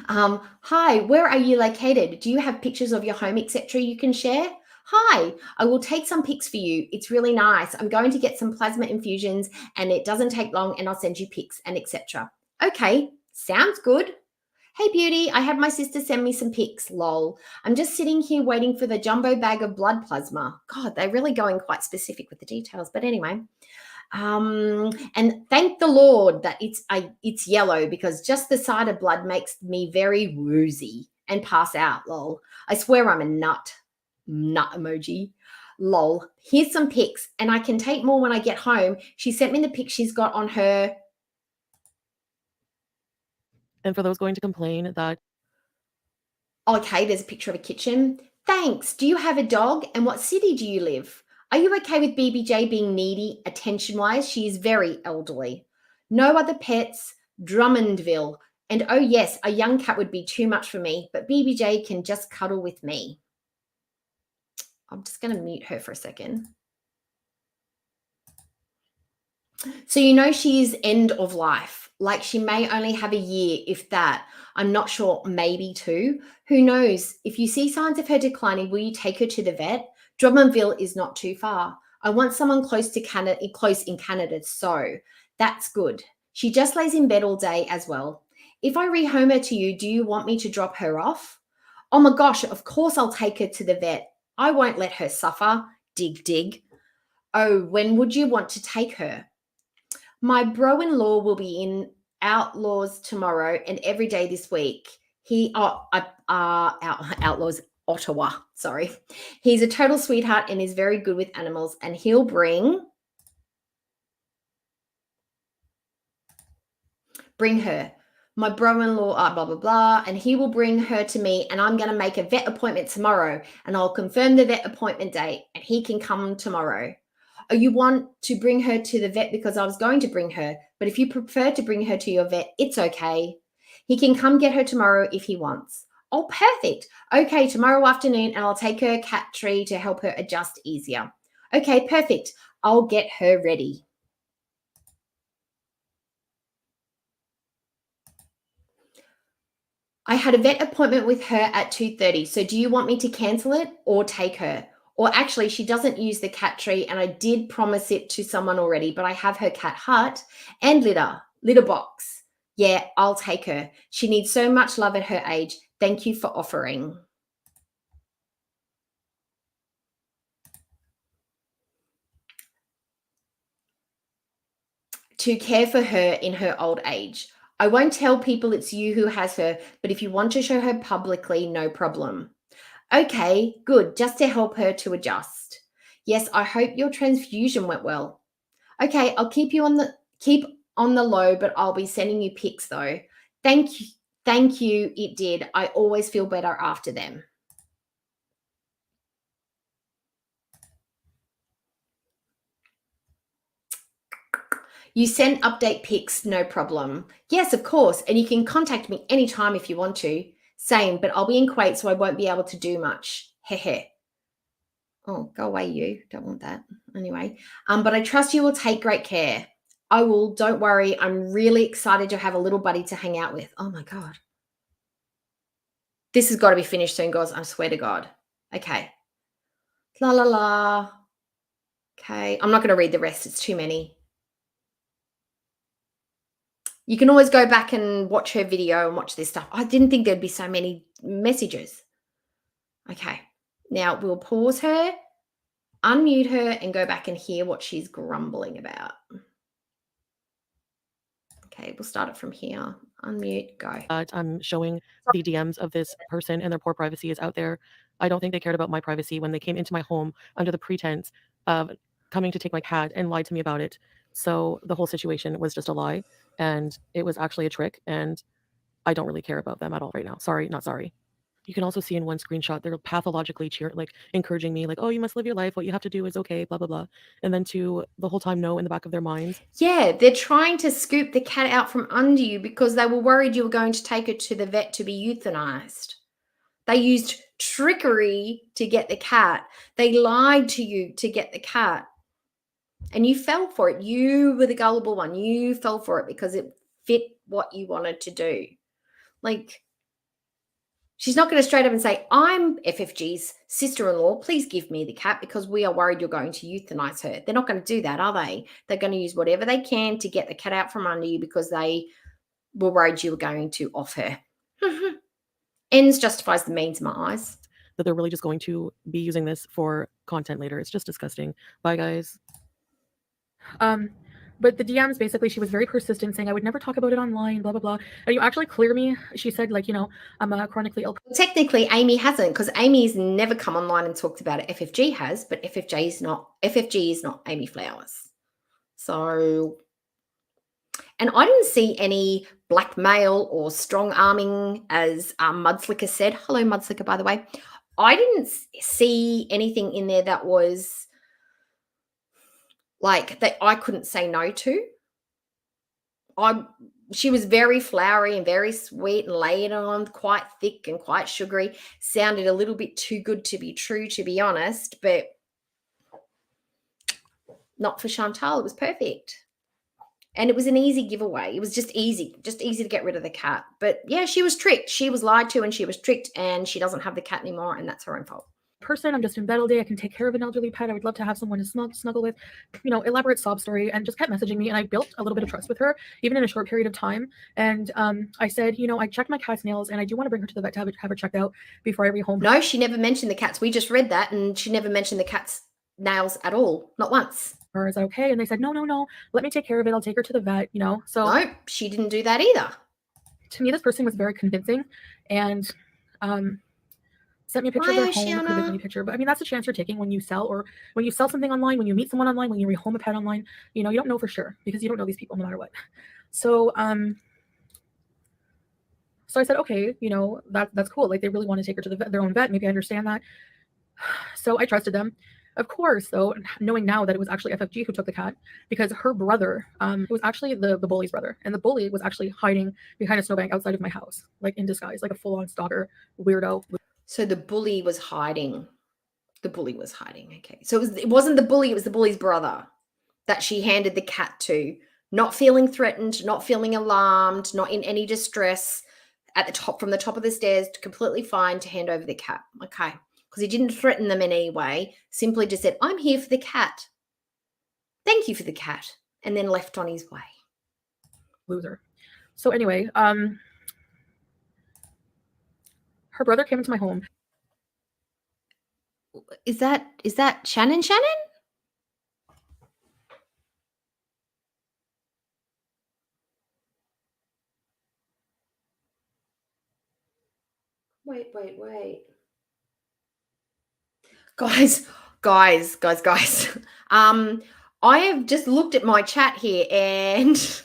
Hi, where are you located? Do you have pictures of your home, etc. you can share? Hi, I will take some pics for you. It's really nice. I'm going to get some plasma infusions and it doesn't take long and I'll send you pics and etc. Okay, sounds good. Hey, beauty, I had my sister send me some pics, lol. I'm just sitting here waiting for the jumbo bag of blood plasma. God, they're really going quite specific with the details. But anyway, and thank the Lord that it's yellow because just the sight of blood makes me very woozy and pass out, lol. I swear I'm a nut emoji. Lol. Here's some pics and I can take more when I get home. She sent me the pics she's got on her... And for those going to complain that... Okay, there's a picture of a kitchen. Thanks. Do you have a dog? And what city do you live? Are you okay with BBJ being needy attention-wise? She is very elderly. No other pets. Drummondville. And oh yes, a young cat would be too much for me, but BBJ can just cuddle with me. I'm just going to mute her for a second. So you know she is end of life. Like she may only have a year, if that. I'm not sure, maybe 2. Who knows? If you see signs of her declining, will you take her to the vet? Drummondville is not too far. I want someone close in Canada, so that's good. She just lays in bed all day as well. If I rehome her to you, do you want me to drop her off? Oh my gosh, of course I'll take her to the vet. I won't let her suffer. Dig, dig. Oh, when would you want to take her? My bro-in-law will be in Outlaws tomorrow and every day this week. Outlaws, Ottawa, sorry. He's a total sweetheart and is very good with animals and he'll bring her. My brother-in-law, blah, blah, blah, and he will bring her to me and I'm going to make a vet appointment tomorrow and I'll confirm the vet appointment date and he can come tomorrow. Oh, you want to bring her to the vet because I was going to bring her, but if you prefer to bring her to your vet, it's okay. He can come get her tomorrow if he wants. Oh, perfect. Okay, tomorrow afternoon and I'll take her cat tree to help her adjust easier. Okay, perfect. I'll get her ready. I had a vet appointment with her at 2:30. So do you want me to cancel it or take her? Or actually, she doesn't use the cat tree and I did promise it to someone already, but I have her cat hut and litter box. Yeah, I'll take her. She needs so much love at her age. Thank you for offering. To care for her in her old age. I won't tell people it's you who has her, but if you want to show her publicly, no problem. Okay, good, just to help her to adjust. Yes, I hope your transfusion went well. Okay, I'll keep on the low, but I'll be sending you pics though. Thank you, it did. I always feel better after them. You send update pics, no problem. Yes, of course. And you can contact me anytime if you want to. Same, but I'll be in Kuwait, so I won't be able to do much. Hehe. Oh, go away, you. Don't want that. Anyway, but I trust you will take great care. I will. Don't worry. I'm really excited to have a little buddy to hang out with. Oh my God. This has got to be finished soon, guys. I swear to God. Okay. La la la. Okay. I'm not going to read the rest. It's too many. You can always go back and watch her video and watch this stuff. I didn't think there'd be so many messages. Okay. Now we'll pause her, unmute her, and go back and hear what she's grumbling about. Okay, we'll start it from here. Unmute, go. I'm showing the DMs of this person and their poor privacy is out there. I don't think they cared about my privacy when they came into my home under the pretense of coming to take my cat and lied to me about it. So the whole situation was just a lie, and it was actually a trick, and I don't really care about them at all right now. Sorry, not sorry. You can also see in one screenshot, they're pathologically encouraging me, like, oh, you must live your life. What you have to do is okay, blah, blah, blah. And then the whole time, no, in the back of their minds. Yeah, they're trying to scoop the cat out from under you because they were worried you were going to take it to the vet to be euthanized. They used trickery to get the cat. They lied to you to get the cat. And you fell for it. You were the gullible one. You fell for it because it fit what you wanted to do. Like, she's not going to straight up and say, I'm FFG's sister-in-law. Please give me the cat because we are worried you're going to euthanize her. They're not going to do that, are they? They're going to use whatever they can to get the cat out from under you because they were worried you were going to off her. Ends justifies the means in my eyes. That they're really just going to be using this for content later. It's just disgusting. Bye, guys. But the DMs, basically, she was very persistent, saying I would never talk about it online, blah, blah, blah. And you actually clear me. She said, like, I'm a chronically ill. Technically, Amy hasn't, because Amy's never come online and talked about it. FFG has, but FFG is not Amy Flowers. So, and I didn't see any blackmail or strong arming, as Mudslicker said. Hello, Mudslicker, by the way. I didn't see anything in there that was like that I couldn't say no to. She was very flowery and very sweet and laid on, quite thick and quite sugary. Sounded a little bit too good to be true, to be honest, but not for Chantal. It was perfect. And it was an easy giveaway. It was just easy to get rid of the cat. But yeah, she was tricked. She was lied to and she was tricked, and she doesn't have the cat anymore, and that's her own fault. Person, I'm just in bed all day. I can take care of an elderly pet. I would love to have someone to snuggle with, elaborate sob story, and just kept messaging me. And I built a little bit of trust with her, even in a short period of time. And I said, I checked my cat's nails, and I do want to bring her to the vet to have her checked out before I rehome. No, she never mentioned the cats. We just read that, and she never mentioned the cat's nails at all, not once. Is that okay? And they said, no, let me take care of it. I'll take her to the vet, So no, she didn't do that either. To me, this person was very convincing, and sent me a picture of their home, a good picture. But I mean, that's a chance you're taking when you sell something online, when you meet someone online, when you rehome a pet online. You don't know for sure because you don't know these people no matter what. So so I said, okay, that's cool. Like, they really want to take her to their own vet. Maybe I understand that. So I trusted them. Of course, though, knowing now that it was actually FFG who took the cat, because her brother, it was actually the bully's brother, and the bully was actually hiding behind a snowbank outside of my house, like in disguise, like a full-on stalker weirdo. So the bully was hiding. Okay. So it wasn't the bully, it was the bully's brother that she handed the cat to, not feeling threatened, not feeling alarmed, not in any distress, from the top of the stairs, completely fine to hand over the cat. Okay. Because he didn't threaten them in any way, simply just said, I'm here for the cat. Thank you for the cat. And then left on his way. Loser. So anyway, her brother came into my home. Is that Shannon? Wait. Guys. I have just looked at my chat here and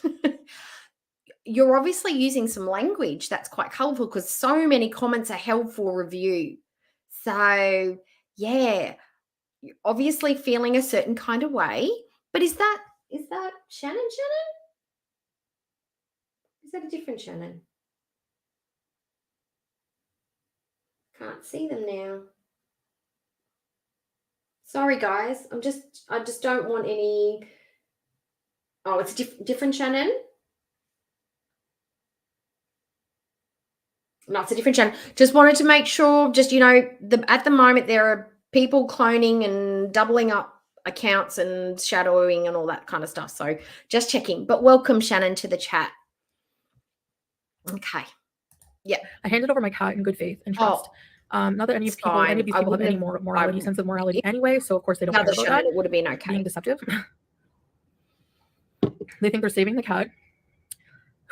you're obviously using some language that's quite colorful because so many comments are held for review. So, yeah, you're obviously feeling a certain kind of way. But is that Shannon? Is that a different Shannon? Can't see them now. Sorry, guys. I just don't want any. Oh, it's different Shannon. No, it's a different Shannon. Just wanted to make sure. Just at the moment there are people cloning and doubling up accounts and shadowing and all that kind of stuff. So just checking. But welcome, Shannon, to the chat. Okay. Yeah. I handed over my cat in good faith and trust. Not that any of these people have any morality, sense of morality anyway. So of course they don't care about Shannon, that. it would have been okay. Being deceptive. They think they're saving the cat.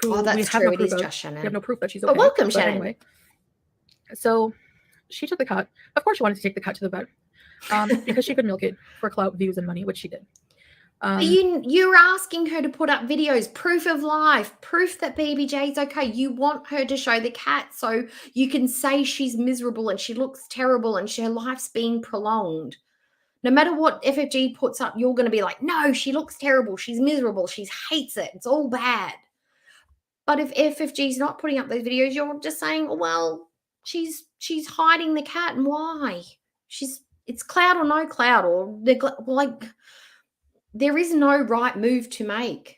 Oh, that's true. It is just Shannon. We have no proof that she's okay. But welcome, Shannon. Anyway, so she took the cat. Of course, she wanted to take the cat to the vet because she could milk it for clout, views, and money, which she did. You're asking her to put up videos, proof of life, proof that BBJ's okay. You want her to show the cat so you can say she's miserable and she looks terrible and her life's being prolonged. No matter what FFG puts up, you're going to be like, no, she looks terrible. She's miserable. She hates it. It's all bad. But if FFG's not putting up those videos, you're just saying, well, she's hiding the cat. And why? It's clout or no clout or like there is no right move to make.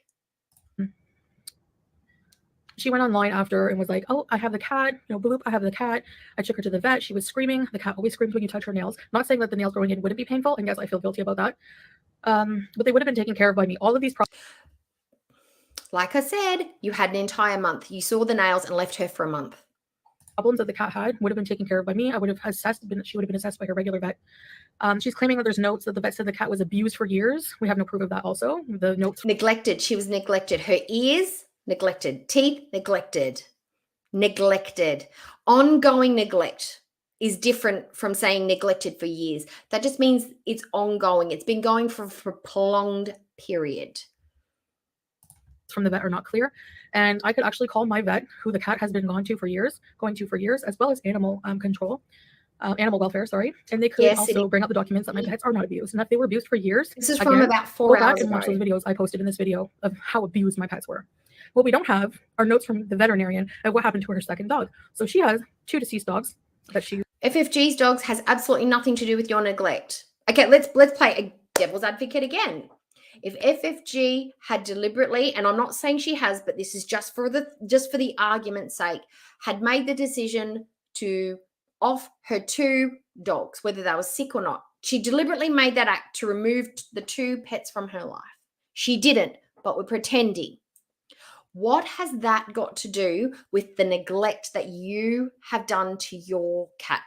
She went online after and was like, oh, I have the cat, bloop, I have the cat. I took her to the vet. She was screaming. The cat always screams when you touch her nails. Not saying that the nails growing in wouldn't be painful. And yes, I feel guilty about that. But they would have been taken care of by me. All of these like I said, you had an entire month. You saw the nails and left her for a month. Problems that the cat had would have been taken care of by me. She would have been assessed by her regular vet. She's claiming that there's notes that the vet said the cat was abused for years. We have no proof of that also. The notes. Neglected. She was neglected. Her ears, neglected. Teeth, neglected. Ongoing neglect is different from saying neglected for years. That just means it's ongoing. It's been going for a prolonged period. From the vet are not clear, and I could actually call my vet, who the cat has been going to for years, as well as animal welfare, and they could also bring up the documents that my pets are not abused, and if they were abused for years. This is from about 4 hours ago. And watch those videos I posted in this video of how abused my pets were. What we don't have are notes from the veterinarian of what happened to her second dog. So she has 2 deceased dogs that she. FFG's dogs has absolutely nothing to do with your neglect. Okay, let's play a devil's advocate again. If FFG had deliberately, and I'm not saying she has, but this is just for the argument's sake, had made the decision to off her 2 dogs, whether they were sick or not, she deliberately made that act to remove the 2 pets from her life. She didn't, but we're pretending. What has that got to do with the neglect that you have done to your cats?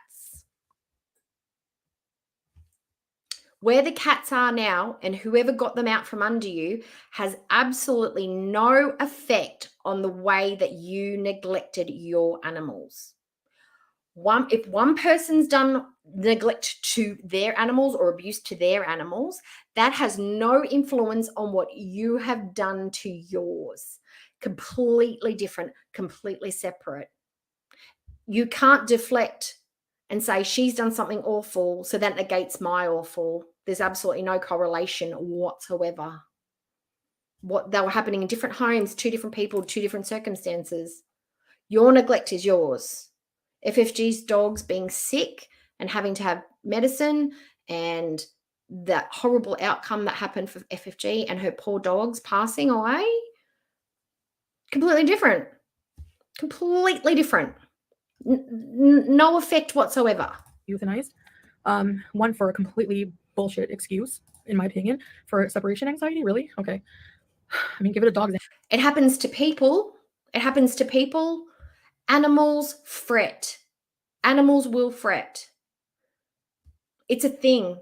Where the cats are now and whoever got them out from under you has absolutely no effect on the way that you neglected your animals. If one person's done neglect to their animals or abuse to their animals, that has no influence on what you have done to yours. Completely different, completely separate. You can't deflect and say she's done something awful, so that negates my awful. There's absolutely no correlation whatsoever. What they were happening in different homes, 2 different people, 2 different circumstances. Your neglect is yours. FFG's dogs being sick and having to have medicine and that horrible outcome that happened for FFG and her poor dogs passing away, completely different. Completely different. No effect whatsoever. Euthanized. One for a completely bullshit excuse, in my opinion, for separation anxiety. Really? Okay. I mean, give it a dog's. It happens to people. Animals fret. Animals will fret. It's a thing.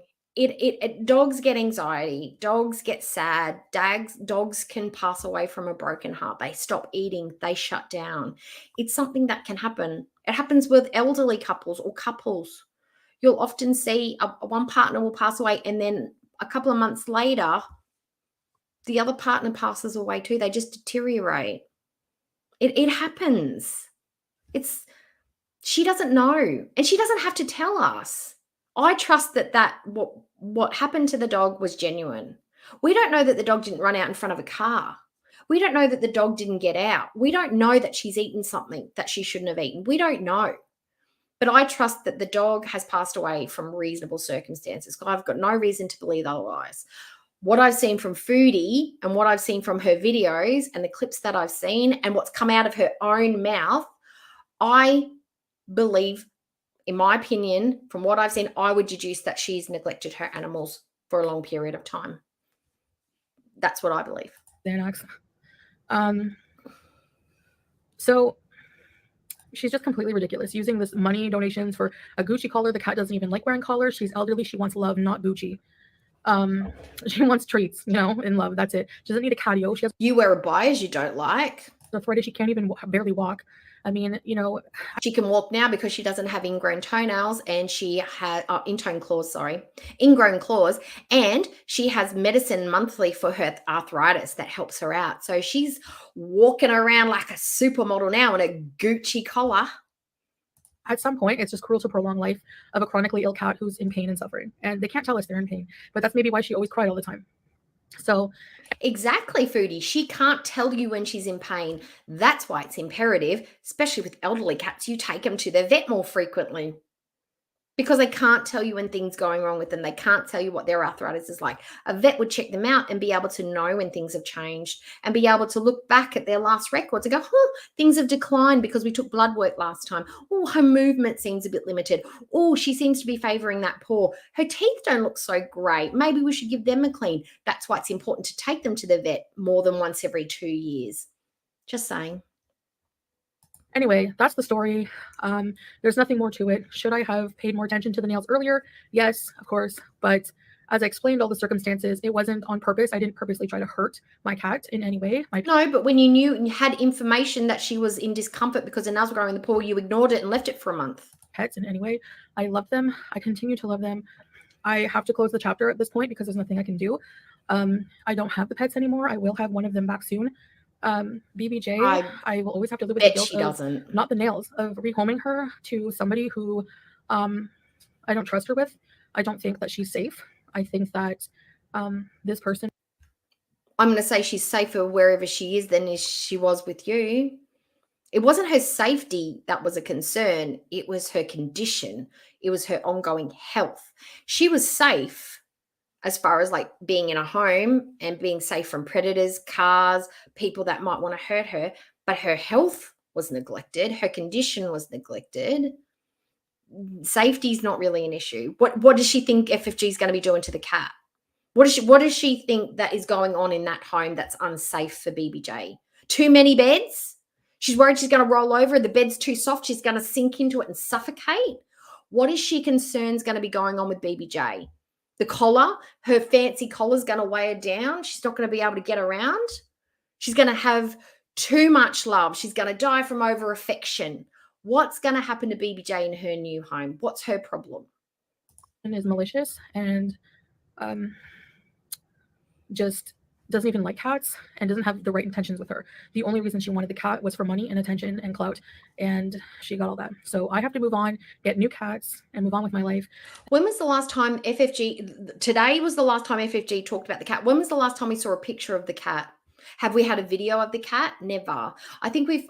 Dogs get anxiety, dogs get sad, dogs can pass away from a broken heart. They stop eating, they shut down. It's something that can happen. It happens with elderly couples or couples. You'll often see one partner will pass away, and then a couple of months later, the other partner passes away too. They just deteriorate. It happens. She doesn't know, and she doesn't have to tell us. I trust that what happened to the dog was genuine. We don't know that the dog didn't run out in front of a car. We don't know that the dog didn't get out. We don't know that she's eaten something that she shouldn't have eaten. We don't know. But I trust that the dog has passed away from reasonable circumstances. I've got no reason to believe otherwise. What I've seen from Foodie and what I've seen from her videos and the clips that I've seen and what's come out of her own mouth, I believe, in my opinion, from what I've seen, I would deduce that she's neglected her animals for a long period of time. That's what I believe. Xanax. So she's just completely ridiculous, using this money donations for a Gucci collar. The cat doesn't even like wearing collars. She's elderly. She wants love, not Gucci. She wants treats, and love. That's it. She doesn't need a catio. She has You wear a bias you don't like. arthritis. She can't even barely walk. I mean, she can walk now because she doesn't have ingrown toenails, and she has ingrown claws, and she has medicine monthly for her arthritis that helps her out. So she's walking around like a supermodel now in a Gucci collar. At some point, it's just cruel to prolong life of a chronically ill cat who's in pain and suffering. And they can't tell us they're in pain, but that's maybe why she always cried all the time. So exactly, Foodie. She can't tell you when she's in pain. That's why it's imperative, especially with elderly cats, you take them to their vet more frequently, because they can't tell you when things going wrong with them. They can't tell you what their arthritis is like. A vet would check them out and be able to know when things have changed and be able to look back at their last records and go, things have declined because we took blood work last time. Oh, her movement seems a bit limited. Oh, she seems to be favoring that paw. Her teeth don't look so great. Maybe we should give them a clean. That's why it's important to take them to the vet more than once every 2 years. Just saying. Anyway, that's the story. There's nothing more to it. Should I have paid more attention to the nails earlier? Yes, of course. But as I explained all the circumstances, it wasn't on purpose. I didn't purposely try to hurt my cat in any way. No, but when you knew and you had information that she was in discomfort because her nails were growing in the paw, you ignored it and left it for a month. Pets in any way. I love them. I continue to love them. I have to close the chapter at this point because there's nothing I can do. I don't have the pets anymore. I will have one of them back soon. BBJ, I will always have to live with the guilt she doesn't. Not the nails, of rehoming her to somebody who I don't trust her with. I don't think that she's safe. I think that this person, I'm going to say she's safer wherever she is than she was with you. It wasn't her safety that was a concern. It was her condition. It was her ongoing health. She was safe as far as like being in a home and being safe from predators, cars, people that might want to hurt her, but her health was neglected. Her condition was neglected. Safety is not really an issue. What does she think FFG is going to be doing to the cat? What does she think that is going on in that home that's unsafe for BBJ? Too many beds? She's worried she's going to roll over. The bed's too soft. She's going to sink into it and suffocate. What is she concerned is going to be going on with BBJ? The collar, her fancy collar is going to weigh her down. She's not going to be able to get around. She's going to have too much love. She's going to die from over affection. What's going to happen to BBJ in her new home? What's her problem? is malicious and just doesn't even like cats and doesn't have the right intentions with her. The only reason she wanted the cat was for money and attention and clout, and she got all that. So I have to move on, get new cats, and move on with my life. When was the last time today was the last time FFG talked about the cat? When was the last time we saw a picture of the cat? Have we had a video of the cat? Never. I think we've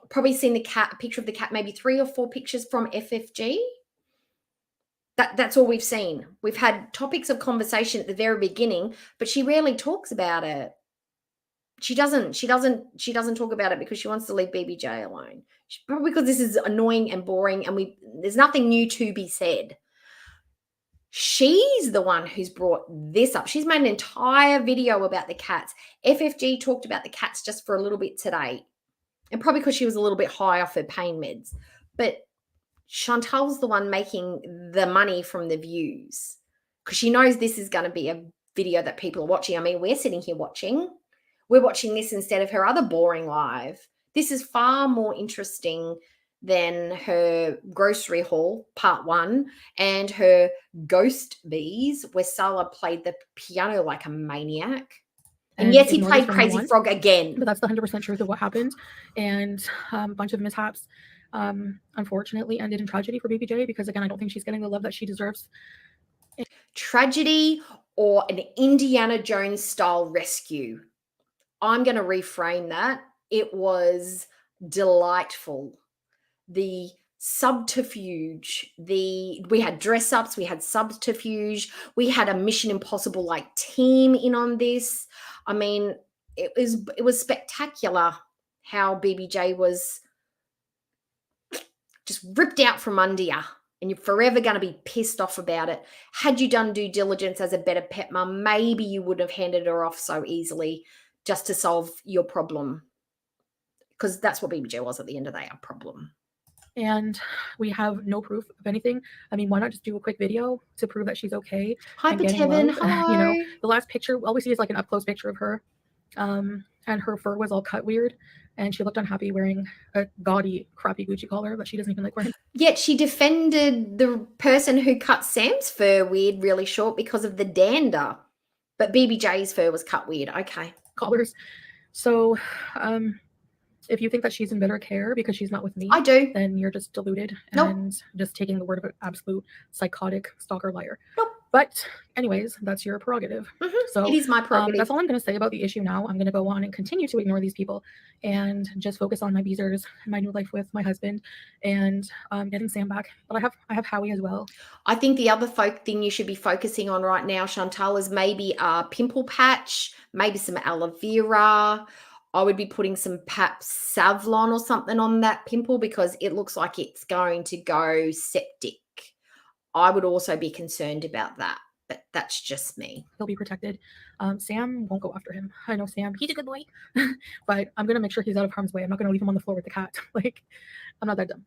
probably seen a picture of the cat, maybe 3 or 4 pictures from FFG. That's all we've seen. We've had topics of conversation at the very beginning, but she rarely talks about it. She doesn't talk about it because she wants to leave BBJ alone. Probably because this is annoying and boring and there's nothing new to be said. She's the one who's brought this up. She's made an entire video about the cats. FFG talked about the cats just for a little bit today. And probably because she was a little bit high off her pain meds. But Chantal's the one making the money from the views because she knows this is going to be a video that people are watching. I mean, we're sitting here watching. We're watching this instead of her other boring live. This is far more interesting than her grocery haul, part 1, and her ghost bees, where Salah played the piano like a maniac. And yes, he ignore played this from now Crazy on. Frog again. But that's the 100% truth of what happened. And a bunch of mishaps, unfortunately, ended in tragedy for Baby J because, again, I don't think she's getting the love that she deserves. Tragedy or an Indiana Jones style rescue. I'm going to reframe that. It was delightful. The subterfuge, we had dress ups, we had subterfuge, we had a Mission Impossible like team in on this. I mean, it was spectacular how BBJ was just ripped out from under you, and you're forever going to be pissed off about it. Had you done due diligence as a better pet mum, maybe you wouldn't have handed her off so easily just to solve your problem, because that's what BBJ was at the end of the day, a problem. And we have no proof of anything. I mean, why not just do a quick video to prove that she's okay? Hi, and getting Tevin. love? Hello. You know, the last picture, all we see is like an up close picture of her, and her fur was all cut weird, and she looked unhappy wearing a gaudy, crappy Gucci collar that she doesn't even like wearing. Yet she defended the person who cut Sam's fur weird, really short, because of the dander. But BBJ's fur was cut weird. Okay. Collars. So, if you think that she's in better care because she's not with me, I do. then you're just deluded Nope. and just taking the word of an absolute psychotic stalker liar. Nope. But anyways, that's your prerogative. So it is my prerogative. That's all I'm going to say about the issue now. I'm going to go on and continue to ignore these people and just focus on my beezers, my new life with my husband, and getting Sam back. But I have Howie as well. I think the other thing you should be focusing on right now, Chantal, is maybe a pimple patch, maybe some aloe vera. I would be putting some perhaps Savlon or something on that pimple because it looks like it's going to go septic. I would also be concerned about that, but that's just me. He'll be protected. Sam won't go after him. I know Sam, he's a good boy, but I'm going to make sure he's out of harm's way. I'm not going to leave him on the floor with the cat. Like, I'm not that dumb.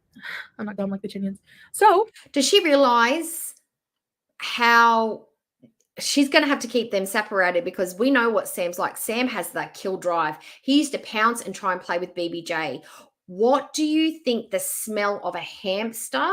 I'm not dumb like the Chinians. So does she realize how she's going to have to keep them separated? Because we know what Sam's like. Sam has that kill drive. He used to pounce and try and play with BBJ. What do you think the smell of a hamster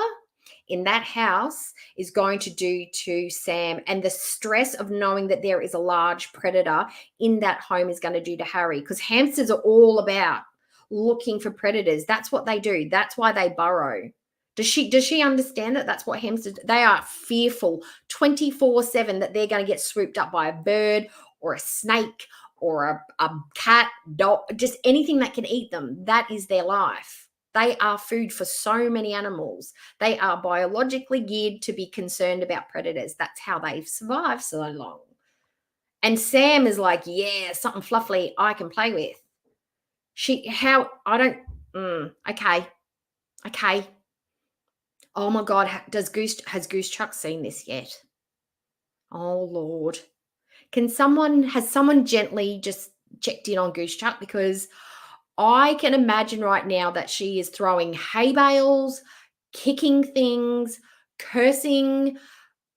in that house is going to do to Sam, and the stress of knowing that there is a large predator in that home is going to do to Harry? Because hamsters are all about looking for predators. That's what they do. That's why they burrow. Does she understand that that's what hamsters do? They are fearful 24/7 that they're going to get swooped up by a bird or a snake or a cat, dog, just anything that can eat them. That is their life. They are food for so many animals. They are biologically geared to be concerned about predators. That's how they've survived so long. And Sam is like, yeah, something fluffy I can play with. Okay. Oh my God, has Goose Chuck seen this yet? Oh Lord. Has someone gently just checked in on Goose Chuck? Because I can imagine right now that she is throwing hay bales, kicking things, cursing.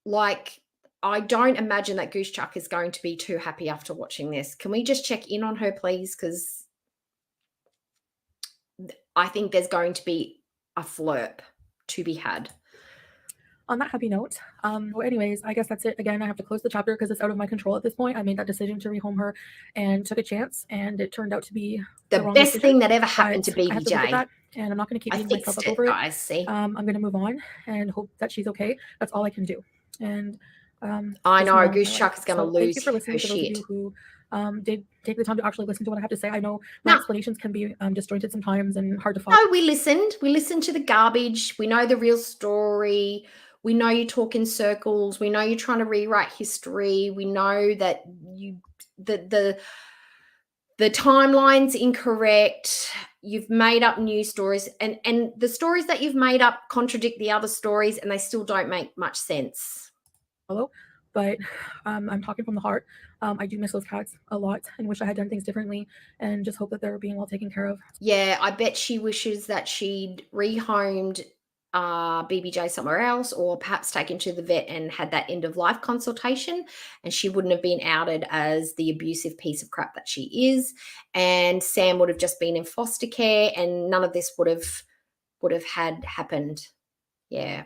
Like, I don't imagine that Goose Chuck is going to be too happy after watching this. Can we just check in on her, please? Because I think there's going to be a flirp to be had. On that happy note, well, anyways, I guess that's it. Again, I have to close the chapter because it's out of my control at this point. I made that decision to rehome her and took a chance, and it turned out to be the wrong best decision, thing that ever happened to I have to look at BBJ. that, and I'm not going to keep beating myself up over it. I see. I'm going to move on and hope that she's okay. That's all I can do. And I just know move on Goose with my Chuck life. is going to So lose thank you for listening her to those of shit. you who did take the time to actually listen to what I have to say. I know my explanations can be disjointed sometimes and hard to follow. No, we listened. We listened to the garbage. We know the real story. We know you talk in circles. We know you're trying to rewrite history. We know that the timeline's incorrect. You've made up new stories, and the stories that you've made up contradict the other stories, and they still don't make much sense. Hello, but I'm talking from the heart. I do miss those cats a lot and wish I had done things differently, and just hope that they're being well taken care of. Yeah, I bet she wishes that she'd rehomed BBJ somewhere else, or perhaps taken to the vet and had that end of life consultation, and she wouldn't have been outed as the abusive piece of crap that she is, and Sam would have just been in foster care, and none of this would have had happened. Yeah.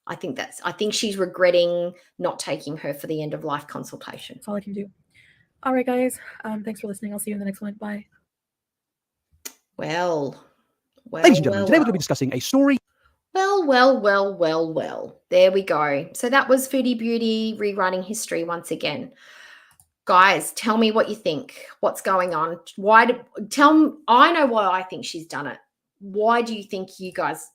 I think she's regretting not taking her for the end of life consultation. That's all I can do. All right, guys. Thanks for listening. I'll see you in the next one. Bye. Well, Ladies and gentlemen, today we're going to be discussing a story. Well. There we go. So that was Foodie Beauty rewriting history once again. Guys, tell me what you think. What's going on? I know why I think she's done it. Why do you think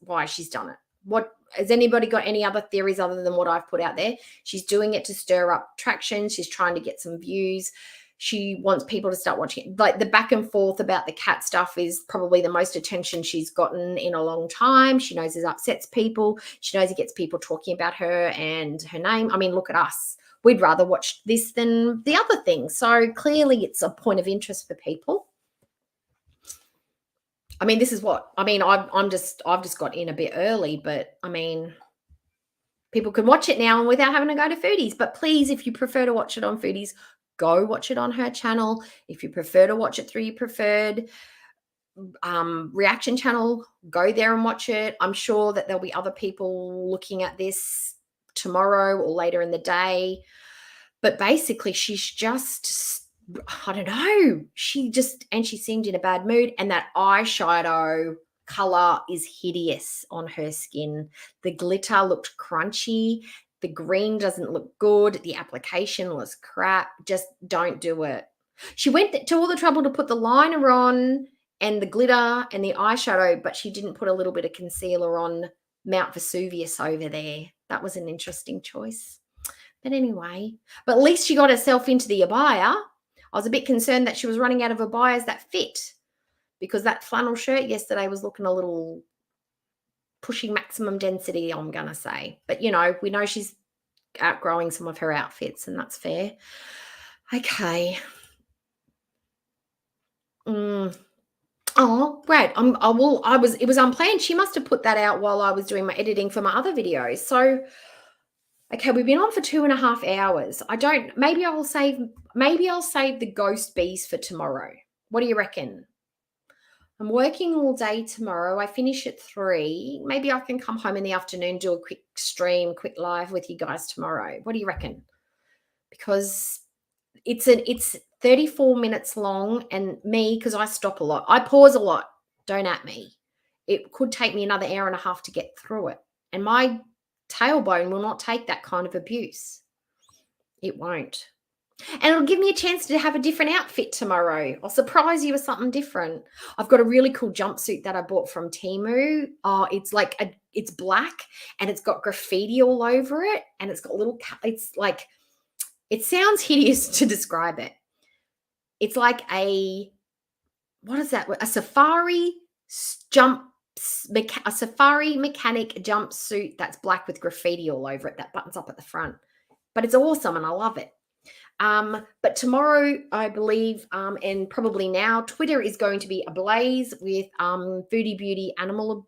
why she's done it? What has anybody got any other theories other than what I've put out there? She's doing it to stir up traction. She's trying to get some views. She wants people to start watching it. Like the back and forth about the cat stuff is probably the most attention she's gotten in a long time. She knows it upsets people. She knows it gets people talking about her and her name. I mean, look at us. We'd rather watch this than the other thing. So clearly it's a point of interest for people. I mean, this is what I mean. I've just got in a bit early, but I mean, people can watch it now without having to go to Foodies. But please, if you prefer to watch it on Foodies, go watch it on her channel. If you prefer to watch it through your preferred reaction channel, go there and watch it. I'm sure that there'll be other people looking at this tomorrow or later in the day. But basically, she's just, I don't know. She seemed in a bad mood. And that eyeshadow color is hideous on her skin. The glitter looked crunchy. The green doesn't look good. The application was crap. Just don't do it. She went to all the trouble to put the liner on and the glitter and the eyeshadow, but she didn't put a little bit of concealer on Mount Vesuvius over there. That was an interesting choice. But anyway, at least she got herself into the abaya. I was a bit concerned that she was running out of abayas that fit, because that flannel shirt yesterday was looking a little pushing maximum density, I'm going to say. But, we know she's outgrowing some of her outfits, and that's fair. Okay. Oh, great. It was unplanned. She must have put that out while I was doing my editing for my other videos. So, okay, we've been on for 2.5 hours. Maybe I'll save the ghost bees for tomorrow. What do you reckon? I'm working all day tomorrow. I finish at 3. Maybe I can come home in the afternoon, do a quick stream, quick live with you guys tomorrow. What do you reckon? Because it's 34 minutes long, and because I stop a lot. I pause a lot. Don't at me. It could take me another hour and a half to get through it. And my tailbone will not take that kind of abuse. It won't. And it'll give me a chance to have a different outfit tomorrow. I'll surprise you with something different. I've got a really cool jumpsuit that I bought from Temu. It's black and it's got graffiti all over it, and it's got it sounds hideous to describe it. It's like a safari mechanic jumpsuit that's black with graffiti all over it that buttons up at the front. But it's awesome and I love it. But tomorrow, I believe, and probably now, Twitter is going to be ablaze with Foodie Beauty animal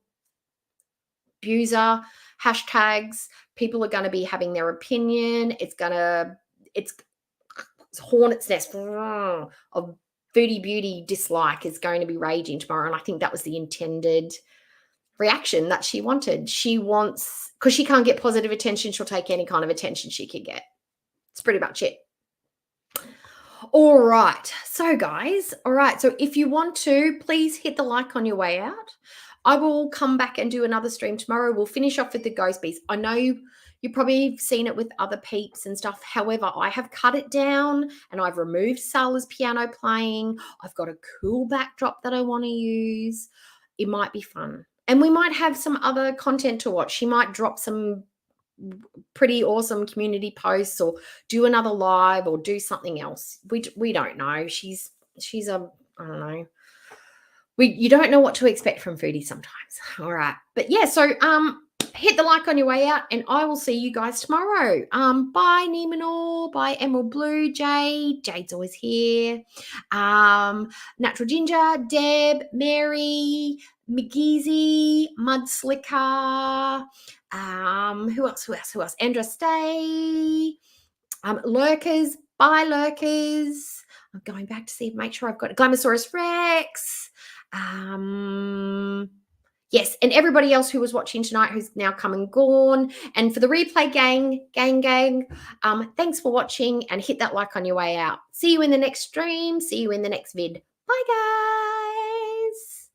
abuser hashtags. People are going to be having their opinion. It's hornet's nest of Foodie Beauty dislike is going to be raging tomorrow. And I think that was the intended reaction that she wanted. She wants, because she can't get positive attention, she'll take any kind of attention she can get. It's pretty much it. All right. So, guys, so if you want to, please hit the like on your way out. I will come back and do another stream tomorrow. We'll finish off with the ghost bees. I know you've probably seen it with other peeps and stuff. However, I have cut it down and I've removed Sala's piano playing. I've got a cool backdrop that I want to use. It might be fun. And we might have some other content to watch. She might drop some pretty awesome community posts or do another live or do something else. We don't know. She's I don't know. You don't know what to expect from Foodie sometimes. All right. But yeah, so hit the like on your way out and I will see you guys tomorrow. Bye Neemanor, bye Emerald Blue, Jade. Jade's always here. Natural Ginger, Deb, Mary, McGeezy, Mudslicker, who else? Andra Stay, Lurkers, bye Lurkers. I'm going back to see, make sure I've got Glamosaurus Rex. Yes, and everybody else who was watching tonight who's now come and gone. And for the replay gang, thanks for watching and hit that like on your way out. See you in the next stream. See you in the next vid. Bye, guys.